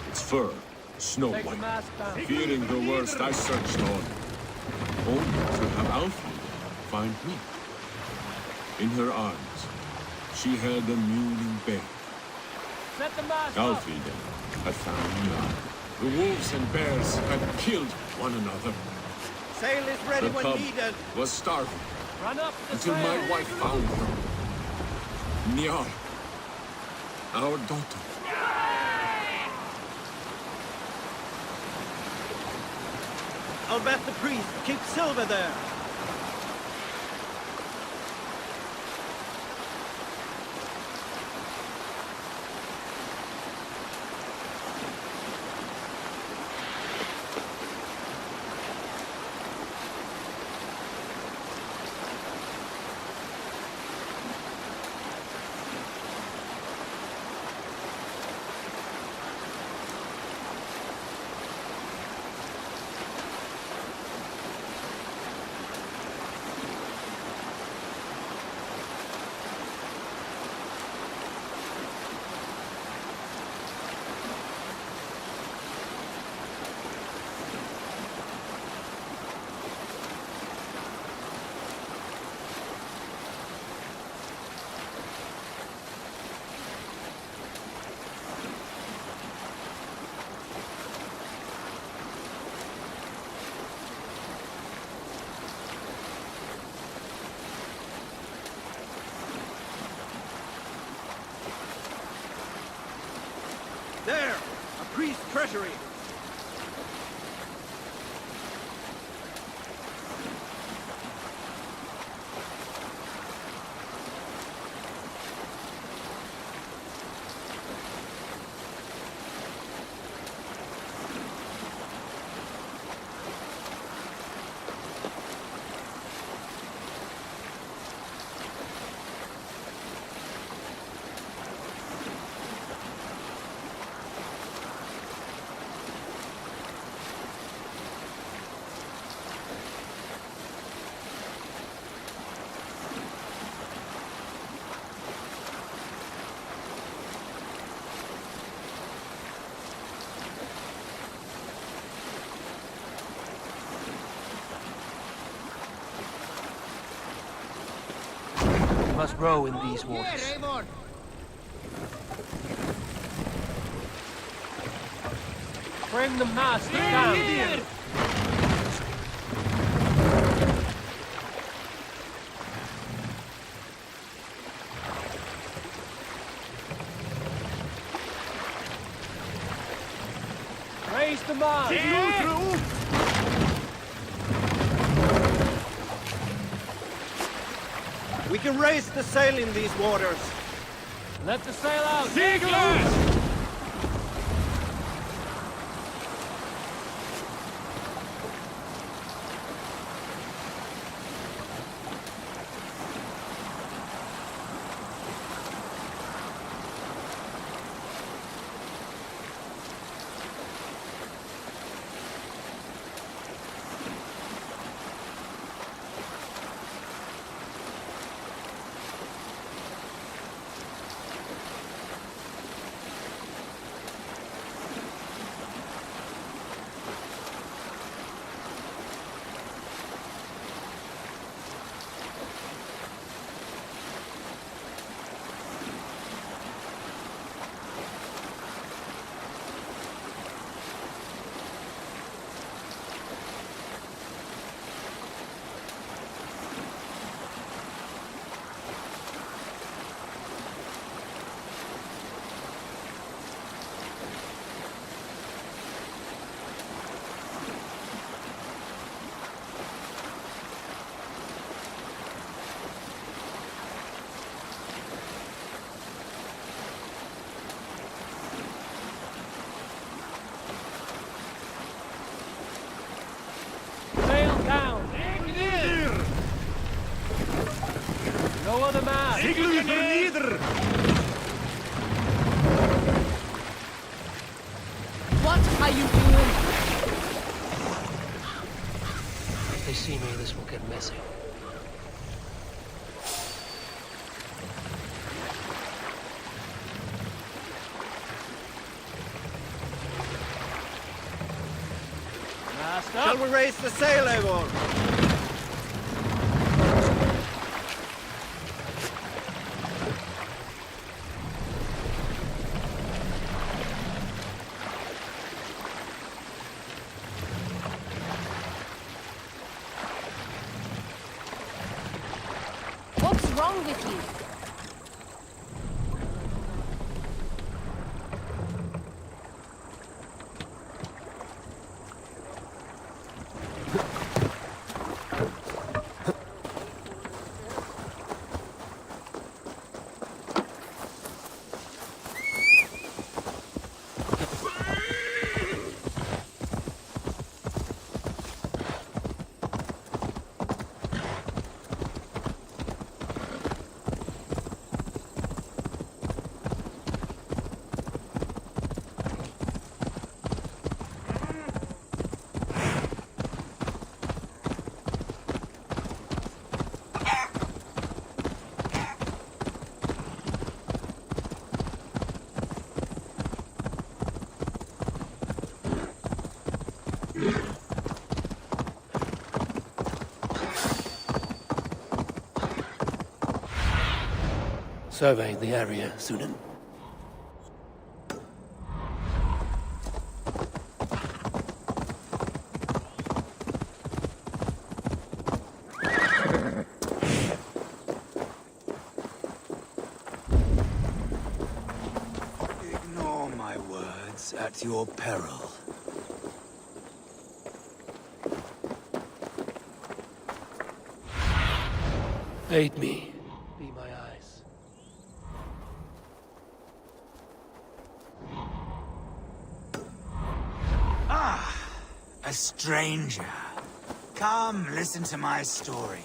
Its fur, snow-white. Fearing the worst, I searched on, only to have Alfhilder find me. In her arms, she held a mewling babe. Alfhilder had found me. The wolves and bears had killed one another. Sail is ready The when cub needed. was starving. Run up the Until sail. my wife found her. Nyar, our daughter. I'll bet the priest keeps silver there. treasury! We must row in these waters. Bring the mast down. Raise the mast. We can raise the sail in these waters. Let the sail out. Seaglers! Lower the mast. What are you doing? If they see me, this will get messy. Mast up. Shall we raise the sail, Eivor? What's wrong with you? Survey the area, Sunan. Ignore my words. truth at your peril. Aid me. Be my eyes. A stranger. Come, listen to my story.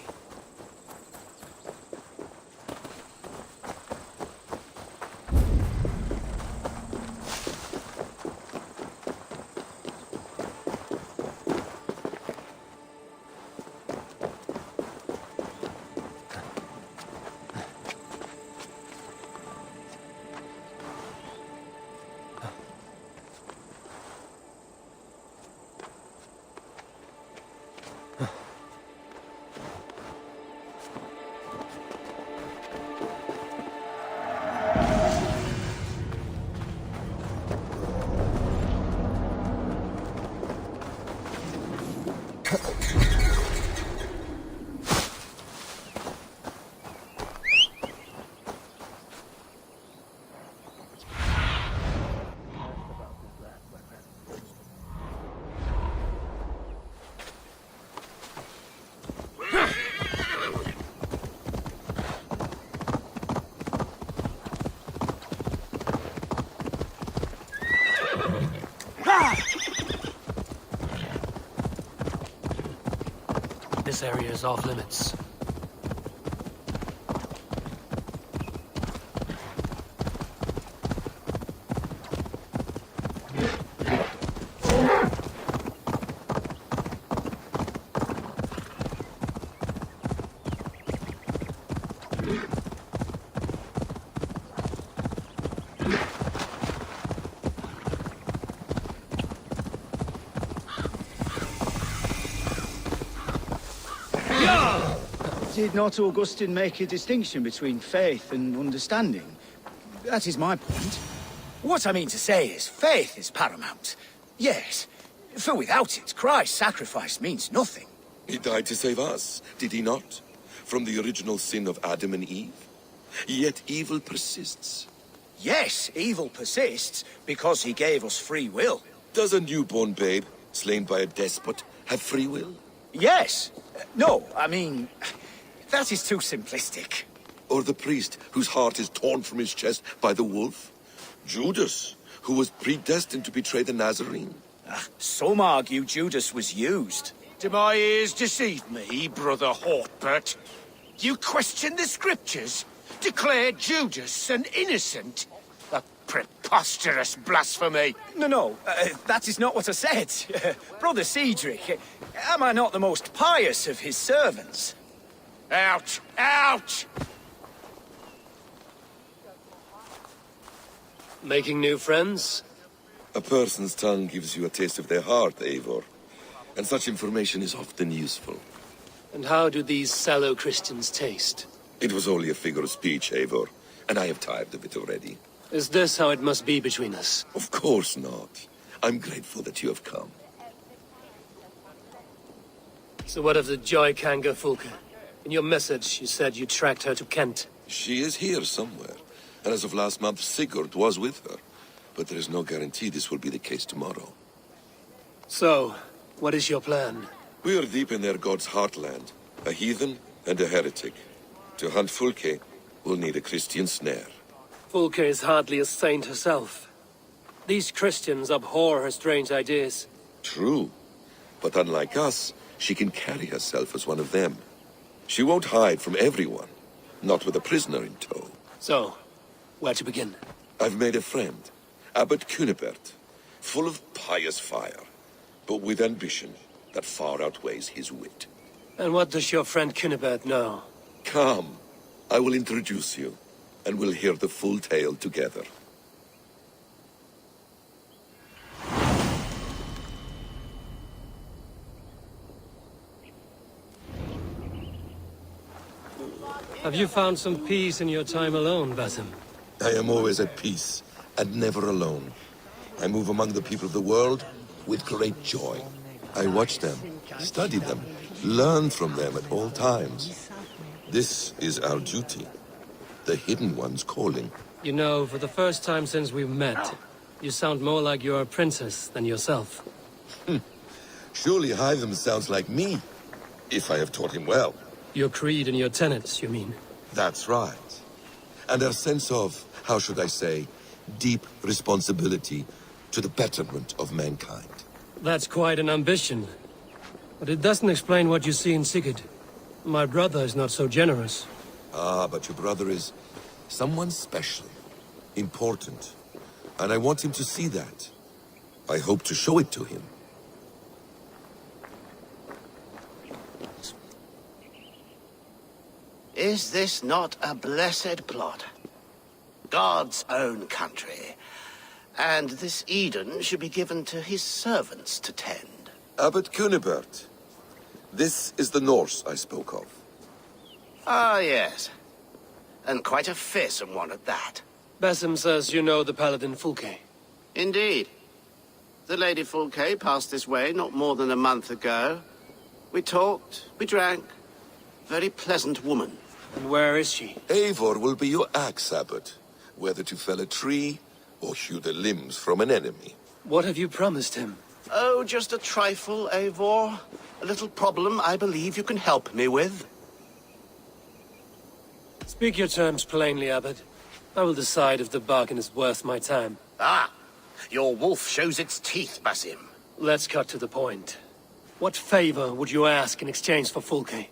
This area is off limits. Did not Augustine make a distinction between faith and understanding? That is my point. What I mean to say is, faith is paramount. Yes, for without it, Christ's sacrifice means nothing. He died to save us, did he not? From the original sin of Adam and Eve? Yet evil persists. Yes, evil persists because he gave us free will. Does a newborn babe, slain by a despot, have free will? Yes. No, I mean, that is too simplistic. Or the priest whose heart is torn from his chest by the wolf? Judas, who was predestined to betray the Nazarene? Some argue Judas was used. Do my ears deceive me, Brother Hortbert? You question the scriptures? Declare Judas an innocent? A preposterous blasphemy! No, that is not what I said. Brother Cedric, am I not the most pious of his servants? Out! Out! Making new friends? A person's tongue gives you a taste of their heart, Eivor. And such information is often useful. And how do these sallow Christians taste? It was only a figure of speech, Eivor, and I have tired of it already. Is this how it must be between us? Of course not. I'm grateful that you have come. So what of the Joy Kanga Fulka? In your message, you said you tracked her to Kent. She is here somewhere, and as of last month, Sigurd was with her. But there is no guarantee this will be the case tomorrow. So, what is your plan? We are deep in their god's heartland, a heathen and a heretic. To hunt Fulke, we'll need a Christian snare. Fulke is hardly a saint herself. These Christians abhor her strange ideas. True, but unlike us, she can carry herself as one of them. She won't hide from everyone, not with a prisoner in tow. So, where to begin? I've made a friend, Abbot Cunibert, full of pious fire, but with ambition that far outweighs his wit. And what does your friend Cunibert know? Come, I will introduce you, and we'll hear the full tale together. Have you found some peace in your time alone, Basim? I am always at peace, and never alone. I move among the people of the world with great joy. I watch them, study them, learn from them at all times. This is our duty. The Hidden One's calling. You know, for the first time since we've met, You sound more like you're a princess than yourself. Surely Hytham sounds like me, if I have taught him well. Your creed and your tenets, you mean? That's right. And a sense of, how should I say, deep responsibility to the betterment of mankind. That's quite an ambition. But it doesn't explain what you see in Sigurd. My brother is not so generous. Ah, but your brother is someone special, important. And I want him to see that. I hope to show it to him. Is this not a blessed plot? God's own country. And this Eden should be given to his servants to tend. Abbot Cunibert. This is the Norse I spoke of. Ah, yes. And quite a fearsome one at that. Basim says you know the Paladin Fulke. Indeed. The Lady Fulke passed this way not more than a month ago. We talked, we drank. Very pleasant woman. And where is she? Eivor will be your axe, Abbot. Whether to fell a tree or hew the limbs from an enemy. What have you promised him? Oh, just a trifle, Eivor. A little problem I believe you can help me with. Speak your terms plainly, Abbot. I will decide if the bargain is worth my time. Ah! Your wolf shows its teeth, Basim. Let's cut to the point. What favor would you ask in exchange for Fulke?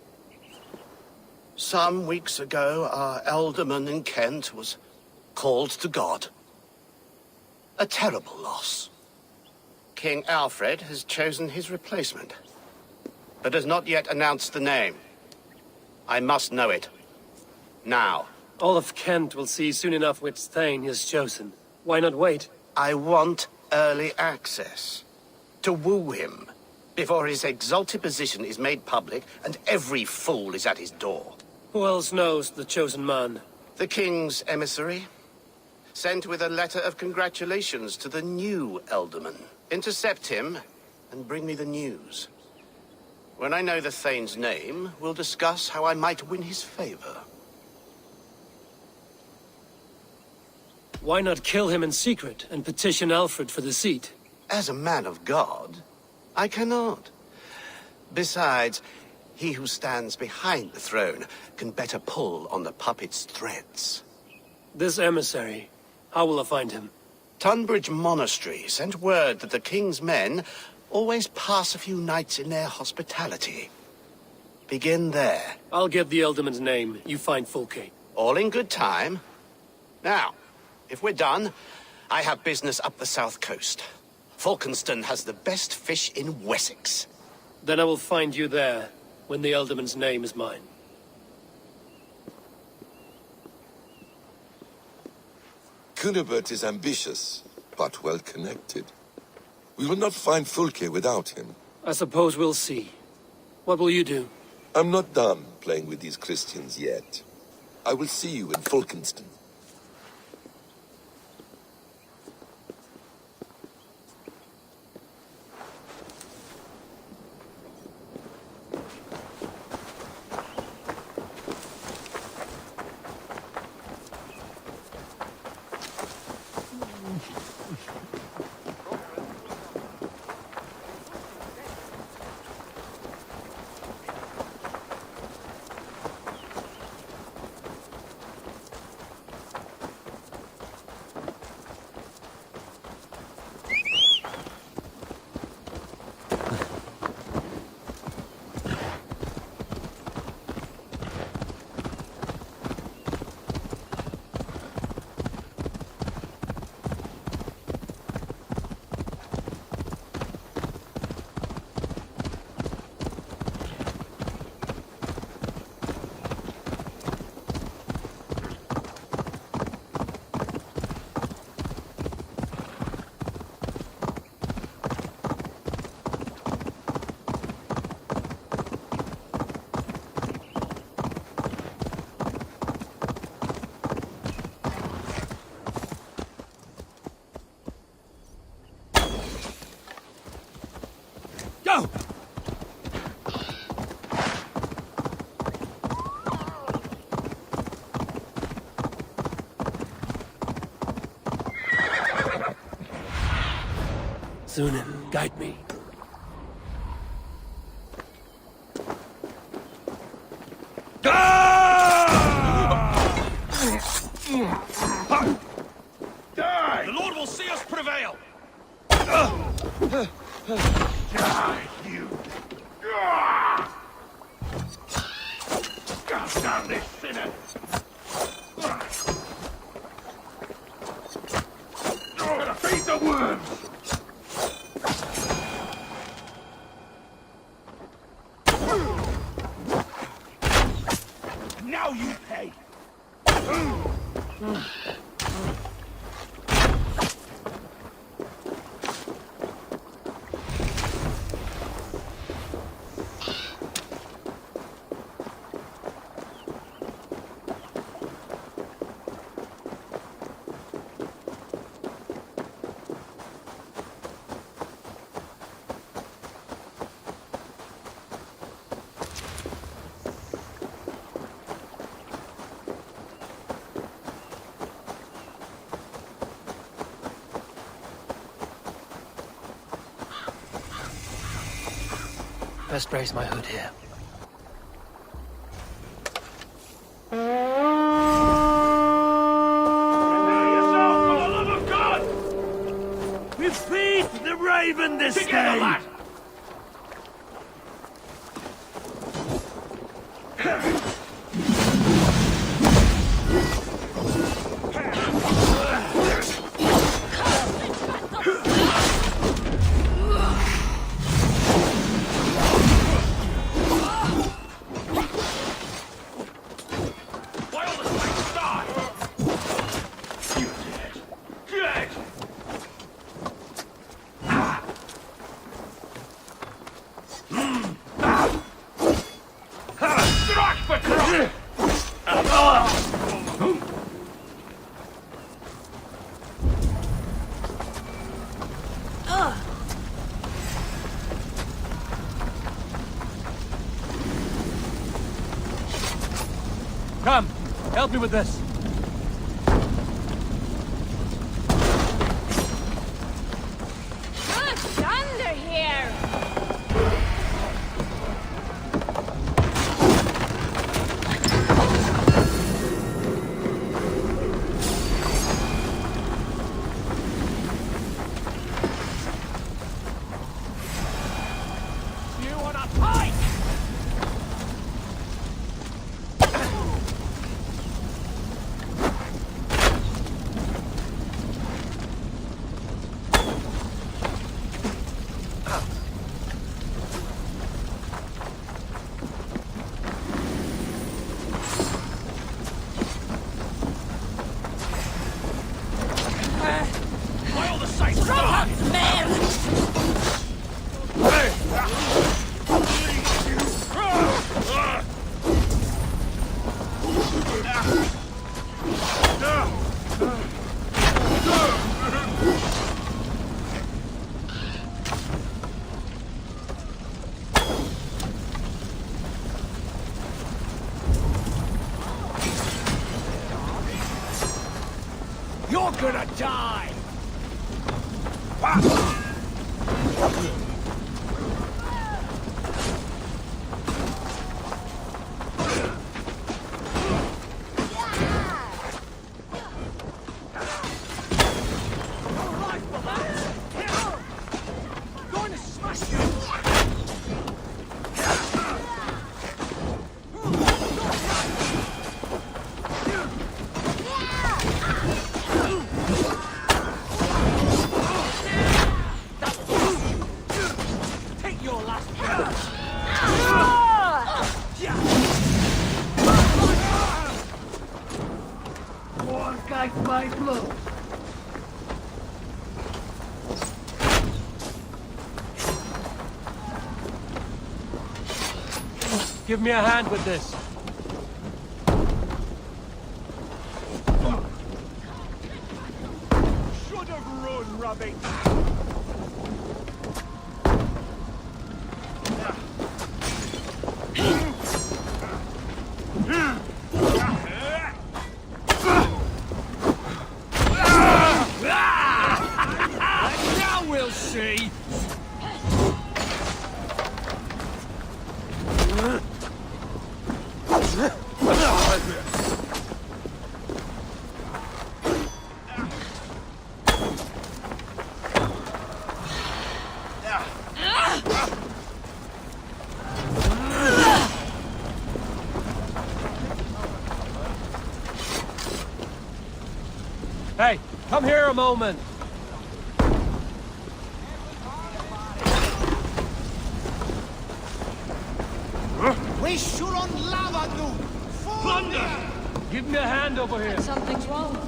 Some weeks ago, our alderman in Kent was called to God. A terrible loss. King Alfred has chosen his replacement, but has not yet announced the name. I must know it. Now. All of Kent will see soon enough which Thane he has chosen. Why not wait? I want early access. To woo him, before his exalted position is made public and every fool is at his door. Who else knows the chosen man? The king's emissary. Sent with a letter of congratulations to the new Elderman. Intercept him, and bring me the news. When I know the Thane's name, we'll discuss how I might win his favor. Why not kill him in secret and petition Alfred for the seat? As a man of God, I cannot. Besides, he who stands behind the throne can better pull on the puppet's threads. This emissary, how will I find him? Tunbridge Monastery sent word that the king's men always pass a few nights in their hospitality. Begin there. I'll get the Elderman's name. You find Fulke. All in good time. Now, if we're done, I have business up the south coast. Falkenston has the best fish in Wessex. Then I will find you there, when the Elderman's name is mine. Cunibert is ambitious, but well-connected. We will not find Fulke without him. I suppose we'll see. What will you do? I'm not done playing with these Christians yet. I will see you in Falkenston. Sunan, guide me. Die! The Lord will see us prevail! Die, you! Cast down this sinner! Feed the worms! Now you pay! Best raise my hood here. We've feasted the raven this day! Lad. Come, help me with this. Good thunder here! You want a fight? You're gonna die! Going to smash you! Take your last breath! One guy by blow. Give me a hand with this. Should have run, Robbie! Now we'll see! Hey, come here a moment. We should on lava nu! Plunder! Give me a hand over here. Something's wrong.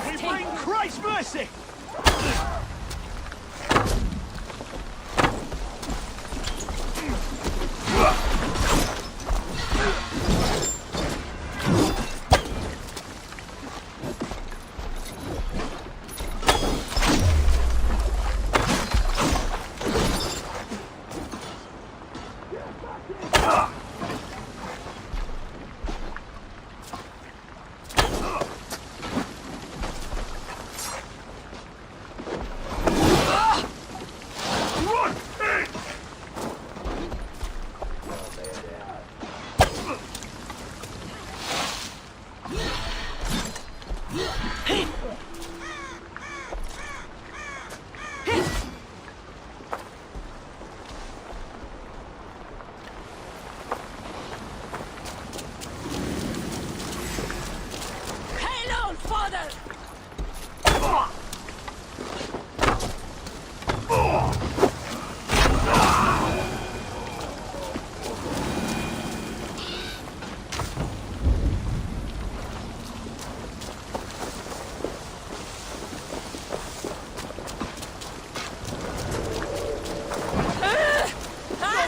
We bring Christ's mercy!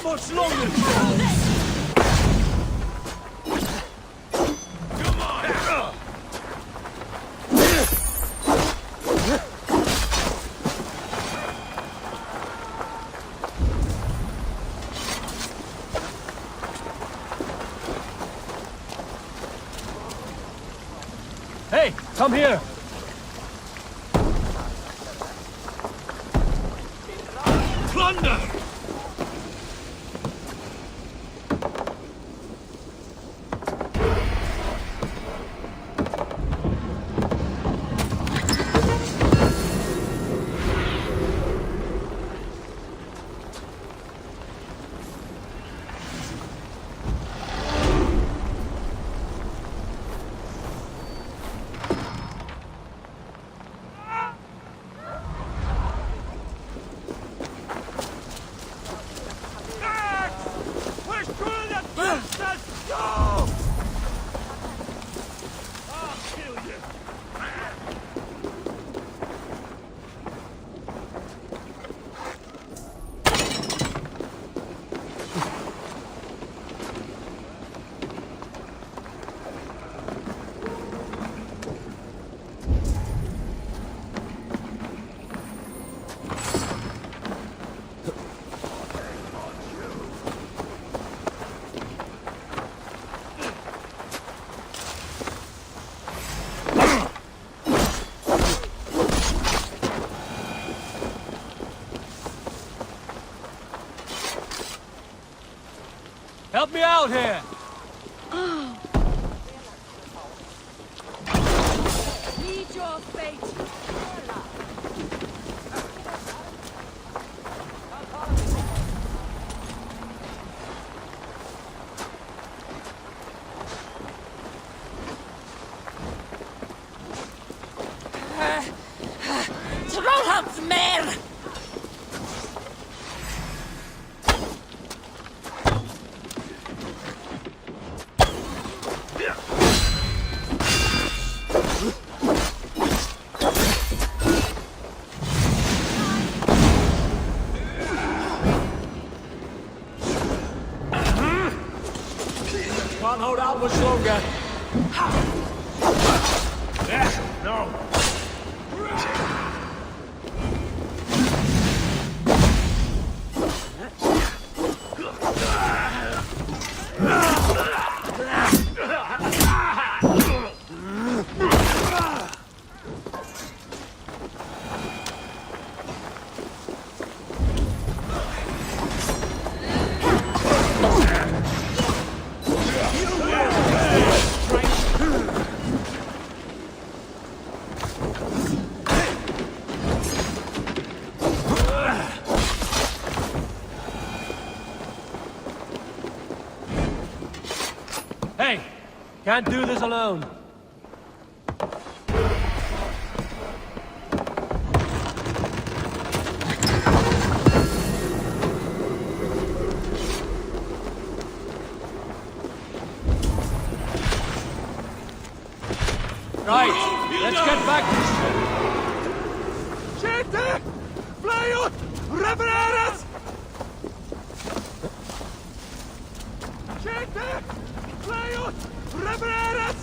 Much longer! Come on! Hey, come here. Plunder! Help me out here. Meet your fate. Trollhamns mer! Can't hold out much longer. Yeah, no. Hey, can't do this alone. Right, let's get back to Gente! Fly Revereras! Gente! Fly Revereras!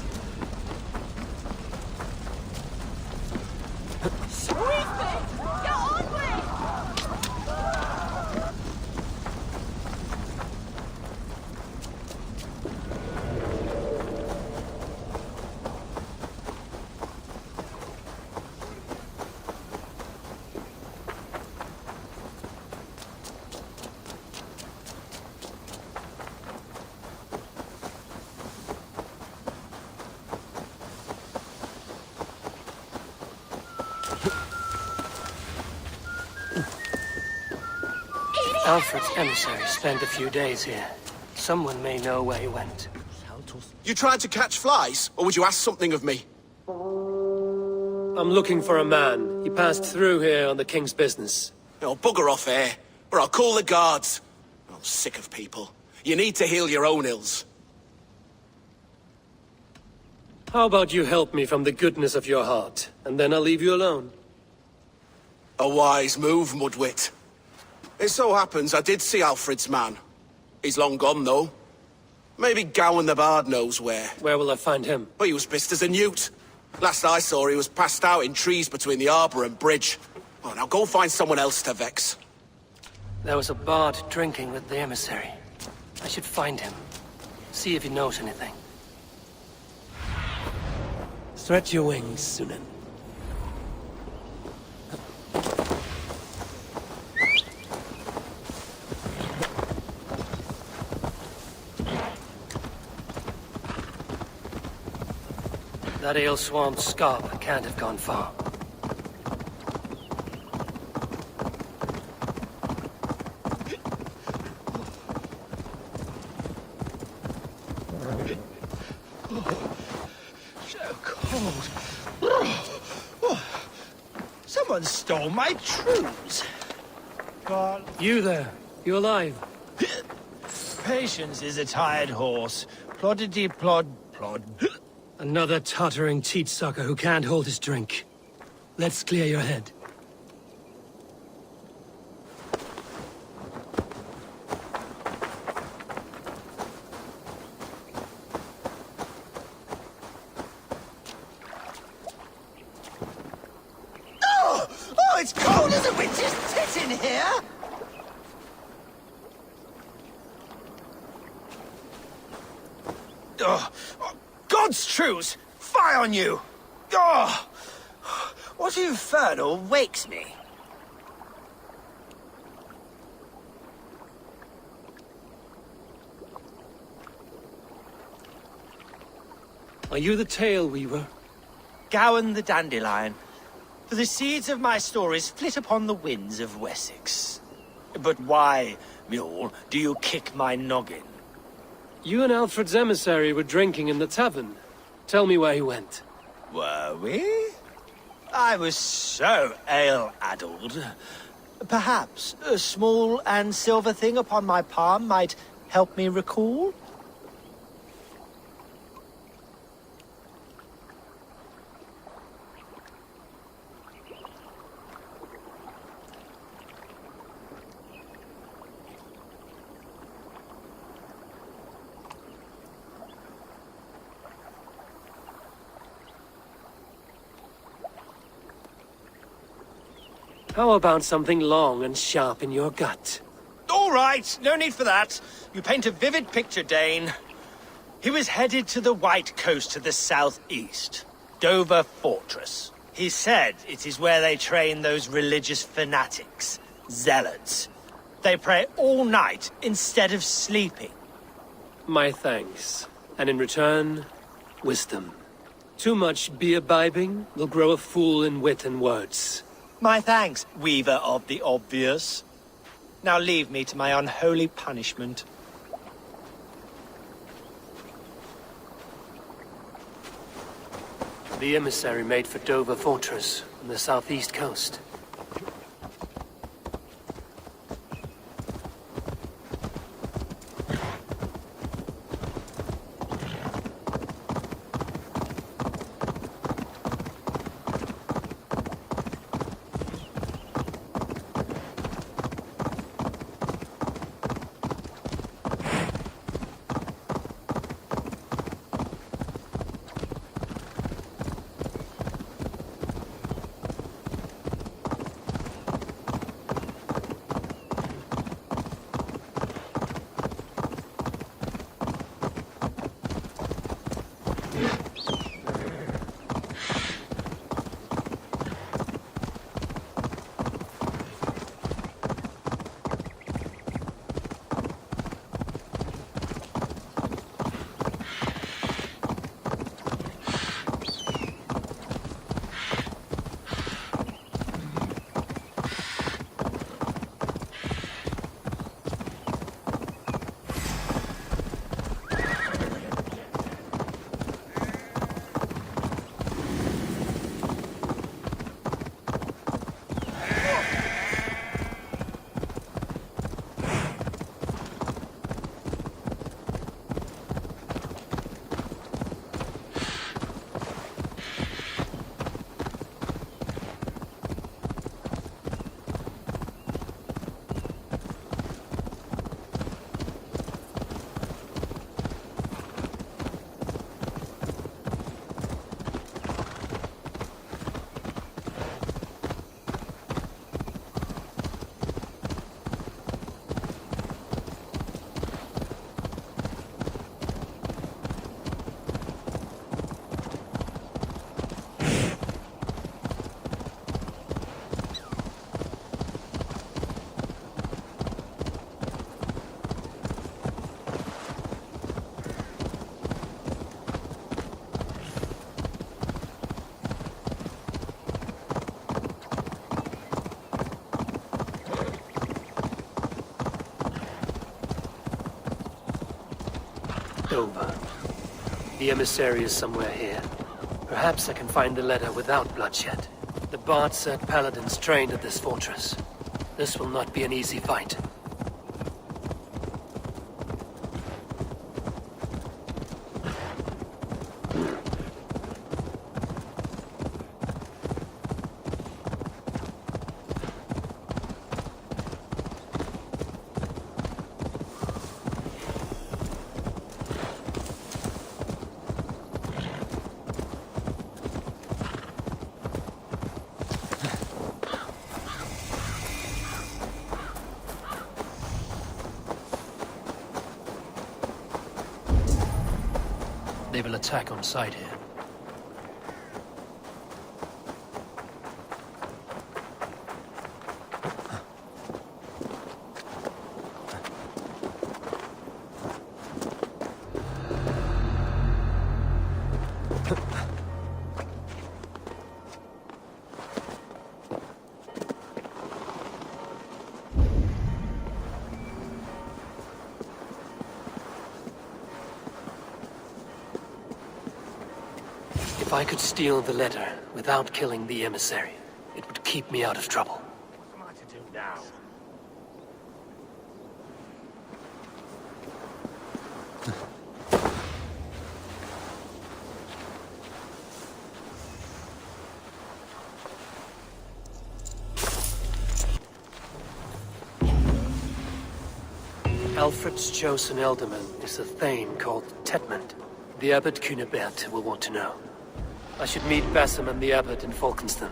Alfred's emissary spent a few days here. Someone may know where he went. You tried to catch flies, or would you ask something of me? I'm looking for a man. He passed through here on the king's business. Oh, bugger off here, or I'll call the guards. Oh, sick of people. You need to heal your own ills. How about you help me from the goodness of your heart, and then I'll leave you alone? A wise move, Mudwit. It so happens I did see Alfred's man. He's long gone, though. Maybe Gowan the Bard knows where. Where will I find him? Well, he was pissed as a newt. Last I saw, he was passed out in trees between the harbour and bridge. Oh, now go find someone else to vex. There was a bard drinking with the emissary. I should find him. See if he knows anything. Stretch your wings, Sunan. That ale-swamped scarp can't have gone far. So cold. Someone stole my trews. God. You there. You alive? Patience is a tired horse. Ploddity plod plod. Another tottering teat-sucker who can't hold his drink. Let's clear your head. Oh, it's cold as a witch's tit in here! God's truce! Fie on you! Oh, what infernal wakes me? Are you the tale weaver? Gowan the Dandelion. For the seeds of my stories flit upon the winds of Wessex. But why, mule, do you kick my noggin? You and Alfred's emissary were drinking in the tavern. Tell me where he went. Were we? I was so ale-addled. Perhaps a small and silver thing upon my palm might help me recall? How about something long and sharp in your gut? All right, no need for that. You paint a vivid picture, Dane. He was headed to the White Coast to the southeast, Dover Fortress. He said it is where they train those religious fanatics, zealots. They pray all night instead of sleeping. My thanks. And in return, wisdom. Too much beer-bibbing will grow a fool in wit and words. My thanks, weaver of the obvious. Now leave me to my unholy punishment. the emissary made for Dover Fortress on the southeast coast. Dover. The emissary is somewhere here. Perhaps I can find the letter without bloodshed. The Bard said paladins trained at this fortress. This will not be an easy fight. They will attack on sight here. If I could steal the letter without killing the emissary, it would keep me out of trouble. What am I to do now? Alfred's chosen alderman is a thane called Tetmund. The Abbot Cunibert will want to know. I should meet Basim and the Abbot in Falkenston.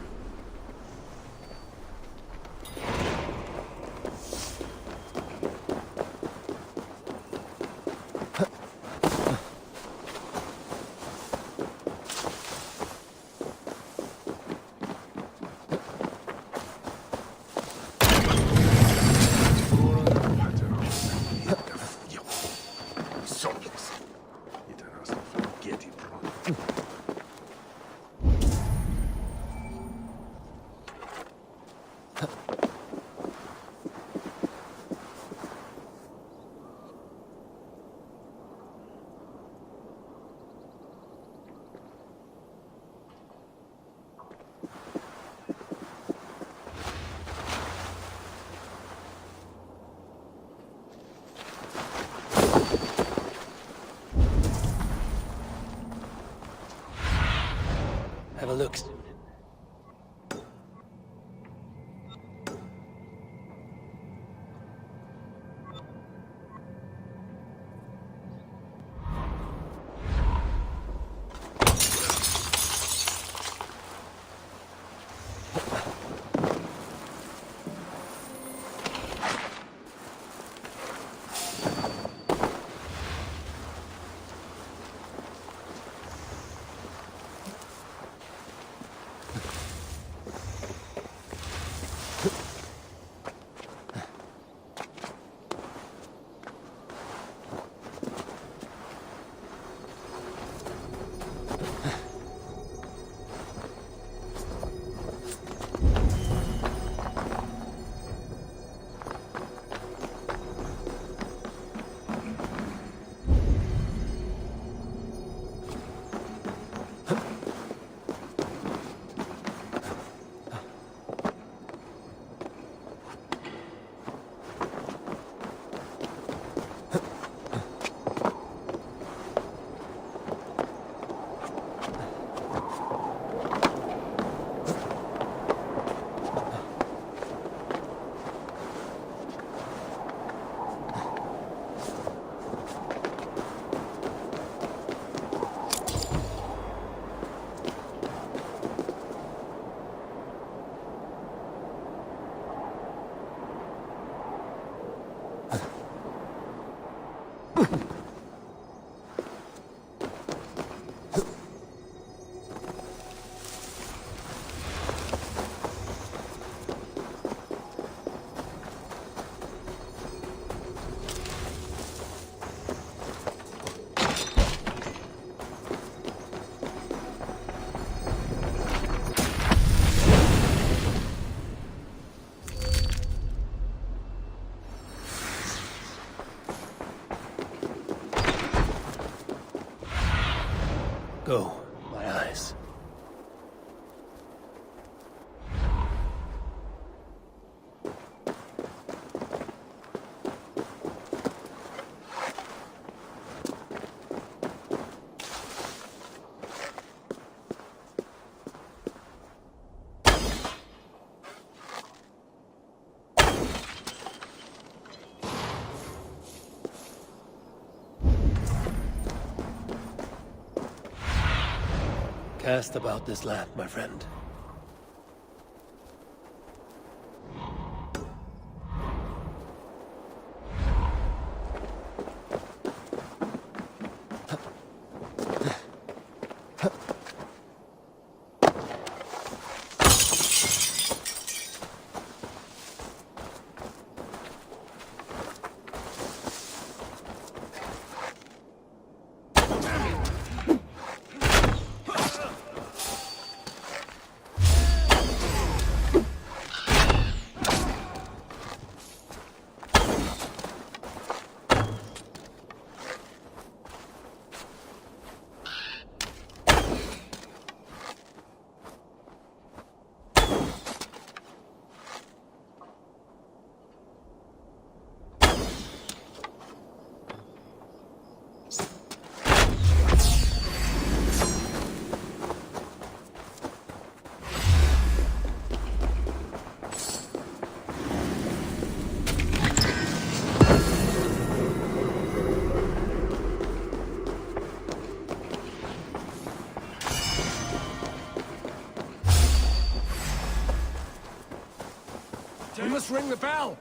look. Go, my eyes. Cast about this land, my friend. We must ring the bell!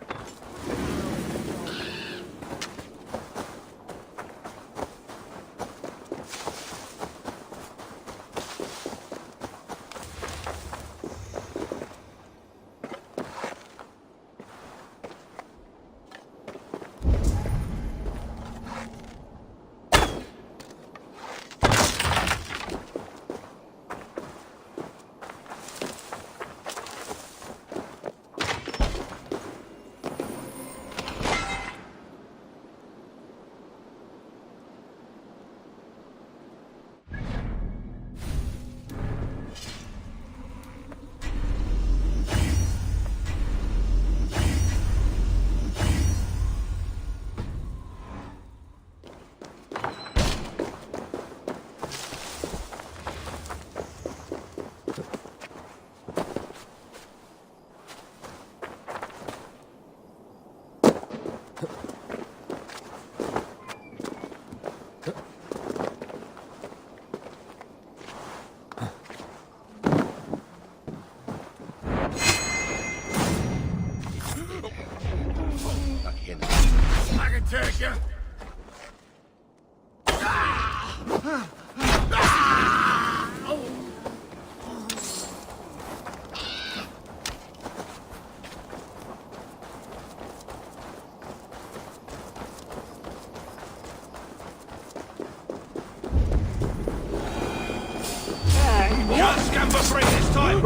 Just stand for free this time!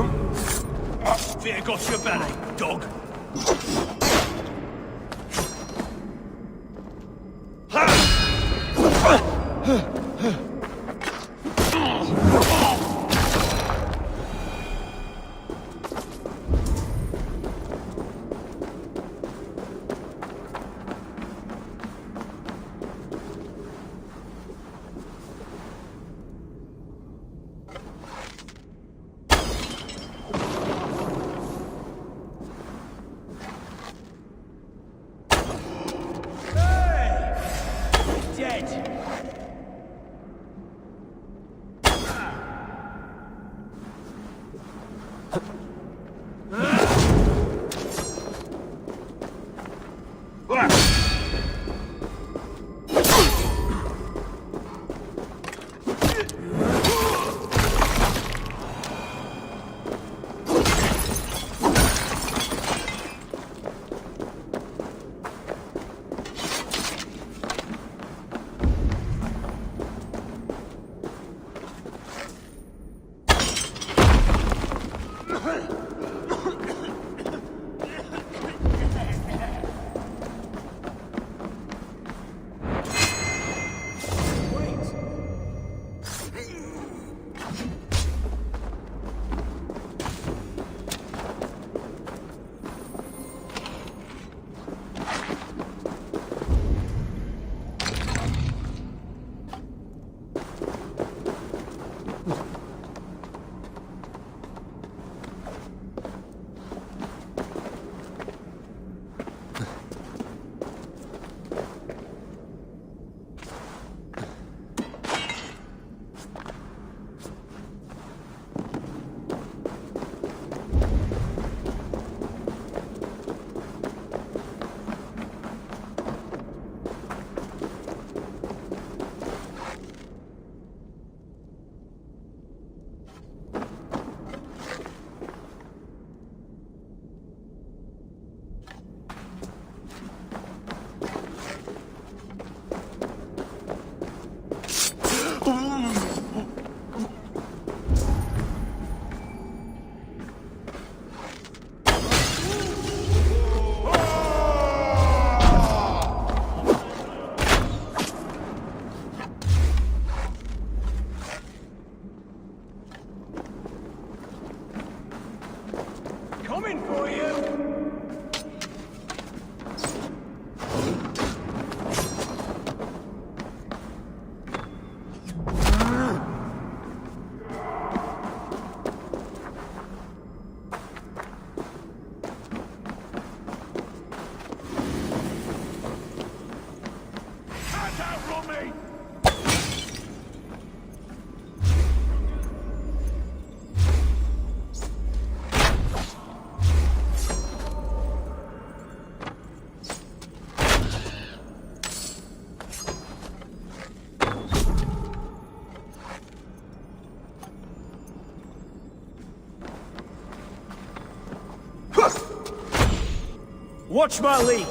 Fear got your belly, dog. Dead. Coming for you! Watch my lead!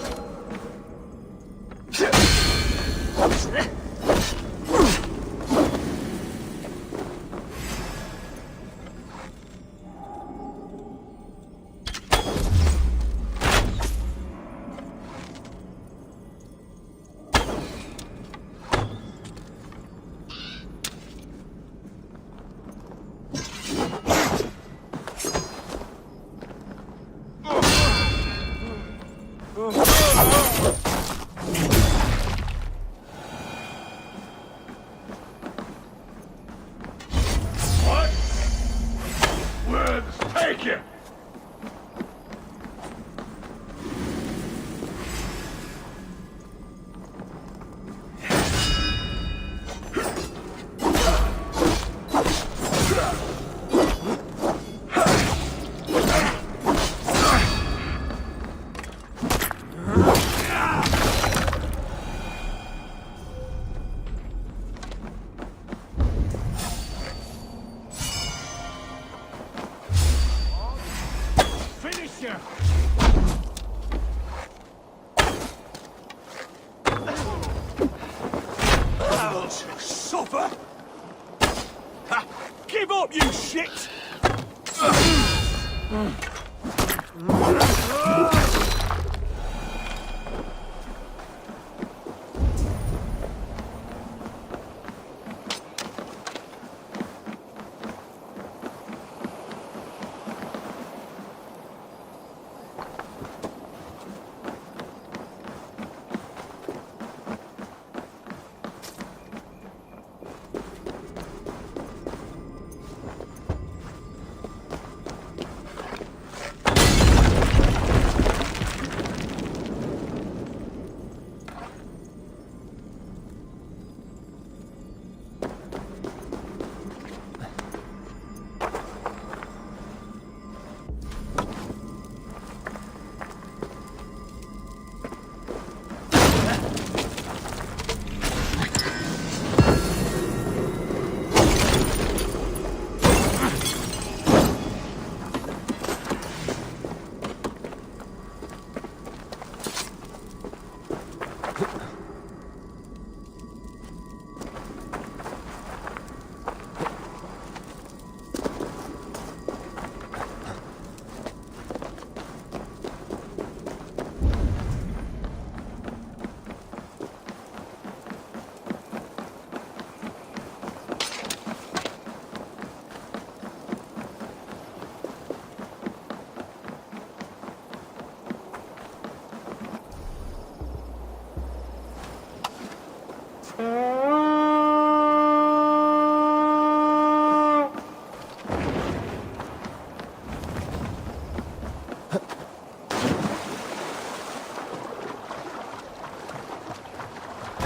up, you shit!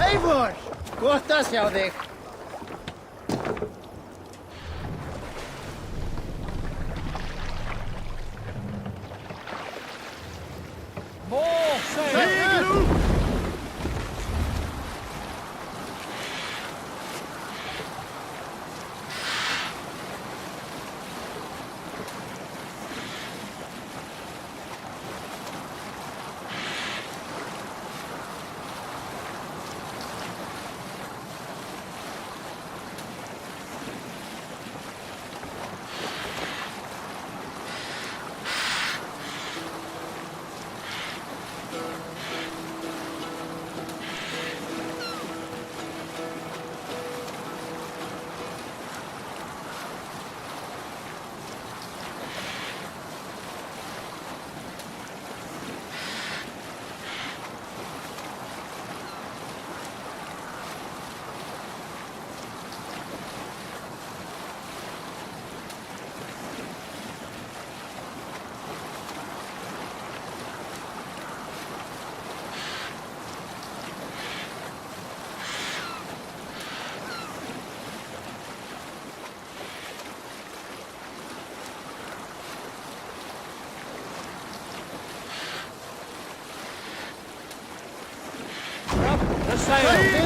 Eivor! Gott að sjá þig. More sail! The sail!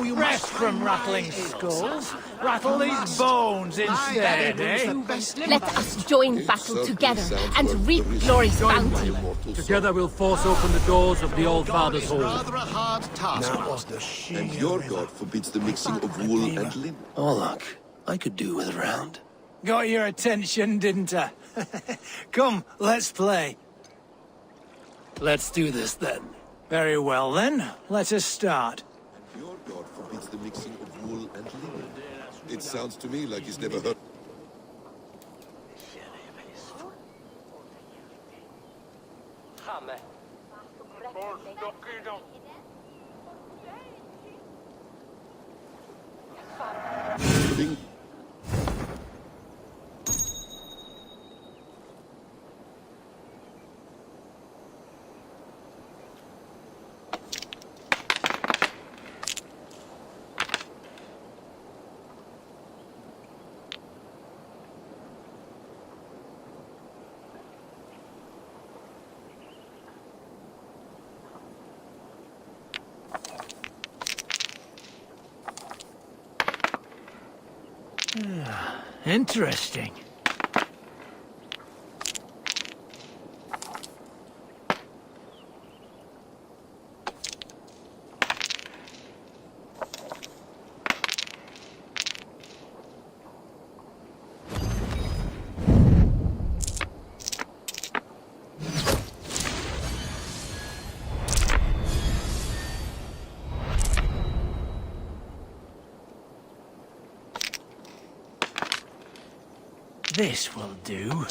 you Rest from rattling skulls. Rattle these bones instead, eh? Let us join battle together and reap glory's bounty. Together we'll force open the doors of the Old Father's Hall. Rather a hard task. And your god forbids the mixing of wool and linen. Oh, look. I could do with a round. Got your attention, didn't I? Come, let's play. Let's do this, then. Very well, then. Let us start. Your god forbids the mixing of wool and linen. It sounds to me like he's never heard. Interesting. This will do.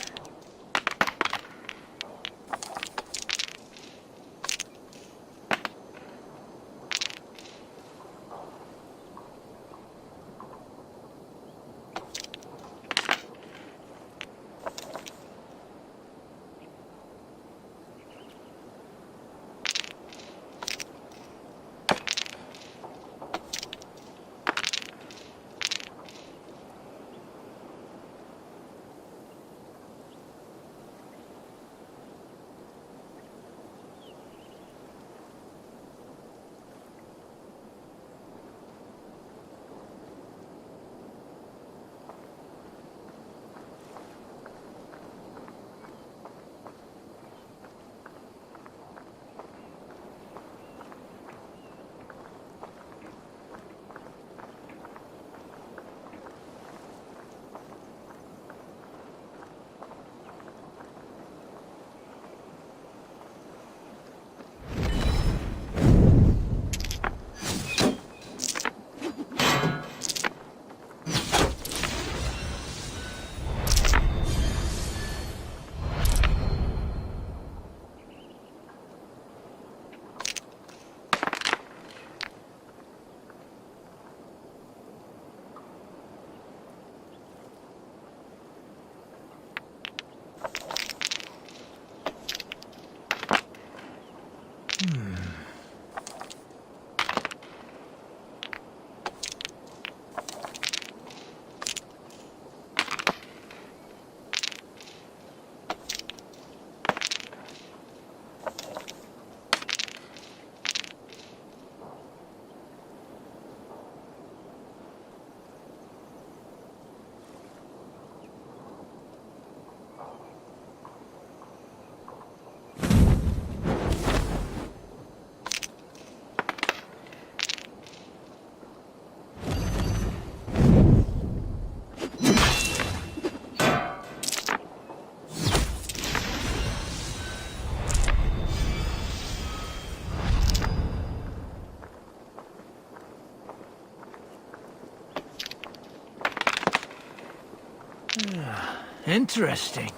Interesting.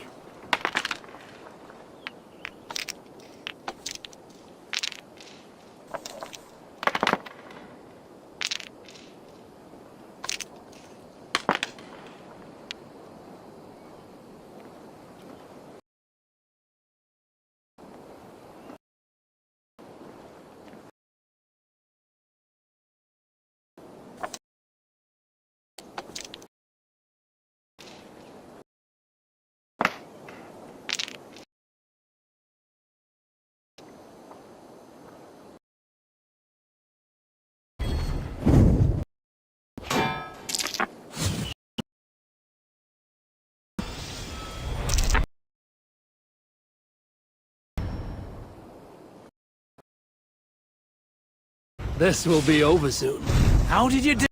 This will be over soon. How did you do?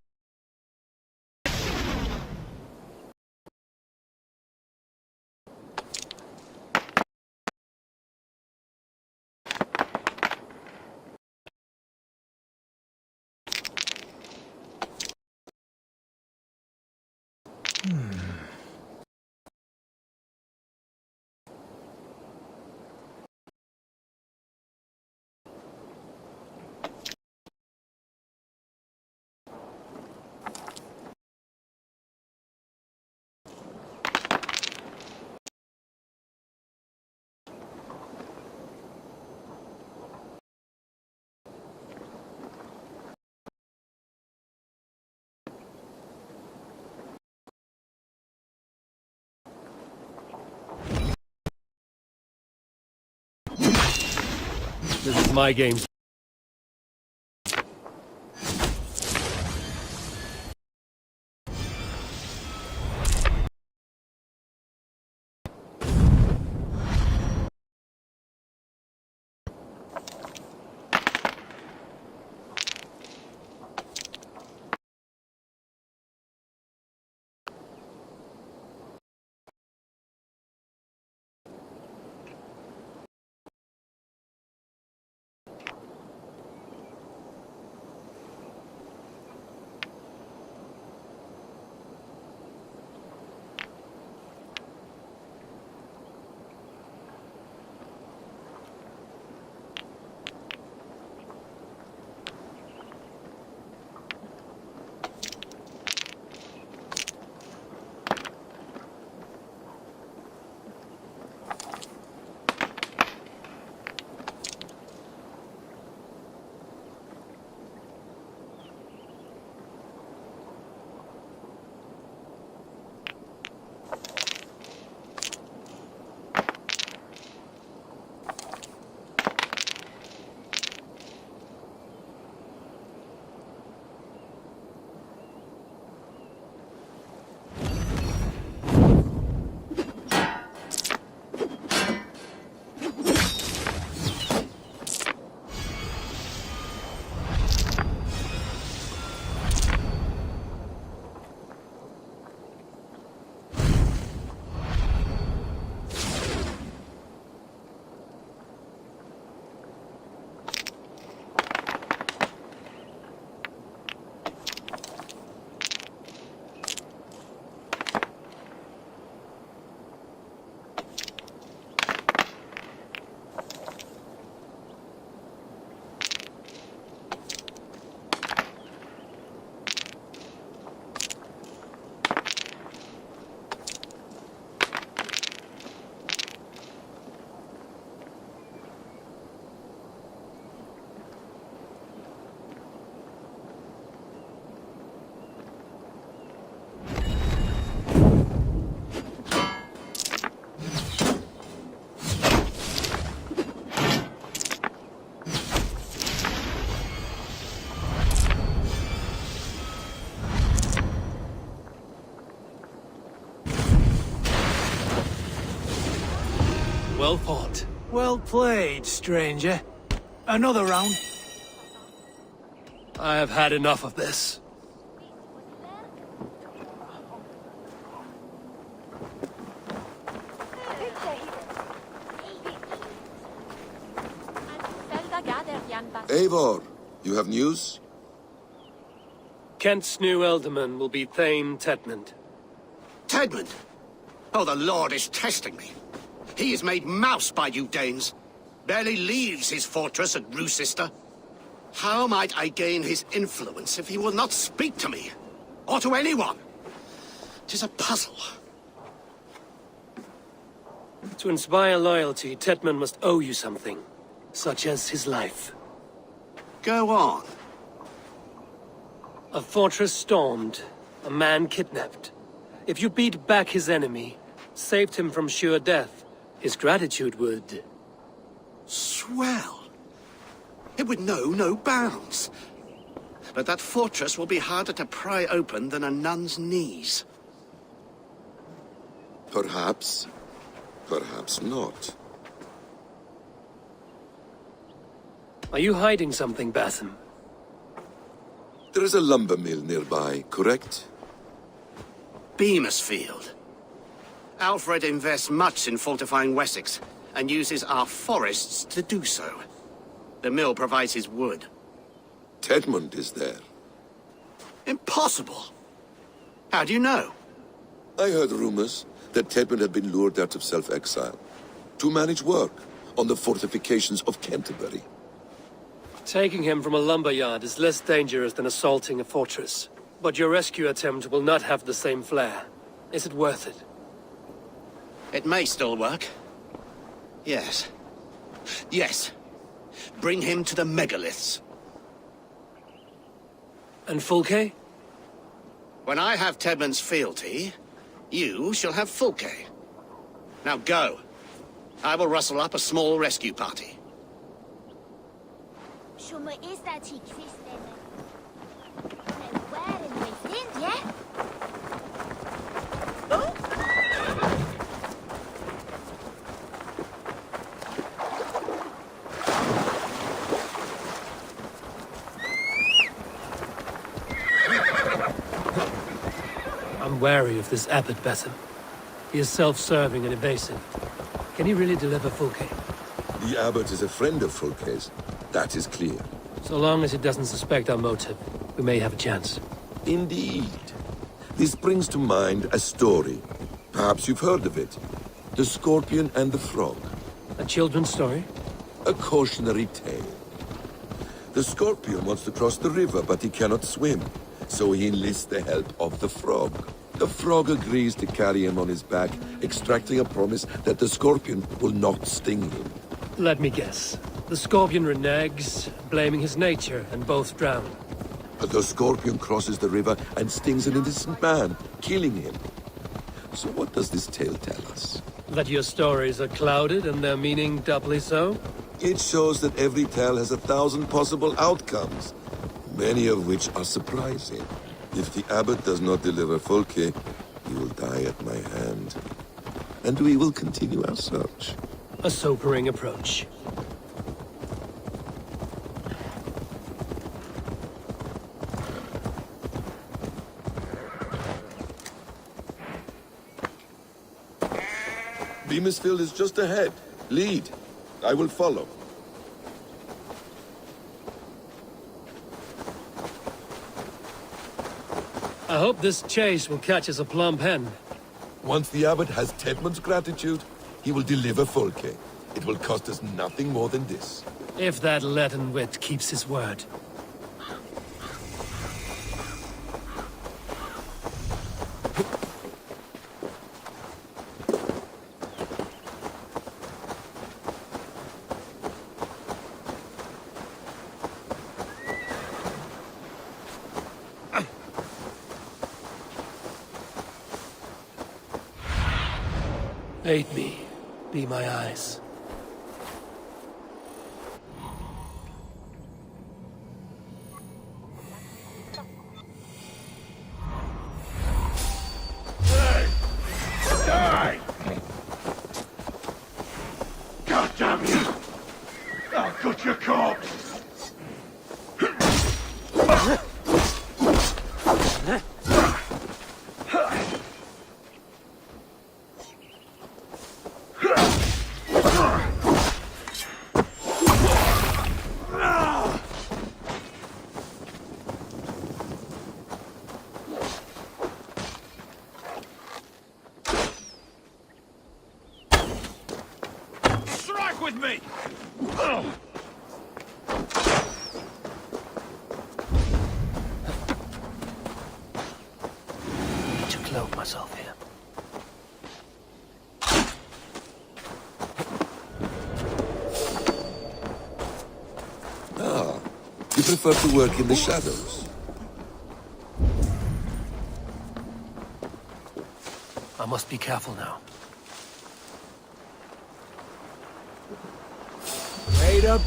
This is my game. Well fought. Well played, stranger. Another round. I have had enough of this. Eivor, you have news? Kent's new ealdorman will be Thane Tedmund. Tedmund? Oh, the Lord is testing me. He is made mouse by you Danes. Barely leaves his fortress at Roosister. How might I gain his influence if he will not speak to me? Or to anyone? 'Tis a puzzle. To inspire loyalty, Tedmund must owe you something, such as his life. Go on. A fortress stormed, a man kidnapped. If you beat back his enemy, saved him from sure death, his gratitude would... Swell. It would know no bounds. But that fortress will be harder to pry open than a nun's knees. Perhaps. Perhaps not. Are you hiding something, Batham? There is a lumber mill nearby, correct? Beamisfield. Alfred invests much in fortifying Wessex, and uses our forests to do so. The mill provides his wood. Tedmund is there. Impossible! How do you know? I heard rumors that Tedmund had been lured out of self-exile to manage work on the fortifications of Canterbury. Taking him from a lumberyard is less dangerous than assaulting a fortress. But your rescue attempt will not have the same flair. Is it worth it? It may still work. Yes. Yes. Bring him to the megaliths. And Fulke? When I have Tedmund's fealty, you shall have Fulke. Now go. I will rustle up a small rescue party. I'm wary of this Abbot Basim. He is self-serving and evasive. Can he really deliver Fulke? The Abbot is a friend of Fulke's. That is clear. So long as he doesn't suspect our motive, we may have a chance. Indeed. This brings to mind a story. Perhaps you've heard of it. The Scorpion and the Frog. A children's story? A cautionary tale. The Scorpion wants to cross the river, but he cannot swim. So he enlists the help of the Frog. The Frog agrees to carry him on his back, extracting a promise that the Scorpion will not sting him. Let me guess. The Scorpion reneges, blaming his nature, and both drown. The Scorpion crosses the river and stings an innocent man, killing him. So what does this tale tell us? That your stories are clouded and their meaning doubly so? It shows that every tale has 1,000 possible outcomes, many of which are surprising. If the Abbot does not deliver Fulke, he will die at my hand. And we will continue our search. A sobering approach. Beamisfield is just ahead. Lead. I will follow. I hope this chase will catch us a plump hen. Once the Abbot has Tedmund's gratitude, he will deliver Fulke. It will cost us nothing more than this. If that leaden wit keeps his word. Aid me. Be my eyes. Hey! Die! God damn you! I'll cut your corpse! With me! Need to clothe myself here. Ah, you prefer to work in the shadows? I must be careful now. Wait up.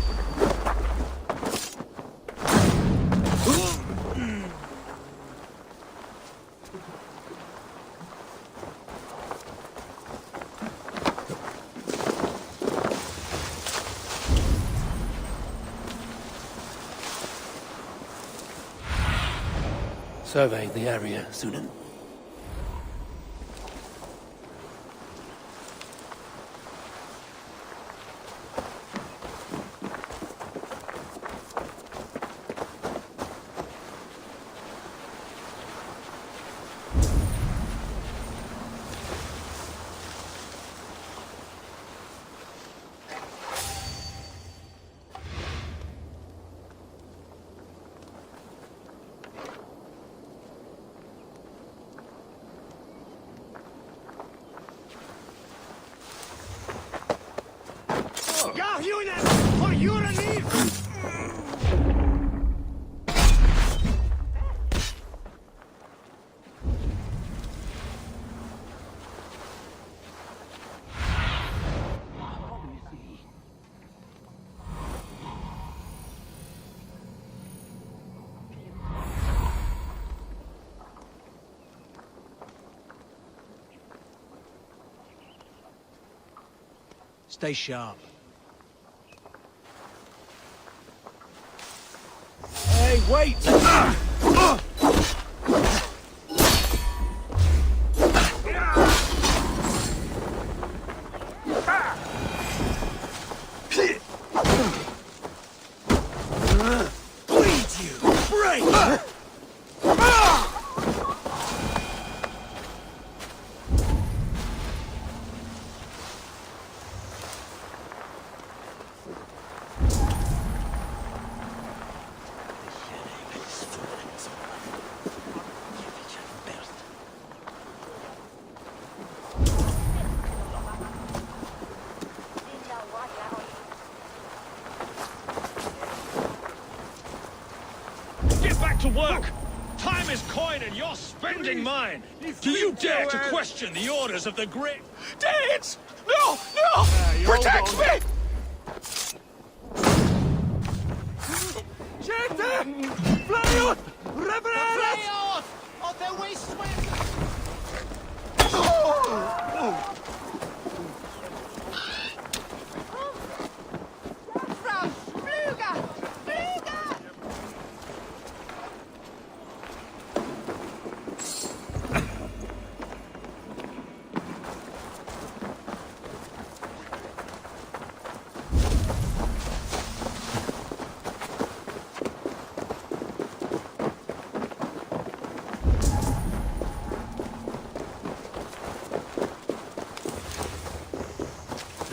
survey the area, Sunan. Stay sharp. Hey, wait! Bleed you! Break! Get back to work! Time is coin and you're spending mine! Do you dare to question the orders of the great... Danes! No! No! Protect me! Gente! Flyot! Reverend! Flyot! Of the waste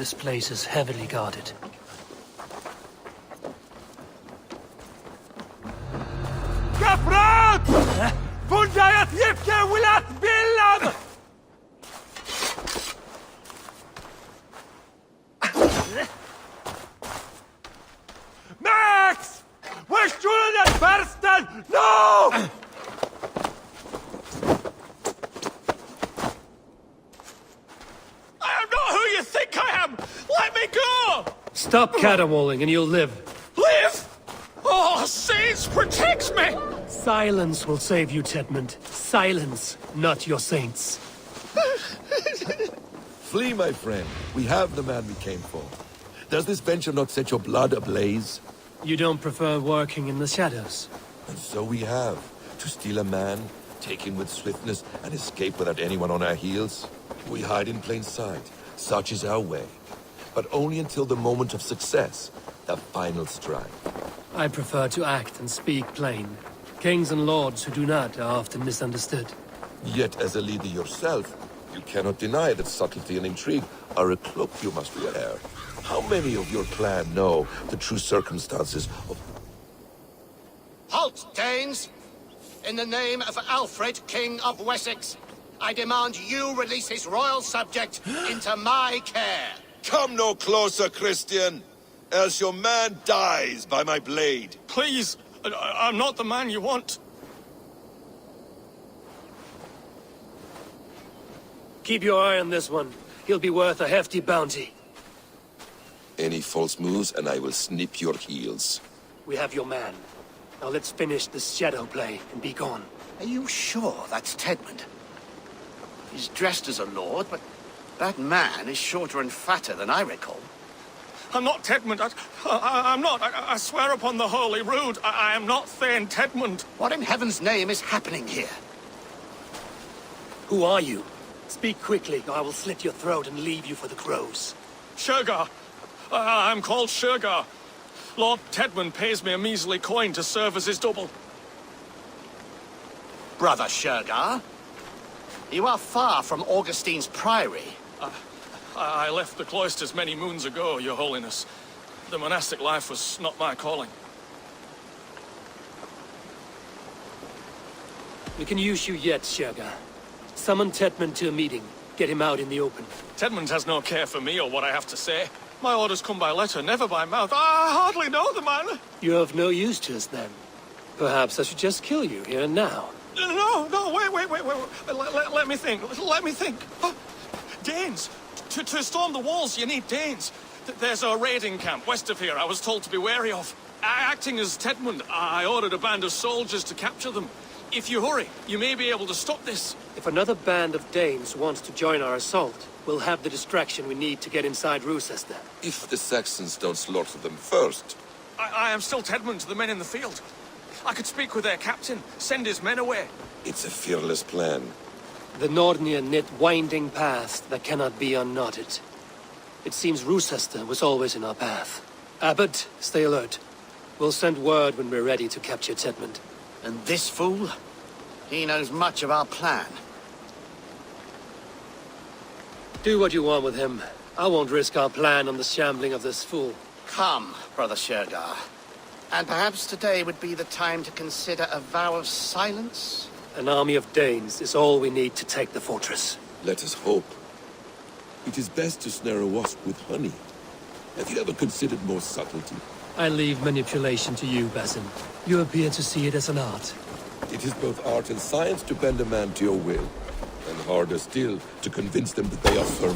This place is heavily guarded. Kaprat! Fundayat yibke wilat billam! Max! We're shooting at Barstan! No! Let me go! Stop caterwauling and you'll live. Live? Oh, saints, protect me! Silence will save you, Tedmund. Silence, not your saints. Flee, my friend. We have the man we came for. Does this venture not set your blood ablaze? You don't prefer working in the shadows? And so we have. To steal a man, take him with swiftness, and escape without anyone on our heels? We hide in plain sight. Such is our way. But only until the moment of success, the final strike. I prefer to act and speak plain. Kings and lords who do not are often misunderstood. Yet as a leader yourself, you cannot deny that subtlety and intrigue are a cloak you must wear. How many of your clan know the true circumstances of... Halt, Danes! In the name of Alfred, King of Wessex, I demand you release his royal subject into my care. Come no closer, Christian, else your man dies by my blade. Please, I'm not the man you want. Keep your eye on this one. He'll be worth a hefty bounty. Any false moves and I will snip your heels. We have your man. Now let's finish this shadow play and be gone. Are you sure that's Tedmund? He's dressed as a lord, but that man is shorter and fatter than I recall. I'm not Tedmund. I'm not. I swear upon the Holy Rood, I am not Thane Tedmund. What in heaven's name is happening here? Who are you? Speak quickly, or I will slit your throat and leave you for the crows. Shergar. I'm called Shergar. Lord Tedmund pays me a measly coin to serve as his double. Brother Shergar, you are far from Augustine's priory. I left the cloisters many moons ago, Your Holiness. The monastic life was not my calling. We can use you yet, Shergar. Summon Tedmund to a meeting. Get him out in the open. Tedmund has no care for me or what I have to say. My orders come by letter, never by mouth. I hardly know the man. You're of no use to us, then. Perhaps I should just kill you here and now. No, wait. Let me think. Danes! To storm the walls, you need Danes. There's a raiding camp west of here I was told to be wary of. Acting as Tedmund, I ordered a band of soldiers to capture them. If you hurry, you may be able to stop this. If another band of Danes wants to join our assault, we'll have the distraction we need to get inside Rochester. If the Saxons don't slaughter them first. I am still Tedmund to the men in the field. I could speak with their captain, send his men away. It's a fearless plan. The Nordnir knit winding paths that cannot be unknotted. It seems Rochester was always in our path. Abbot, stay alert. We'll send word when we're ready to capture Tedmund. And this fool? He knows much of our plan. Do what you want with him. I won't risk our plan on the shambling of this fool. Come, Brother Shergar. And perhaps today would be the time to consider a vow of silence? An army of Danes is all we need to take the fortress. Let us hope. It is best to snare a wasp with honey. Have you ever considered more subtlety? I leave manipulation to you, Basin. You appear to see it as an art. It is both art and science to bend a man to your will, and harder still to convince them that they are firm.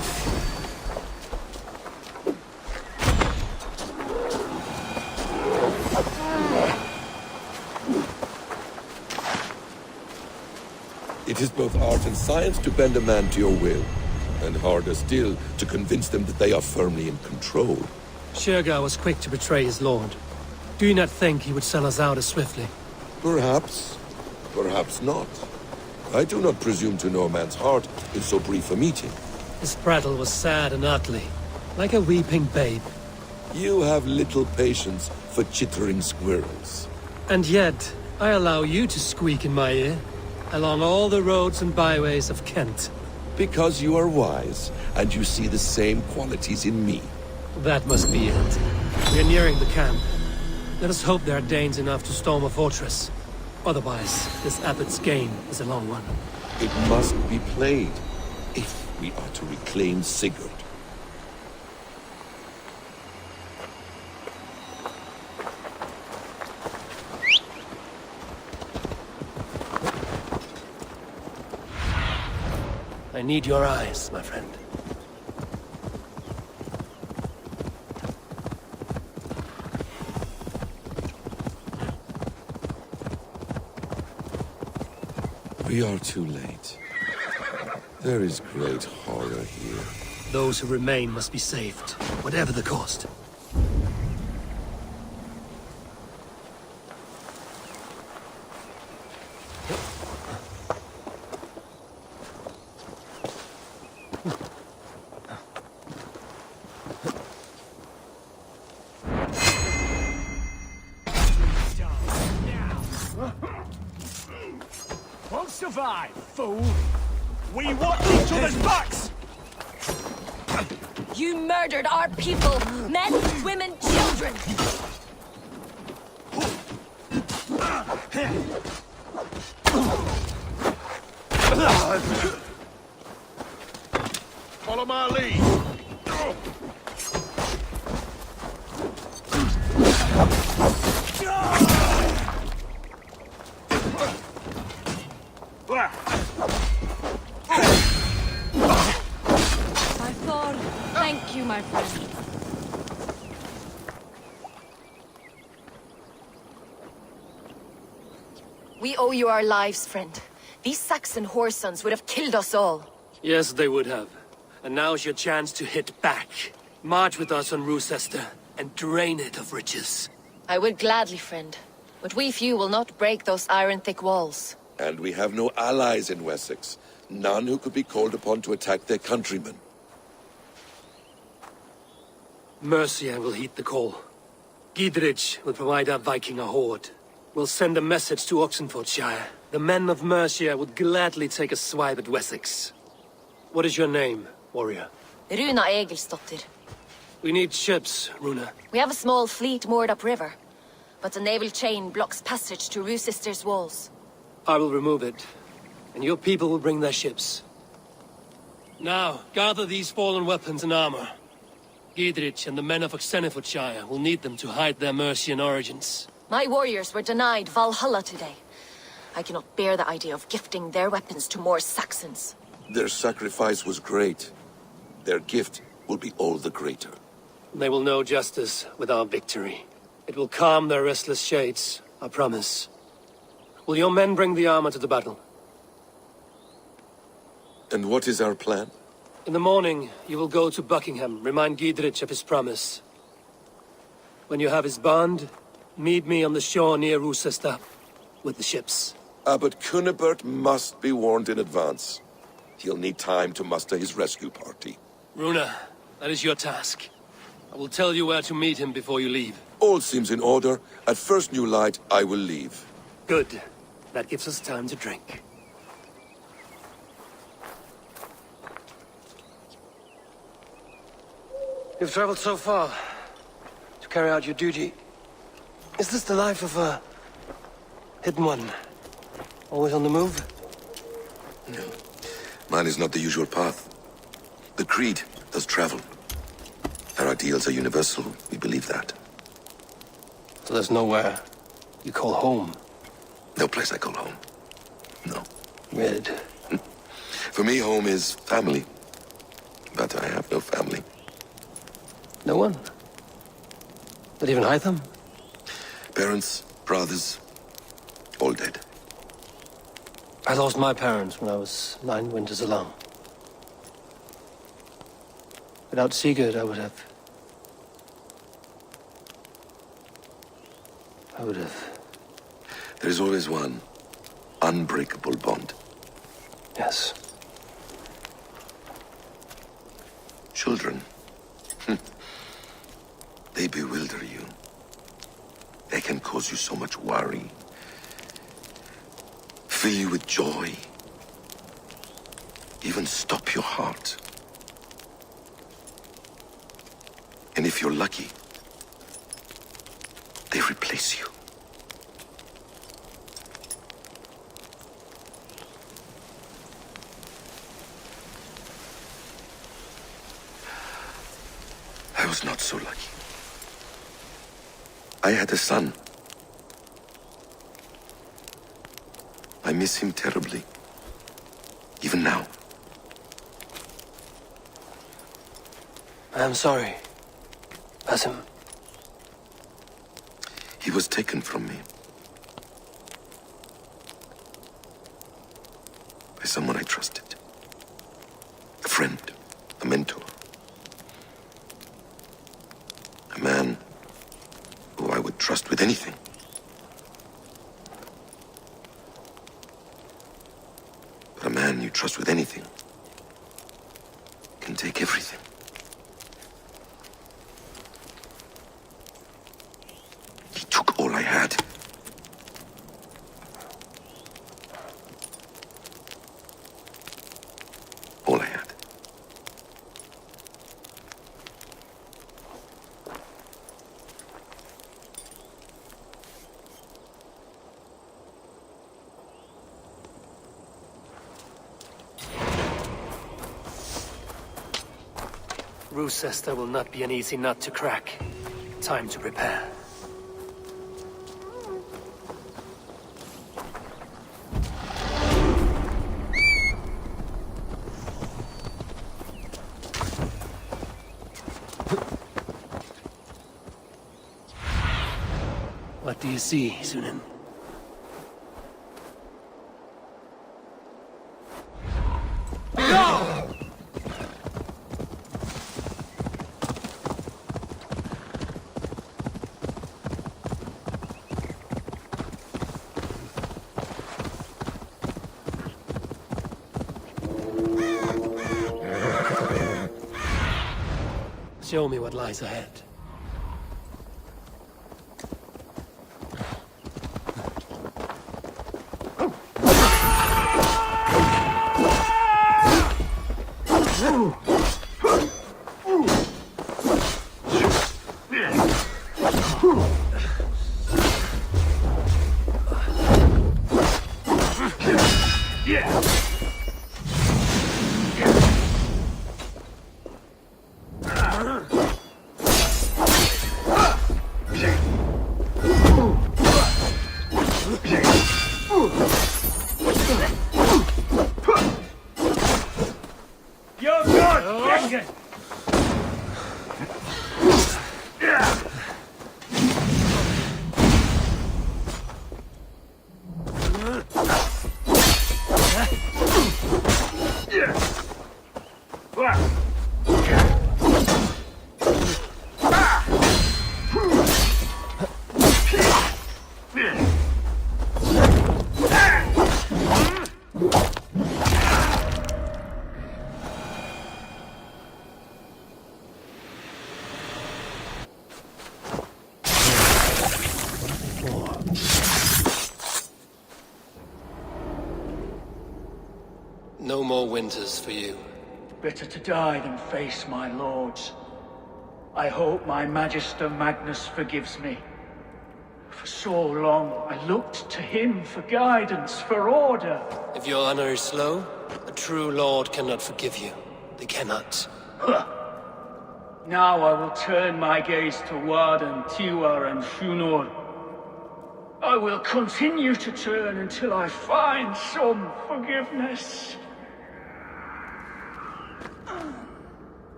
It is both art and science to bend a man to your will, and harder still to convince them that they are firmly in control. Shergar was quick to betray his lord. Do you not think he would sell us out as swiftly? Perhaps. Perhaps not. I do not presume to know a man's heart in so brief a meeting. His prattle was sad and ugly, like a weeping babe. You have little patience for chittering squirrels. And yet, I allow you to squeak in my ear, along all the roads and byways of Kent. Because you are wise, and you see the same qualities in me. That must be it. We are nearing the camp. Let us hope there are Danes enough to storm a fortress. Otherwise, this abbot's game is a long one. It must be played, if we are to reclaim Sigurd. I need your eyes, my friend. We are too late. There is great horror here. Those who remain must be saved, whatever the cost. Won't survive, fool! We want each other's backs! You murdered our people! Men, women, children! Follow my lead. Thank you, my friend. We owe you our lives, friend. These Saxon whoresons would have killed us all. Yes, they would have. And now's your chance to hit back. March with us on Rochester and drain it of riches. I would gladly, friend. But we few will not break those iron-thick walls. And we have no allies in Wessex. None who could be called upon to attack their countrymen. Mercia will heed the call. Gidrich will provide our Viking a horde. We'll send a message to Oxenfordshire. The men of Mercia would gladly take a swipe at Wessex. What is your name, warrior? Runa Egilsdotter. We need ships, Runa. We have a small fleet moored upriver, but the naval chain blocks passage to Rochester's walls. I will remove it, and your people will bring their ships. Now, gather these fallen weapons and armor. Gidrich and the men of Oxenfordshire will need them to hide their Mercian origins. My warriors were denied Valhalla today. I cannot bear the idea of gifting their weapons to more Saxons. Their sacrifice was great. Their gift will be all the greater. They will know justice with our victory. It will calm their restless shades, I promise. Will your men bring the armor to the battle? And what is our plan? In the morning, you will go to Buckingham, remind Gidrich of his promise. When you have his bond, meet me on the shore near Rochester with the ships. But Cunibert must be warned in advance. He'll need time to muster his rescue party. Runa, that is your task. I will tell you where to meet him before you leave. All seems in order. At first new light, I will leave. Good. That gives us time to drink. You've traveled so far to carry out your duty. Is this the life of a hidden one? Always on the move? No. Mine is not the usual path. The Creed does travel. Our ideals are universal. We believe that. So there's nowhere you call home? No place I call home. No. Weird. For me, home is family. But I have no family. No one? Not even Hytham? Parents, brothers, all dead. I lost my parents when I was 9 winters alone. Without Sigurd, I would have... There is always one unbreakable bond. Yes. Children. They bewilder you. They can cause you so much worry. Fill you with joy. Even stop your heart. And if you're lucky, they replace you. I was not so lucky. I had a son. I miss him terribly. Even now. I am sorry, Basim. He was taken from me. By someone I trusted. A friend. A mentor. A man who I would trust with anything. But a man you trust with anything can take everything. He took all I had. All I had. Rochester will not be an easy nut to crack. Time to prepare. What do you see, Sunan? Show me what lies ahead. You're good, Genghis! No more winters for you. Better to die than face my lords. I hope my Magister Magnus forgives me. For so long, I looked to him for guidance, for order. If your honor is slow, a true lord cannot forgive you. They cannot. Now I will turn my gaze to Warden, Tiwar, and Shunor. I will continue to turn until I find some forgiveness.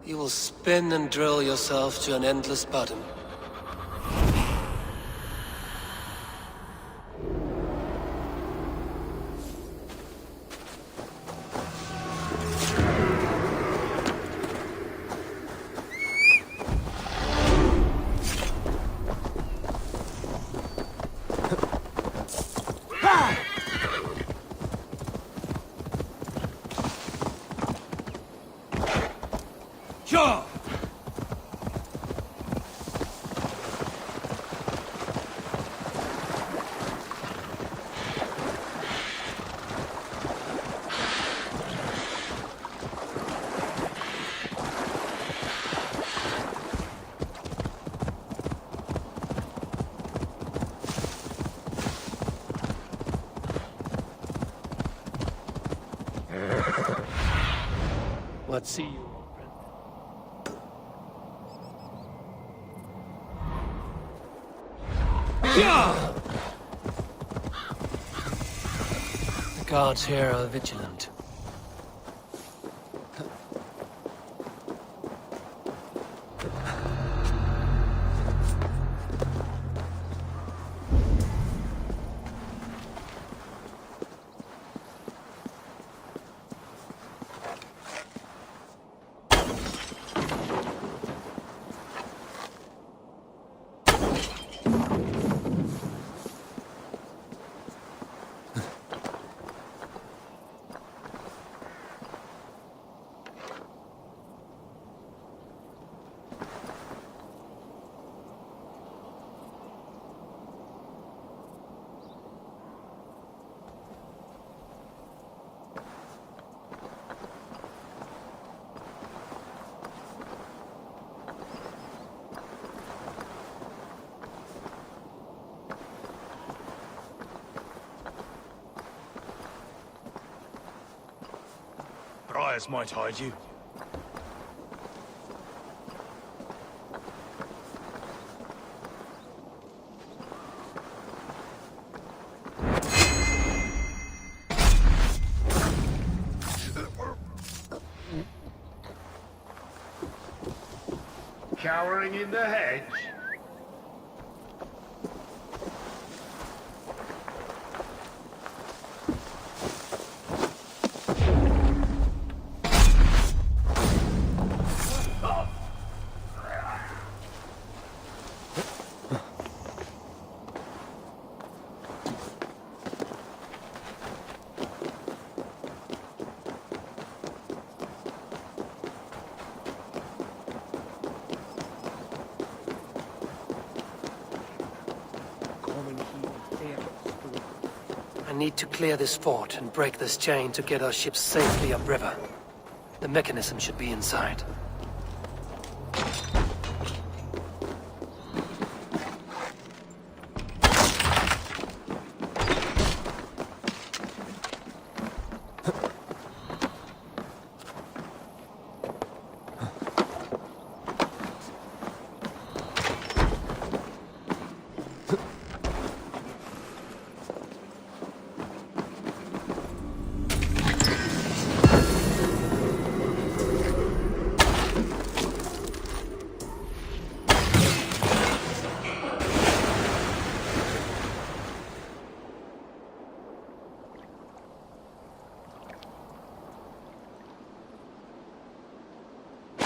You will spin and drill yourself to an endless bottom. Sure! What see you? The guards here are vigilant. Briars might hide you. Cowering in the hedge. I need to clear this fort and break this chain to get our ships safely upriver. The mechanism should be inside.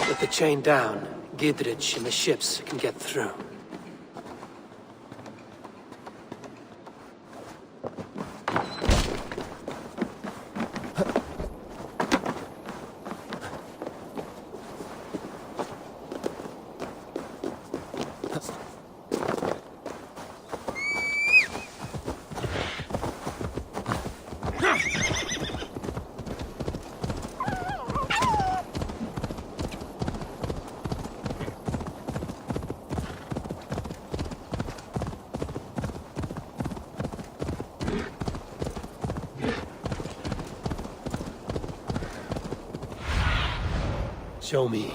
With the chain down, Gidrich and the ships can get through. Show me.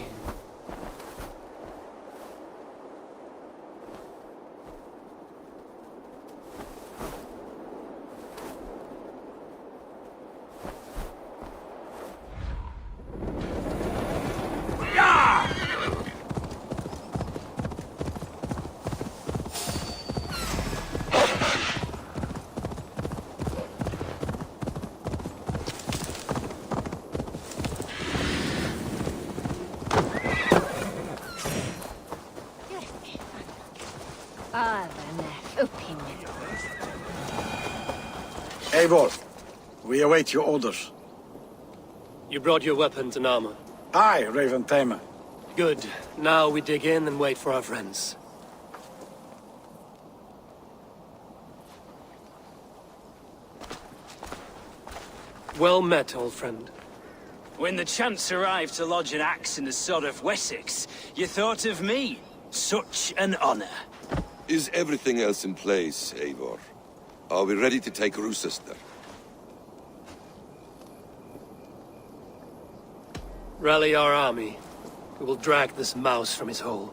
Eivor, we await your orders. You brought your weapons and armor. Aye, Raven Tamer. Good. Now we dig in and wait for our friends. Well met, old friend. When the chance arrived to lodge an axe in the sod of Wessex, you thought of me. Such an honor. Is everything else in place, Eivor? Are we ready to take Rochester? Rally our army. We will drag this mouse from his hole.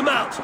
them out!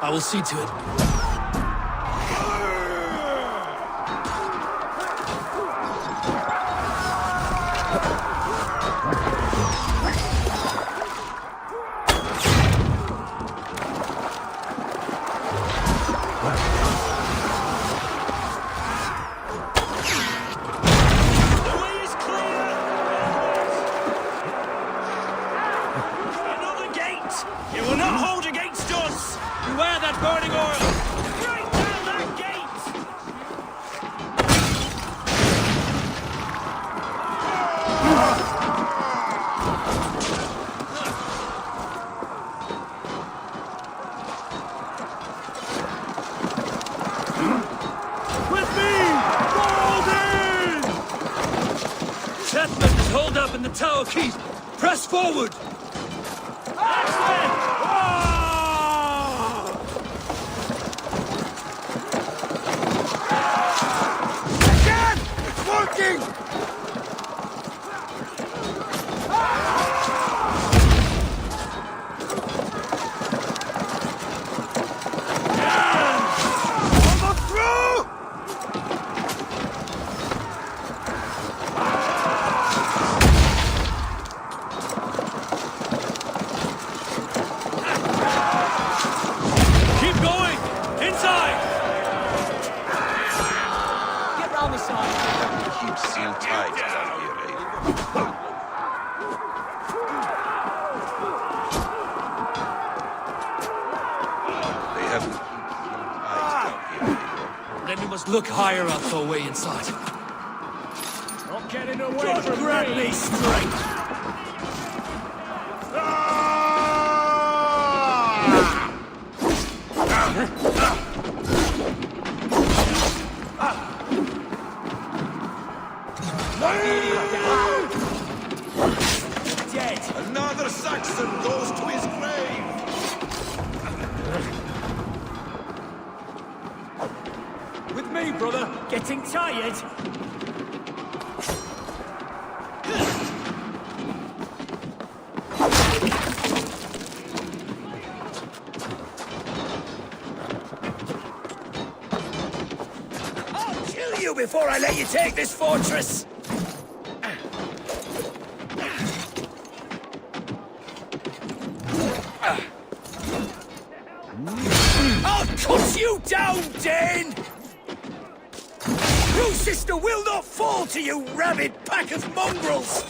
I will see to it. Hold up in the tower keep! Press forward! Again! It's working! Almost through! Then we must look higher up for a way inside. Not getting away from grab me straight! Dead! Another Saxon goes to his grave! With me, brother! Getting tired? I'll kill you before I let you take this fortress! I'll cut you down, Dane! Your sister will not fall to you, rabid pack of mongrels!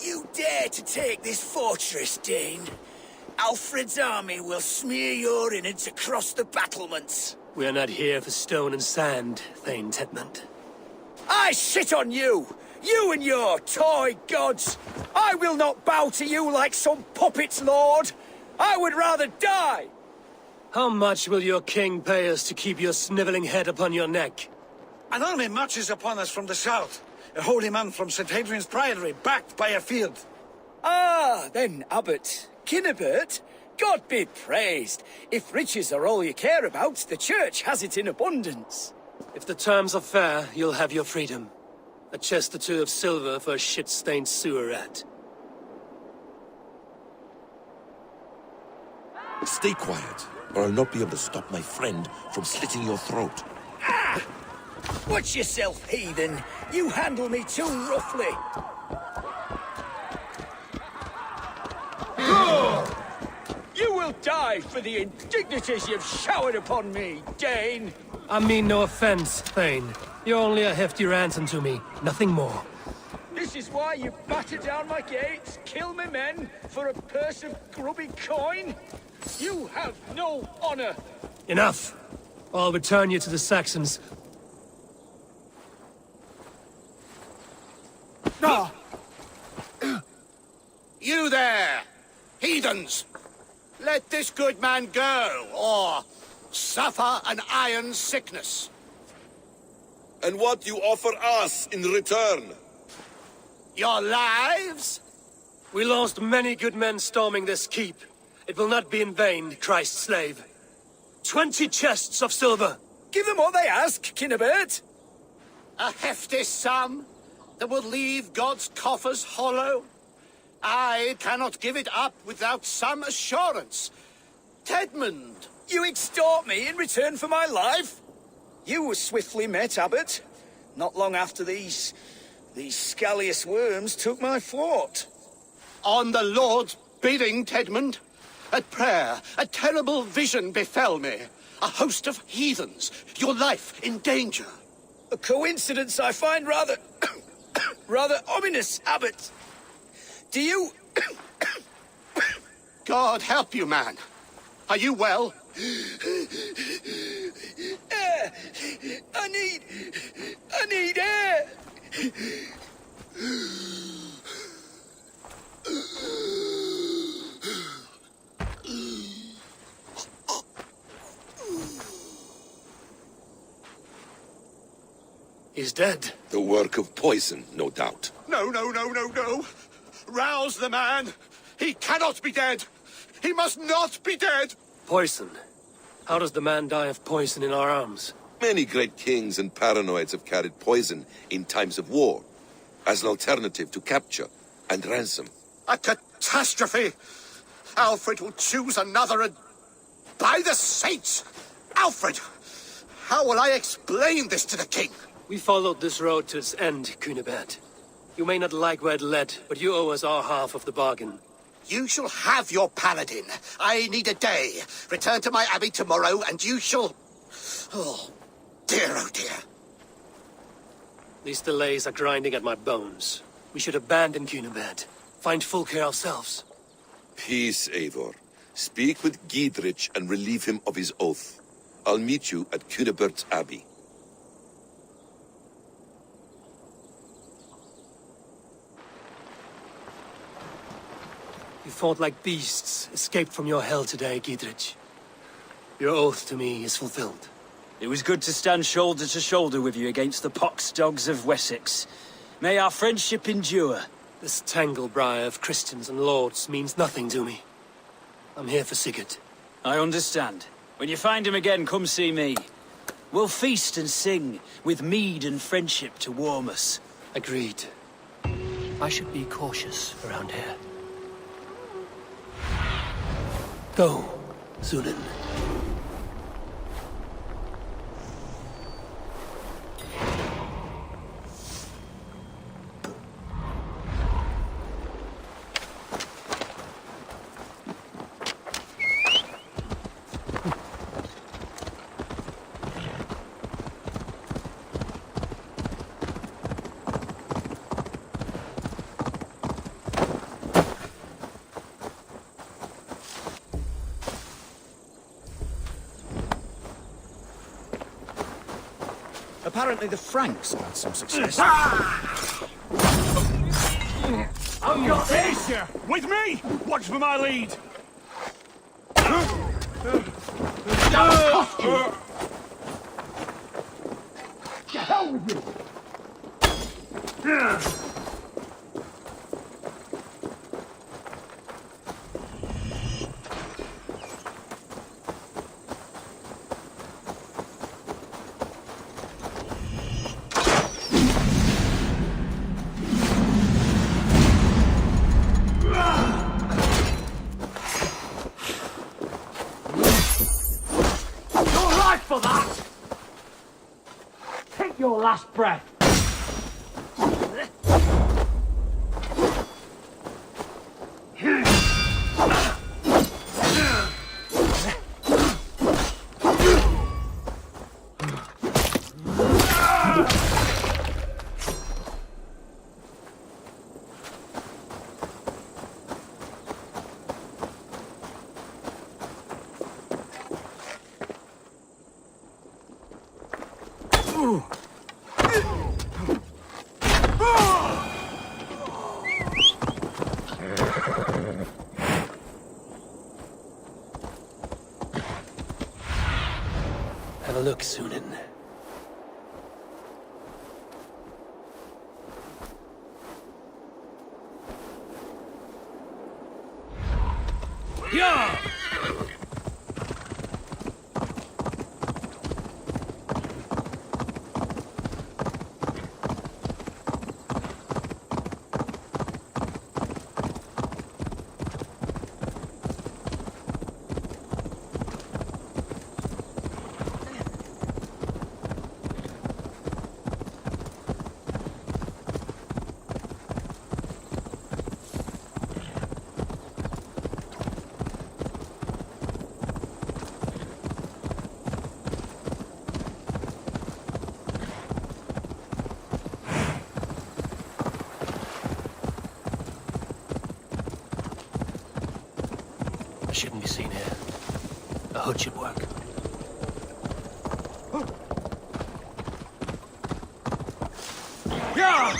You dare to take this fortress, Dane? Alfred's army will smear your innards across the battlements. We are not here for stone and sand, Thane Tedmund. I shit on you! You and your toy gods! I will not bow to you like some puppet's lord! I would rather die! How much will your king pay us to keep your snivelling head upon your neck? An army marches upon us from the south. A holy man from St. Hadrian's Priory, backed by a field. Ah, then, Abbot, Kinnebert, God be praised. If riches are all you care about, the church has it in abundance. If the terms are fair, you'll have your freedom. A chest or two of silver for a shit-stained sewer rat. Stay quiet, or I'll not be able to stop my friend from slitting your throat. Ah! Watch yourself, heathen. You handle me too roughly. You will die for the indignities you've showered upon me, Dane. I mean no offense, Thane. You're only a hefty ransom to me, nothing more. This is why you batter down my gates, kill my men, for a purse of grubby coin? You have no honor! Enough! I'll return you to the Saxons. No! You there! Heathens! Let this good man go, or suffer an iron sickness. And what you offer us in return? Your lives? We lost many good men storming this keep. It will not be in vain, Christ's slave. 20 chests of silver! Give them what they ask, Kinnebert! A hefty sum that will leave God's coffers hollow? I cannot give it up without some assurance. Tedmund! You extort me in return for my life? You were swiftly met, Abbot. Not long after these scallious worms took my fort. On the Lord's bidding, Tedmund. At prayer, a terrible vision befell me. A host of heathens, your life in danger. A coincidence I find rather... rather ominous, Abbot. Do you... God help you, man. Are you well? Air! I need air! He's dead. The work of poison, no doubt. No, no, no, no, no. Rouse the man. He cannot be dead. He must not be dead. Poison? How does the man die of poison in our arms? Many great kings and paranoids have carried poison in times of war, as an alternative to capture and ransom. A catastrophe! Alfred will choose another and... By the saints! Alfred! How will I explain this to the king? We followed this road to its end, Cunibert. You may not like where it led, but you owe us our half of the bargain. You shall have your paladin. I need a day. Return to my abbey tomorrow, and you shall... Oh, oh dear. These delays are grinding at my bones. We should abandon Cunibert. Find Fulke ourselves. Peace, Eivor. Speak with Giedrich and relieve him of his oath. I'll meet you at Cunibert's Abbey. You fought like beasts, escaped from your hell today, Giedrich. Your oath to me is fulfilled. It was good to stand shoulder to shoulder with you against the pox dogs of Wessex. May our friendship endure. This tanglebriar of Christians and lords means nothing to me. I'm here for Sigurd. I understand. When you find him again, come see me. We'll feast and sing, with mead and friendship to warm us. Agreed. I should be cautious around here. Go, Sunan. Apparently the Franks have had some success. I've got this! With me! Watch for my lead! To hell with you! For that! Take your last breath! Have a look, Sunan. Yeah! Shouldn't be seen here. A hood should work. Yeah!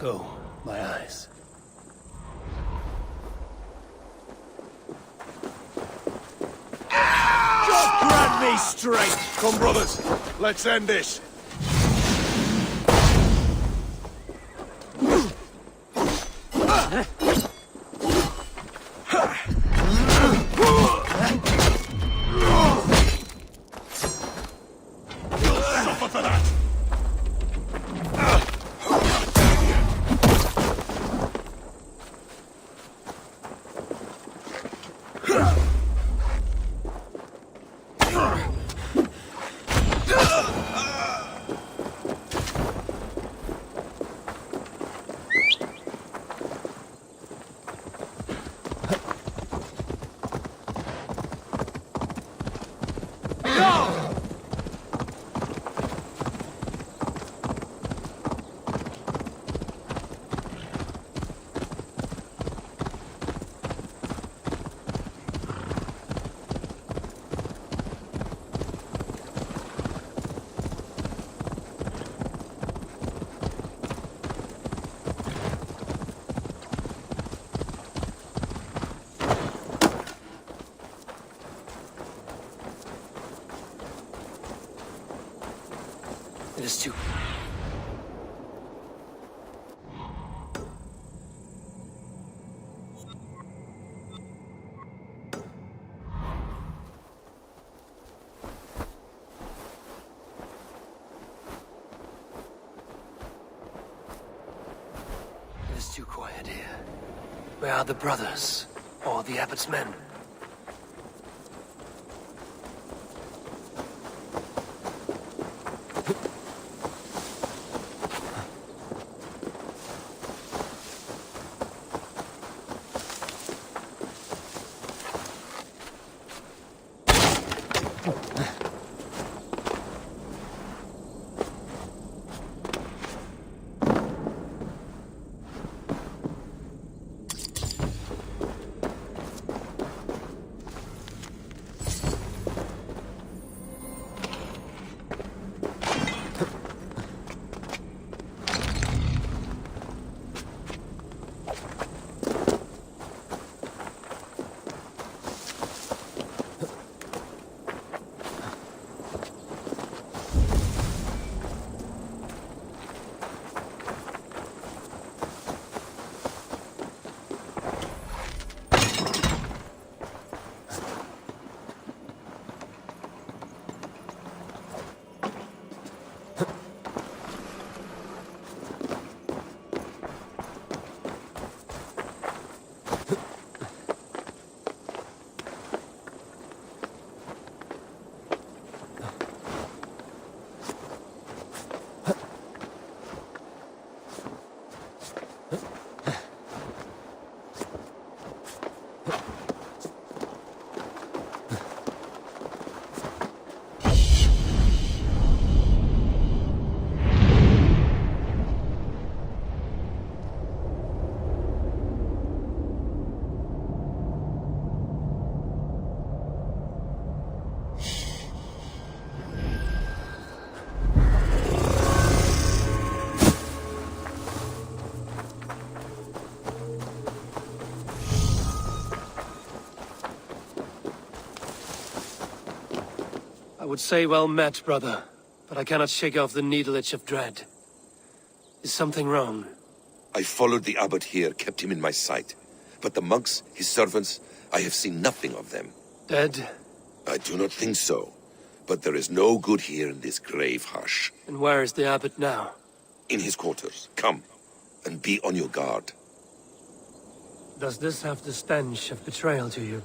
Go, my eyes. God grant me strength! Come, brothers, let's end this. Suffer for that! It is too... It is too quiet here. Where are the brothers? Or the abbot's men? would say well met, brother, but I cannot shake off the needle itch of dread. Is something wrong? I followed the abbot here, kept him in my sight. But the monks, his servants, I have seen nothing of them. Dead? I do not think so. But there is no good here in this grave hush. And where is the abbot now? In his quarters. Come, and be on your guard. Does this have the stench of betrayal to you?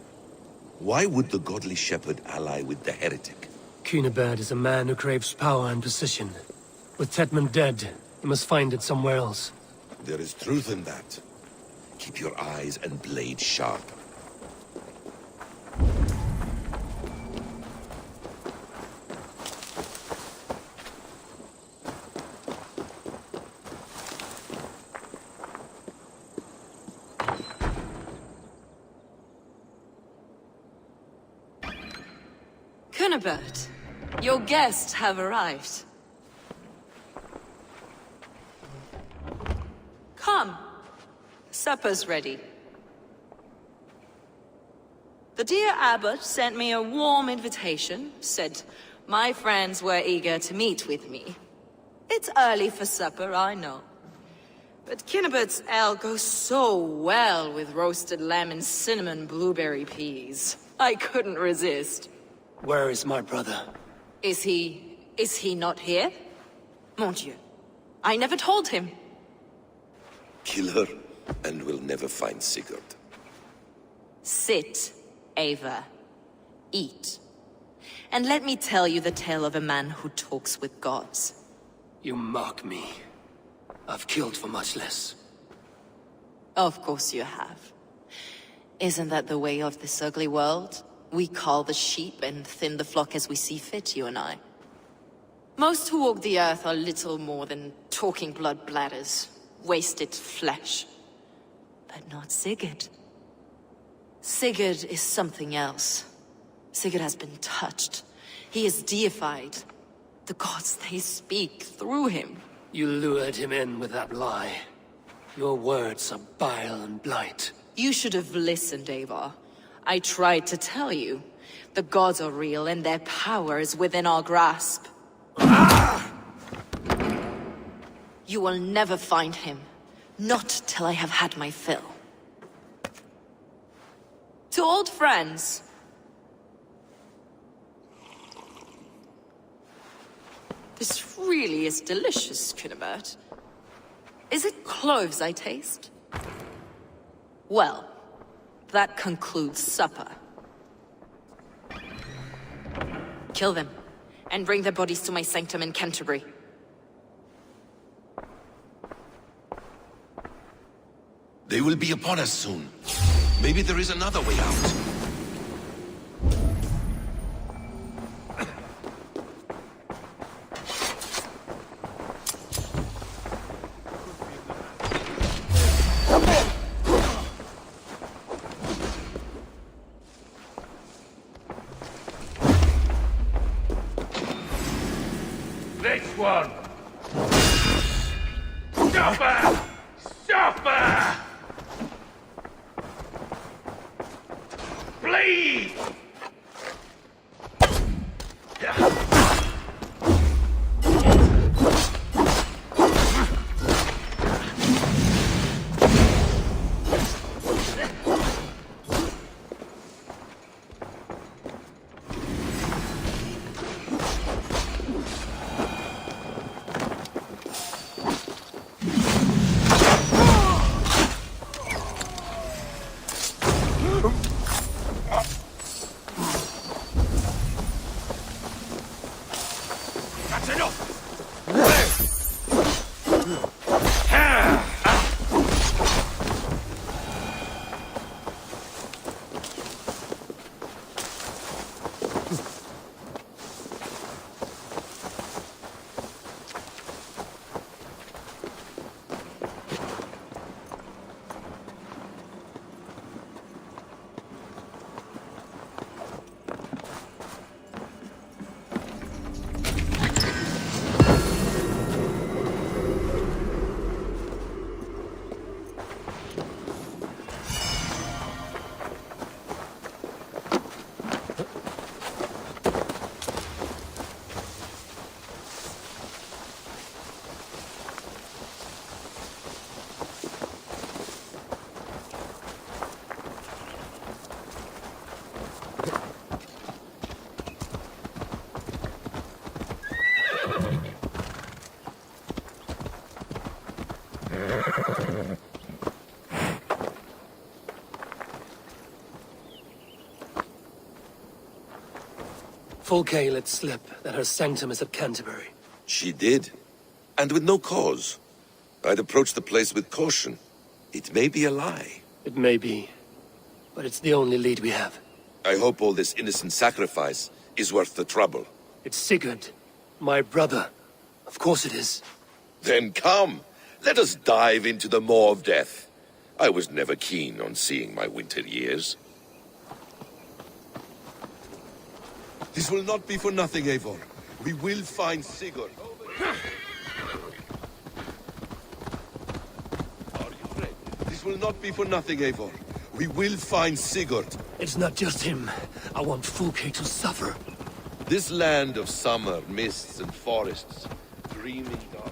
Why would the godly shepherd ally with the heretic? Cunibert is a man who craves power and position. With Tedmund dead, he must find it somewhere else. There is truth in that. Keep your eyes and blade sharp. Cunibert, your guests have arrived. Come. Supper's ready. The dear abbot sent me a warm invitation, said my friends were eager to meet with me. It's early for supper, I know. But Cunibert's ale goes so well with roasted lamb and cinnamon blueberry peas. I couldn't resist. Where is my brother? Is he not here? Mon Dieu. I never told him. Kill her, and we'll never find Sigurd. Sit, Ava. Eat. And let me tell you the tale of a man who talks with gods. You mock me. I've killed for much less. Of course you have. Isn't that the way of this ugly world? We cull the sheep and thin the flock as we see fit, you and I. Most who walk the earth are little more than talking blood bladders, wasted flesh. But not Sigurd. Sigurd is something else. Sigurd has been touched. He is deified. The gods, they speak through him. You lured him in with that lie. Your words are bile and blight. You should have listened, Ava. I tried to tell you. The gods are real and their power is within our grasp. You will never find him. Not till I have had my fill. To old friends. This really is delicious, Cunibert. Is it cloves I taste? Well, that concludes supper. Kill them, and bring their bodies to my sanctum in Canterbury. They will be upon us soon. Maybe there is another way out. This one! Supper! Supper! Bleed! That's enough! Fulke let slip that her sanctum is at Canterbury. She did. And with no cause. I'd approach the place with caution. It may be a lie. It may be. But it's the only lead we have. I hope all this innocent sacrifice is worth the trouble. It's Sigurd. My brother. Of course it is. Then come. Let us dive into the maw of death. I was never keen on seeing my winter years. This will not be for nothing, Eivor. We will find Sigurd. Are you ready? This will not be for nothing, Eivor. We will find Sigurd. It's not just him. I want Fulke to suffer. This land of summer, mists and forests, dreaming dark.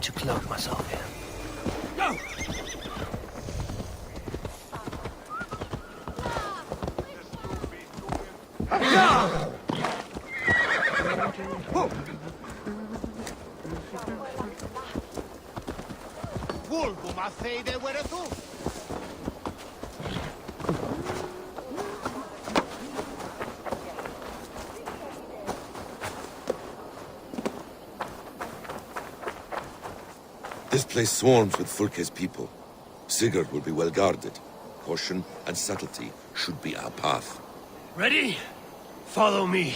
To cloak myself here. Go! Vulgo, ma fede were tu. This place swarms with Fulke's people. Sigurd will be well guarded. Caution and subtlety should be our path. Ready? Follow me.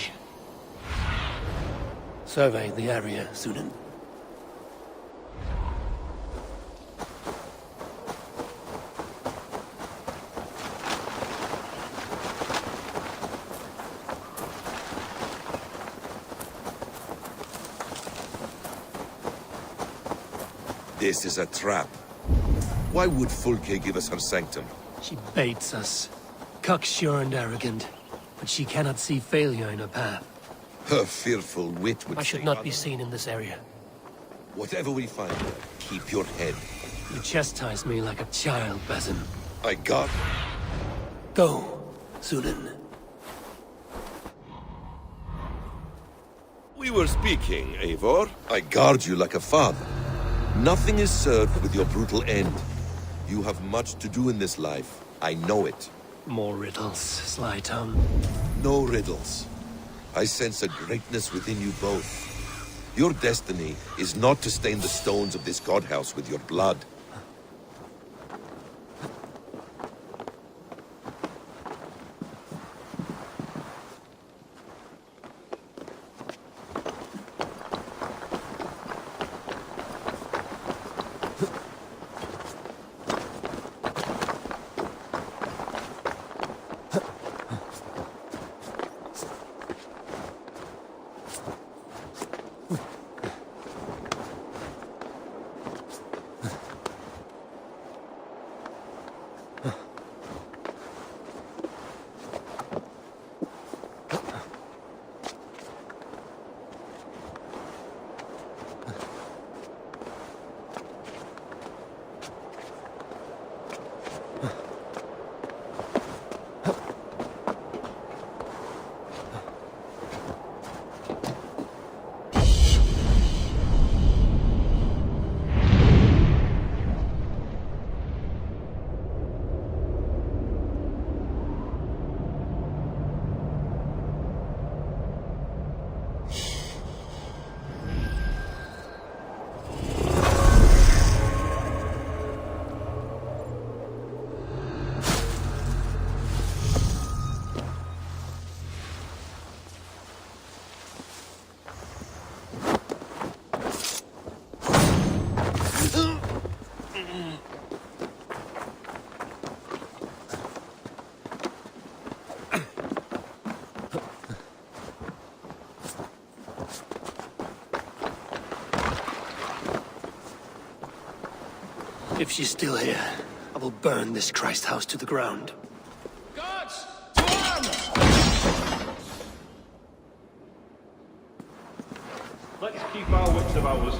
Survey the area, Sunan. This is a trap. Why would Fulke give us her sanctum? She baits us. Cocksure and arrogant. But she cannot see failure in her path. Her fearful wit would I should not be seen in this area. Whatever we find, keep your head. You chastise me like a child, Basim. I got... Go, Sunan. We were speaking, Eivor. I guard you like a father. Nothing is served with your brutal end. You have much to do in this life. I know it. More riddles, sly tongue. No riddles. I sense a greatness within you both. Your destiny is not to stain the stones of this godhouse with your blood. If she's still here, I will burn this Christ house to the ground. Guards, to arms! Let's keep our wits about us.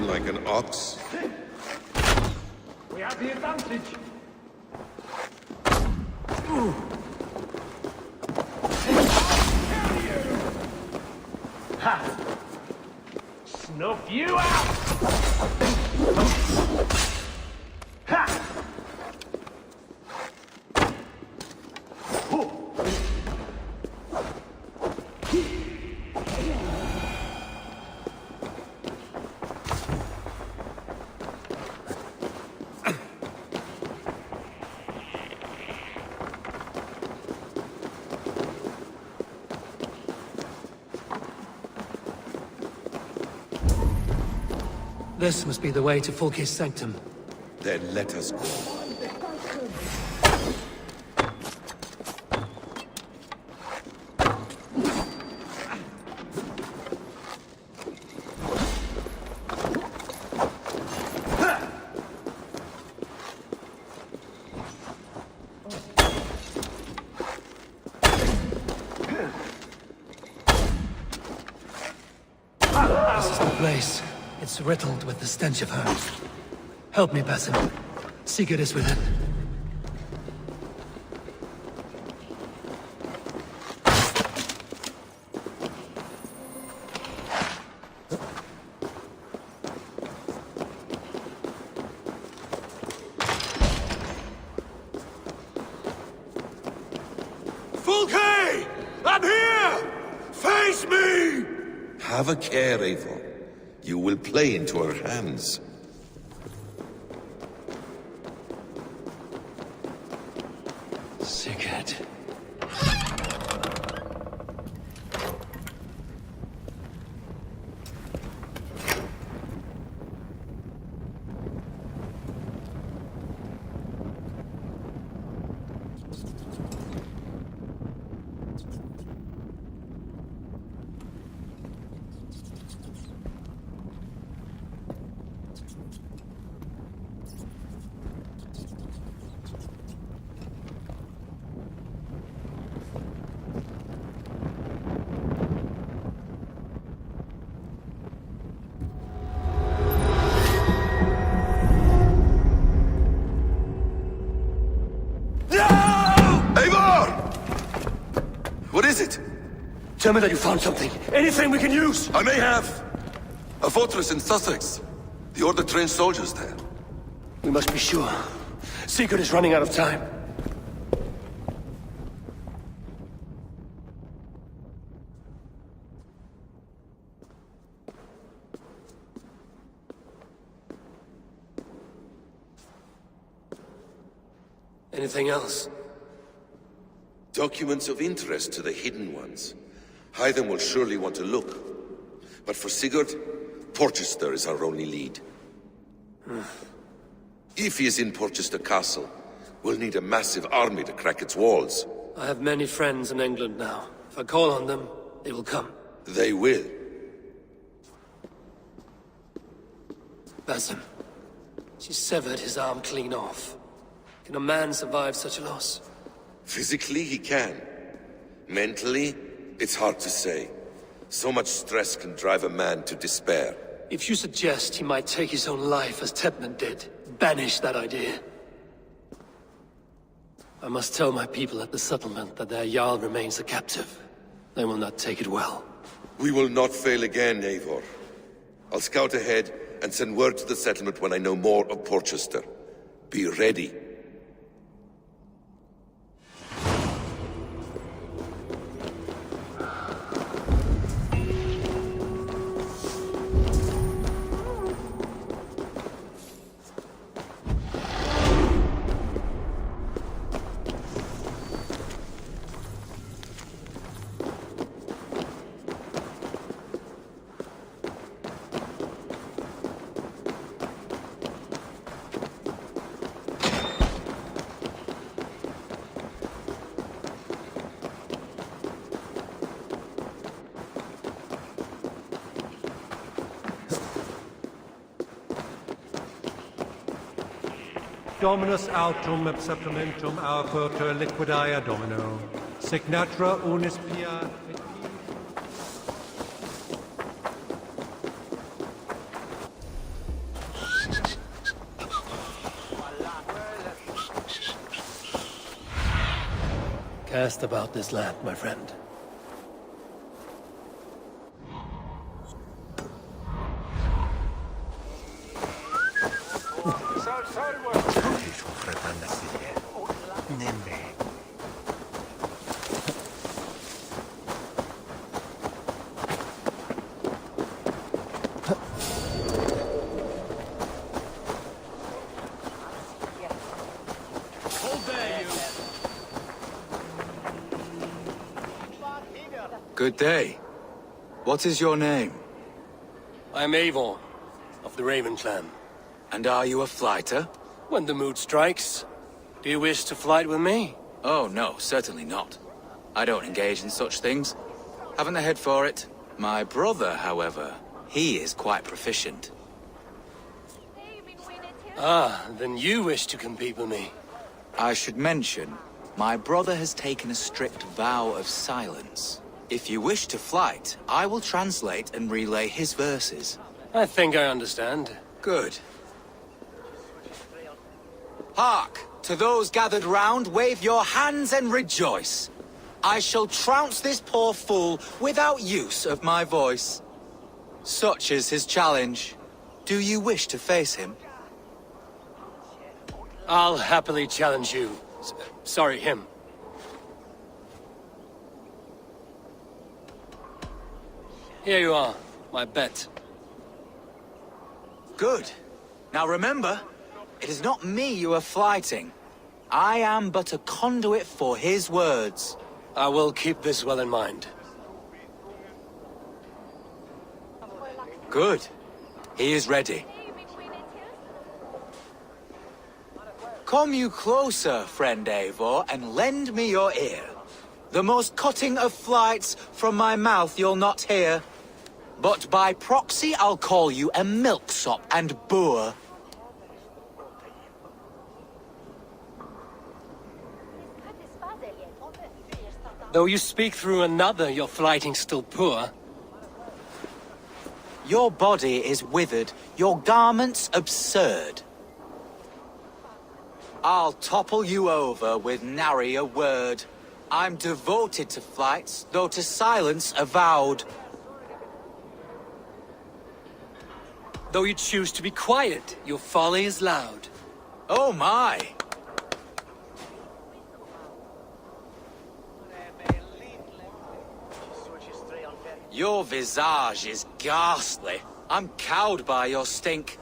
Like an ox? We have the advantage. Ha! Snuff you out! Ha! This must be the way to Fulke's sanctum. Then let us go. This is the place. It's riddled with the stench of her. Help me, Basim. Sigurd is within. Fulke! I'm here! Face me! Have a care, Eivor. You will play into our hands. Sigurd. What is it? Tell me that you found something. Anything we can use! I may have. A fortress in Sussex. The Order trained soldiers there. We must be sure. Sigurd is running out of time. Anything else? Documents of interest to the Hidden Ones. Hyden will surely want to look. But for Sigurd, Porchester is our only lead. If he is in Porchester Castle, We'll need a massive army to crack its walls. I have many friends in England now. If I call on them, they will come. They will. Basim. She severed his arm clean off. Can a man survive such a loss? Physically, he can. Mentally, it's hard to say. So much stress can drive a man to despair. If you suggest he might take his own life as Tedmund did, banish that idea. I must tell my people at the settlement that their Jarl remains a captive. They will not take it well. We will not fail again, Eivor. I'll scout ahead and send word to the settlement when I know more of Porchester. Be ready. Dominus autum abseptamentum aufertur liquidae domino. Signatra unis pia et Cast about this land, my friend. Good day. What is your name? I'm Eivor, of the Raven clan. And are you a flighter? When the mood strikes. Do you wish to flight with me? Oh, no, certainly not. I don't engage in such things. Haven't the head for it. My brother, however, he is quite proficient. Ah, then you wish to compete with me. I should mention, my brother has taken a strict vow of silence. If you wish to flight, I will translate and relay his verses. I think I understand. Good. Hark! To those gathered round, wave your hands and rejoice. I shall trounce this poor fool without use of my voice. Such is his challenge. Do you wish to face him? I'll happily challenge you. Sorry, him. Here you are, my bet. Good. Now remember, it is not me you are flighting. I am but a conduit for his words. I will keep this well in mind. Good. He is ready. Come you closer, friend Eivor, and lend me your ear. The most cutting of flights from my mouth you'll not hear. But by proxy I'll call you a milksop and boor. Though you speak through another, your flighting's still poor. Your body is withered, your garments absurd. I'll topple you over with nary a word. I'm devoted to flights, though to silence avowed. Though you choose to be quiet, your folly is loud. Oh my! Your visage is ghastly. I'm cowed by your stink.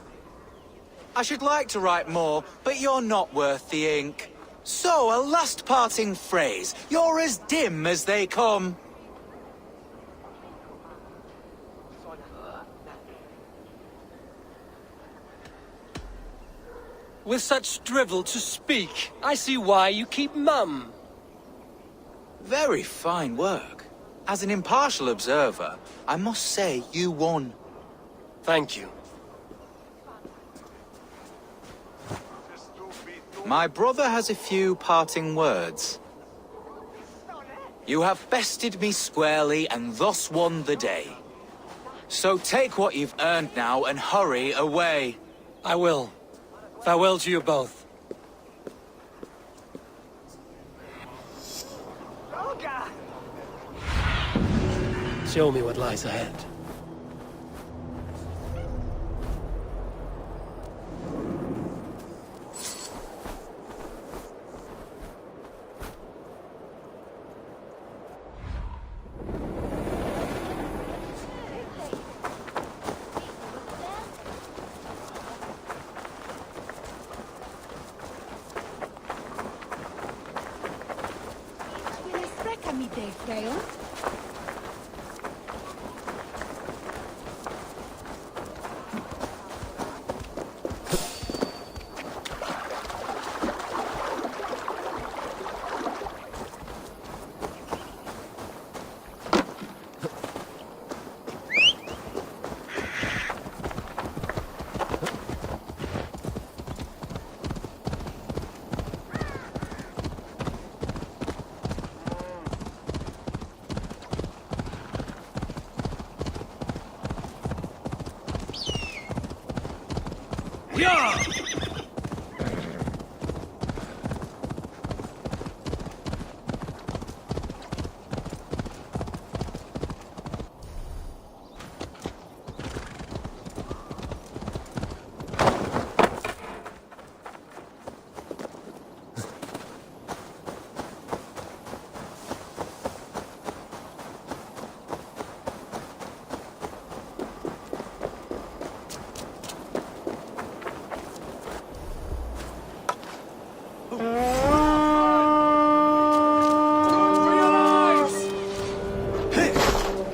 I should like to write more, but you're not worth the ink. So, a last parting phrase. You're as dim as they come. With such drivel to speak, I see why you keep mum. Very fine work. As an impartial observer, I must say you won. Thank you. My brother has a few parting words. You have bested me squarely and thus won the day. So take what you've earned now and hurry away. I will. Farewell to you both. Show me what lies ahead.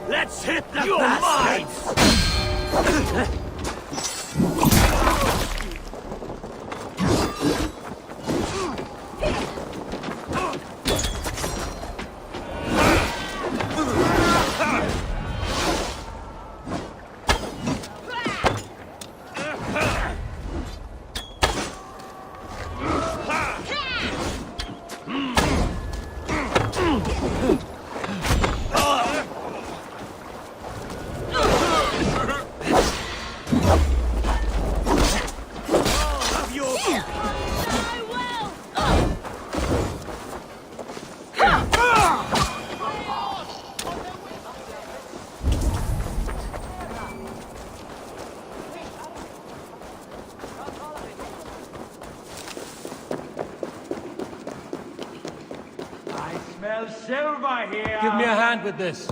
Let's hit the bastards! Silver here! Give me a hand with this.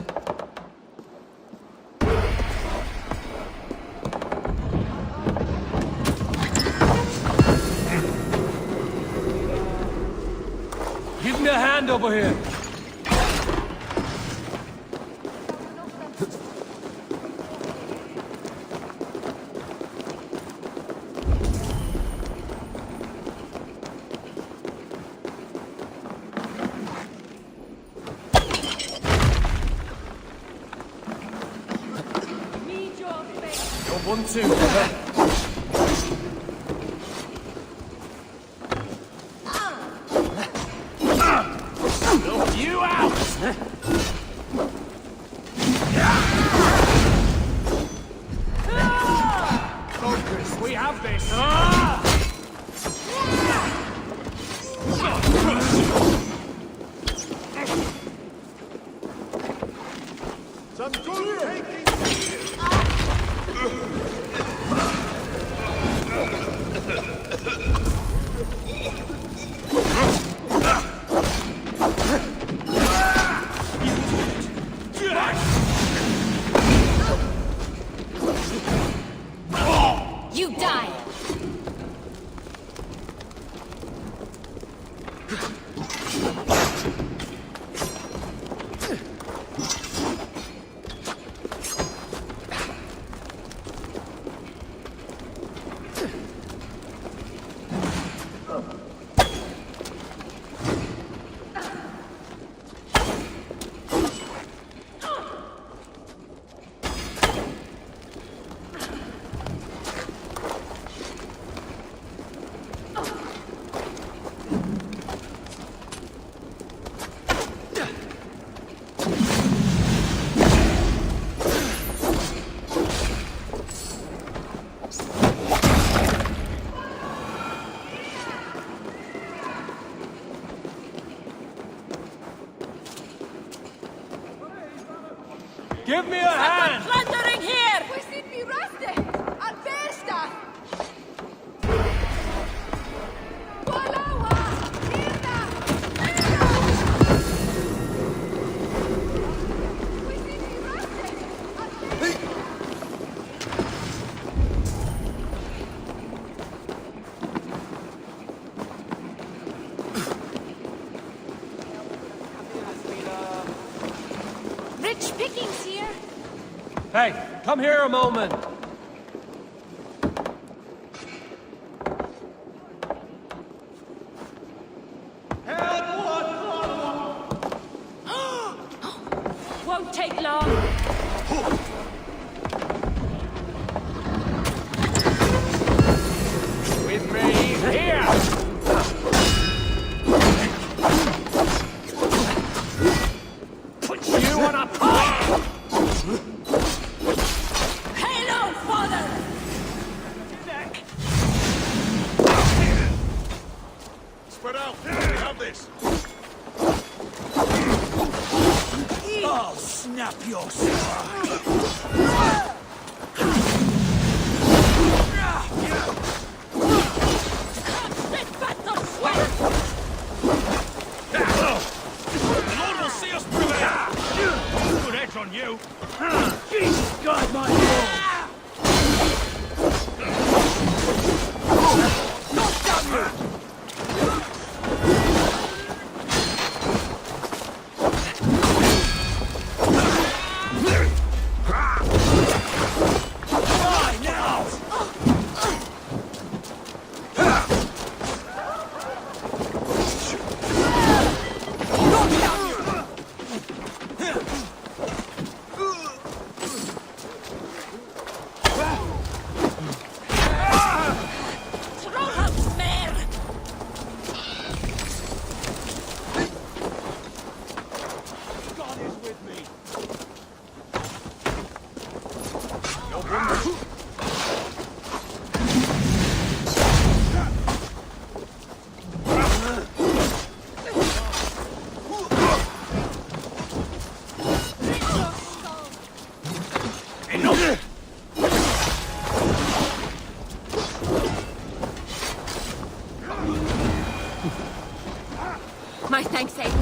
Give me a hand over here. You out! Focus, we have this! Some good taking! You die! Give me a hand! Plundering here! We sind wie Röste! An Besta! Walawa! Mirna! We sind wie Röste! An Rich pickings here. Hey, come here a moment. Won't take long. With me, here! Put you on a pile! Hello, father! Spread out! We have this! I'll snap your spine! Constant battle sweat! The Lord will see us prevail! Good edge on you! Jesus, guide my lord! My thanks, Aiden.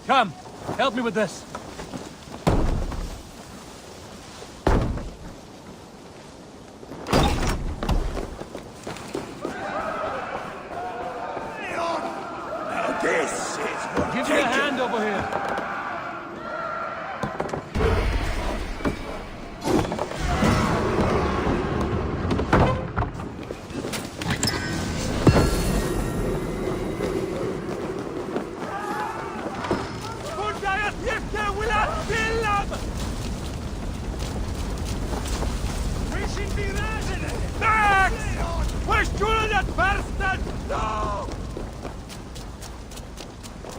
Come, help me with this. This is what Give me a hand over here. Max! Verschuldet Versten! No!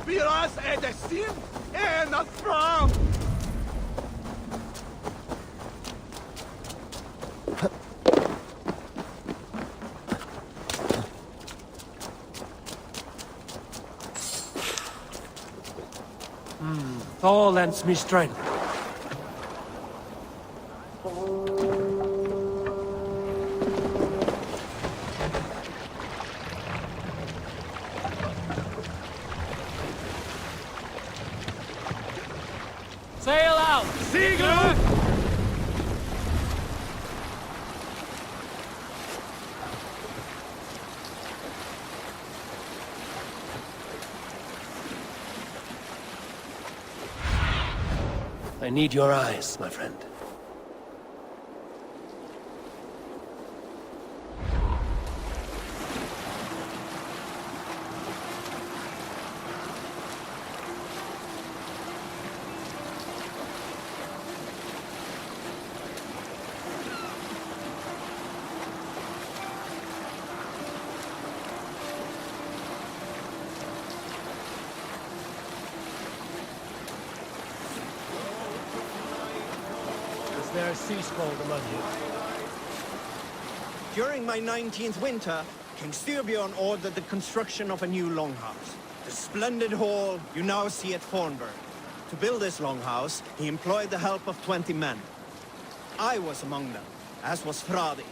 Wir als Edessin and a from! Thor lends me strength. Sail out! Siegel! I need your eyes, my friend. there a sea scroll among you? During my 19th winter, King Styrbjorn ordered the construction of a new longhouse. The splendid hall you now see at Fornburg. To build this longhouse, he employed the help of 20 men. I was among them, as was Fradi,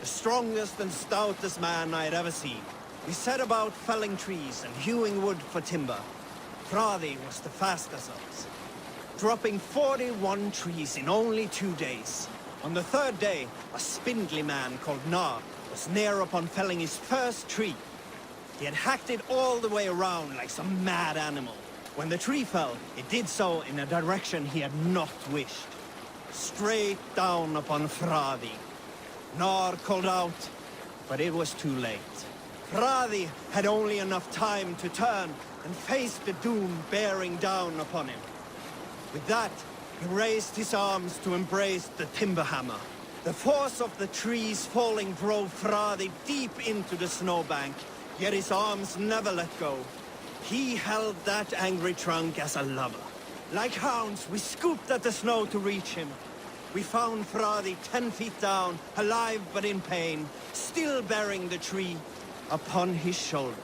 the strongest and stoutest man I had ever seen. We set about felling trees and hewing wood for timber. Fradi was the fastest of us, dropping 41 trees in only 2 days. On the third day, a spindly man called Nar was near upon felling his first tree. He had hacked it all the way around like some mad animal. When the tree fell, it did so in a direction he had not wished. Straight down upon Fradi. Nar called out, but it was too late. Fradi had only enough time to turn and face the doom bearing down upon him. With that, he raised his arms to embrace the timber hammer. The force of the trees falling drove Fradi deep into the snowbank, yet his arms never let go. He held that angry trunk as a lover. Like hounds, we scooped at the snow to reach him. We found Fradi 10 feet down, alive but in pain, still bearing the tree upon his shoulder.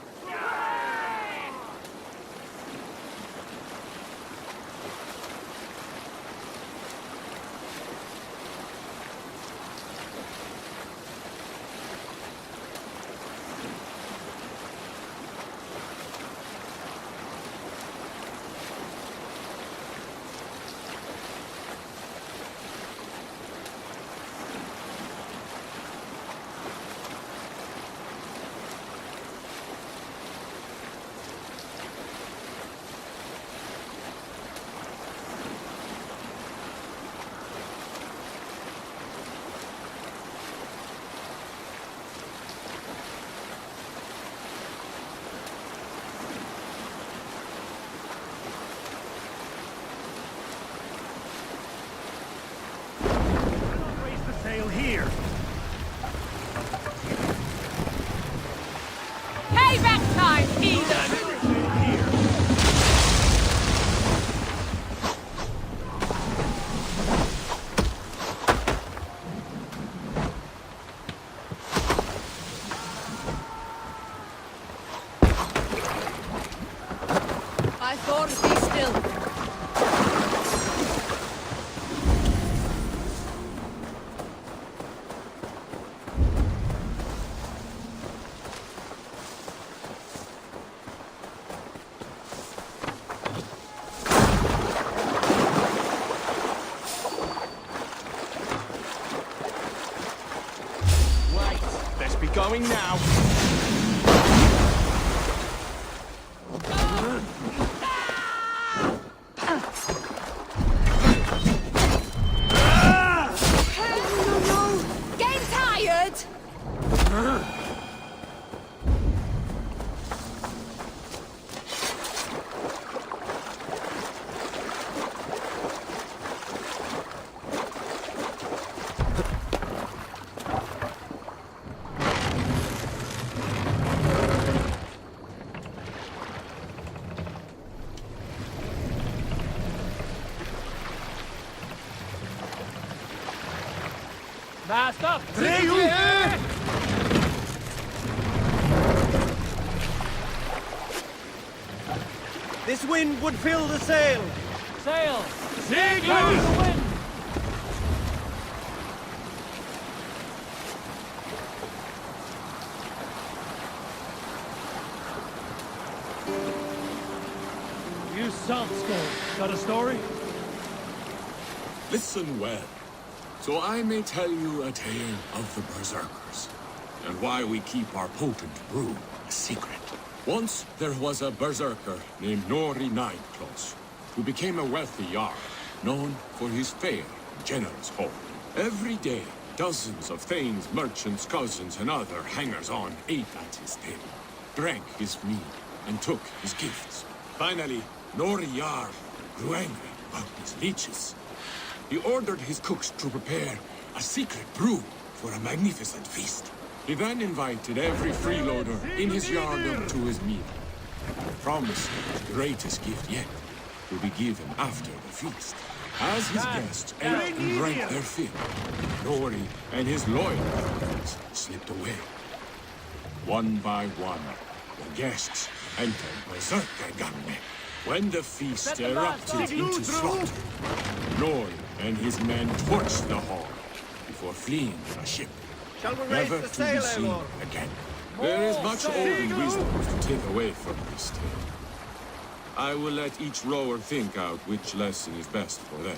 Here. Payback time, heathen! I thought be still. Going now. No. Getting tired? Mast up! This wind would fill the sail! Sail! Sail! The wind! You Saltskull, got a story? Listen well, so I may tell you a tale of the Berserkers, and why we keep our potent brew a secret. Once there was a Berserker named Nori Nightclothes, who became a wealthy Jarl, known for his fair and generous hoard. Every day, dozens of thanes, merchants, cousins, and other hangers-on ate at his table, drank his mead, and took his gifts. Finally, Nori Jarl grew angry about his leeches. He ordered his cooks to prepare a secret brew for a magnificent feast. He then invited every freeloader in his yardom to his meal, promising his greatest gift yet will be given after the feast. As his guests ate and drank their fill, Nori and his loyal followers slipped away. One by one, the guests entered Berserkergange. When the feast erupted into slaughter, Nori and his men torched the hall before fleeing in a ship, Shall we never raise to the be sail, seen Lord? again. There is much olden wisdom to take away from this tale. I will let each rower think out which lesson is best for them.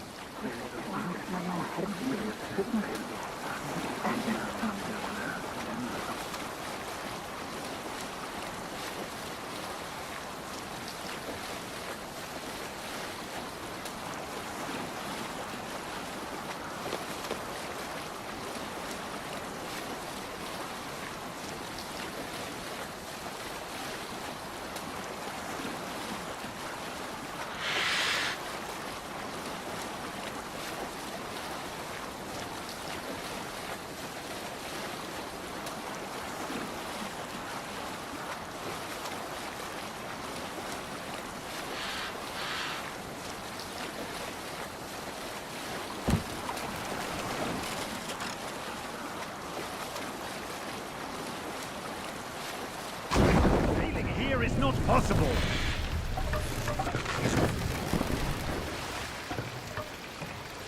Sailing here is not possible.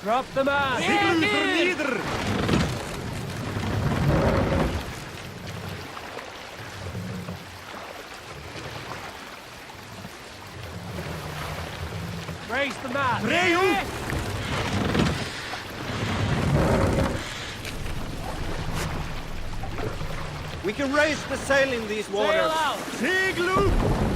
Drop the man! Raise the man! We can raise the sail in these waters. Sail out! Siglu!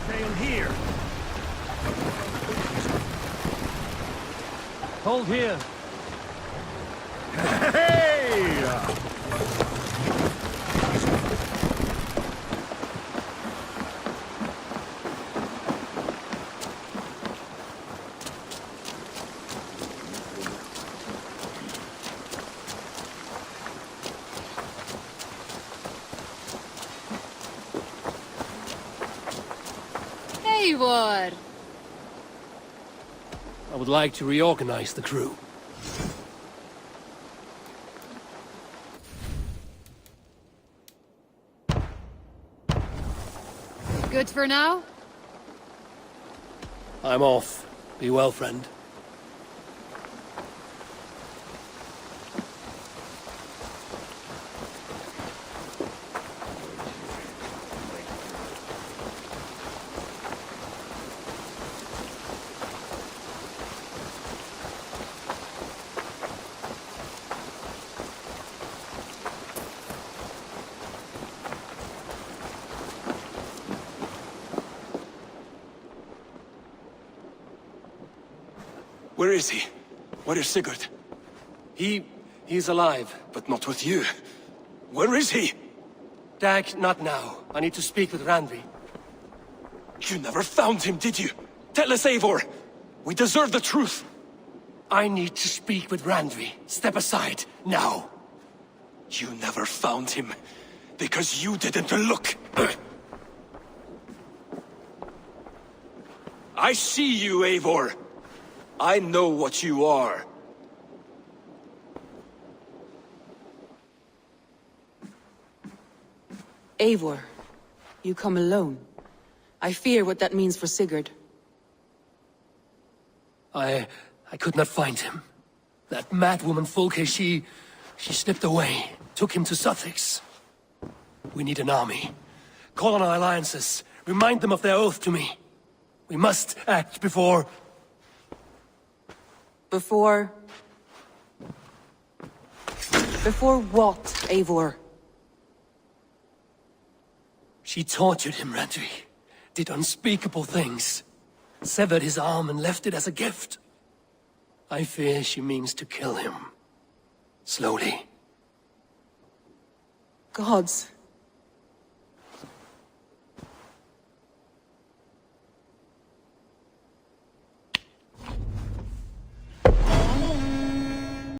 Sail here. Hold here. Hey! Eivor! I would like to reorganize the crew. Good for now? I'm off. Be well, friend. Where is he? Where is Sigurd? He's alive. But not with you. Where is he? Dag, not now. I need to speak with Randvi. You never found him, did you? Tell us, Eivor! We deserve the truth! I need to speak with Randvi. Step aside, now. You never found him. Because you didn't look. I see you, Eivor. I know what you are. Eivor, you come alone. I fear what that means for Sigurd. I could not find him. That madwoman Folke, she slipped away, took him to Sussex. We need an army. Call on our alliances. Remind them of their oath to me. We must act before... Before what, Eivor? She tortured him, Randvi. Did unspeakable things. Severed his arm and left it as a gift. I fear she means to kill him. Slowly. Gods,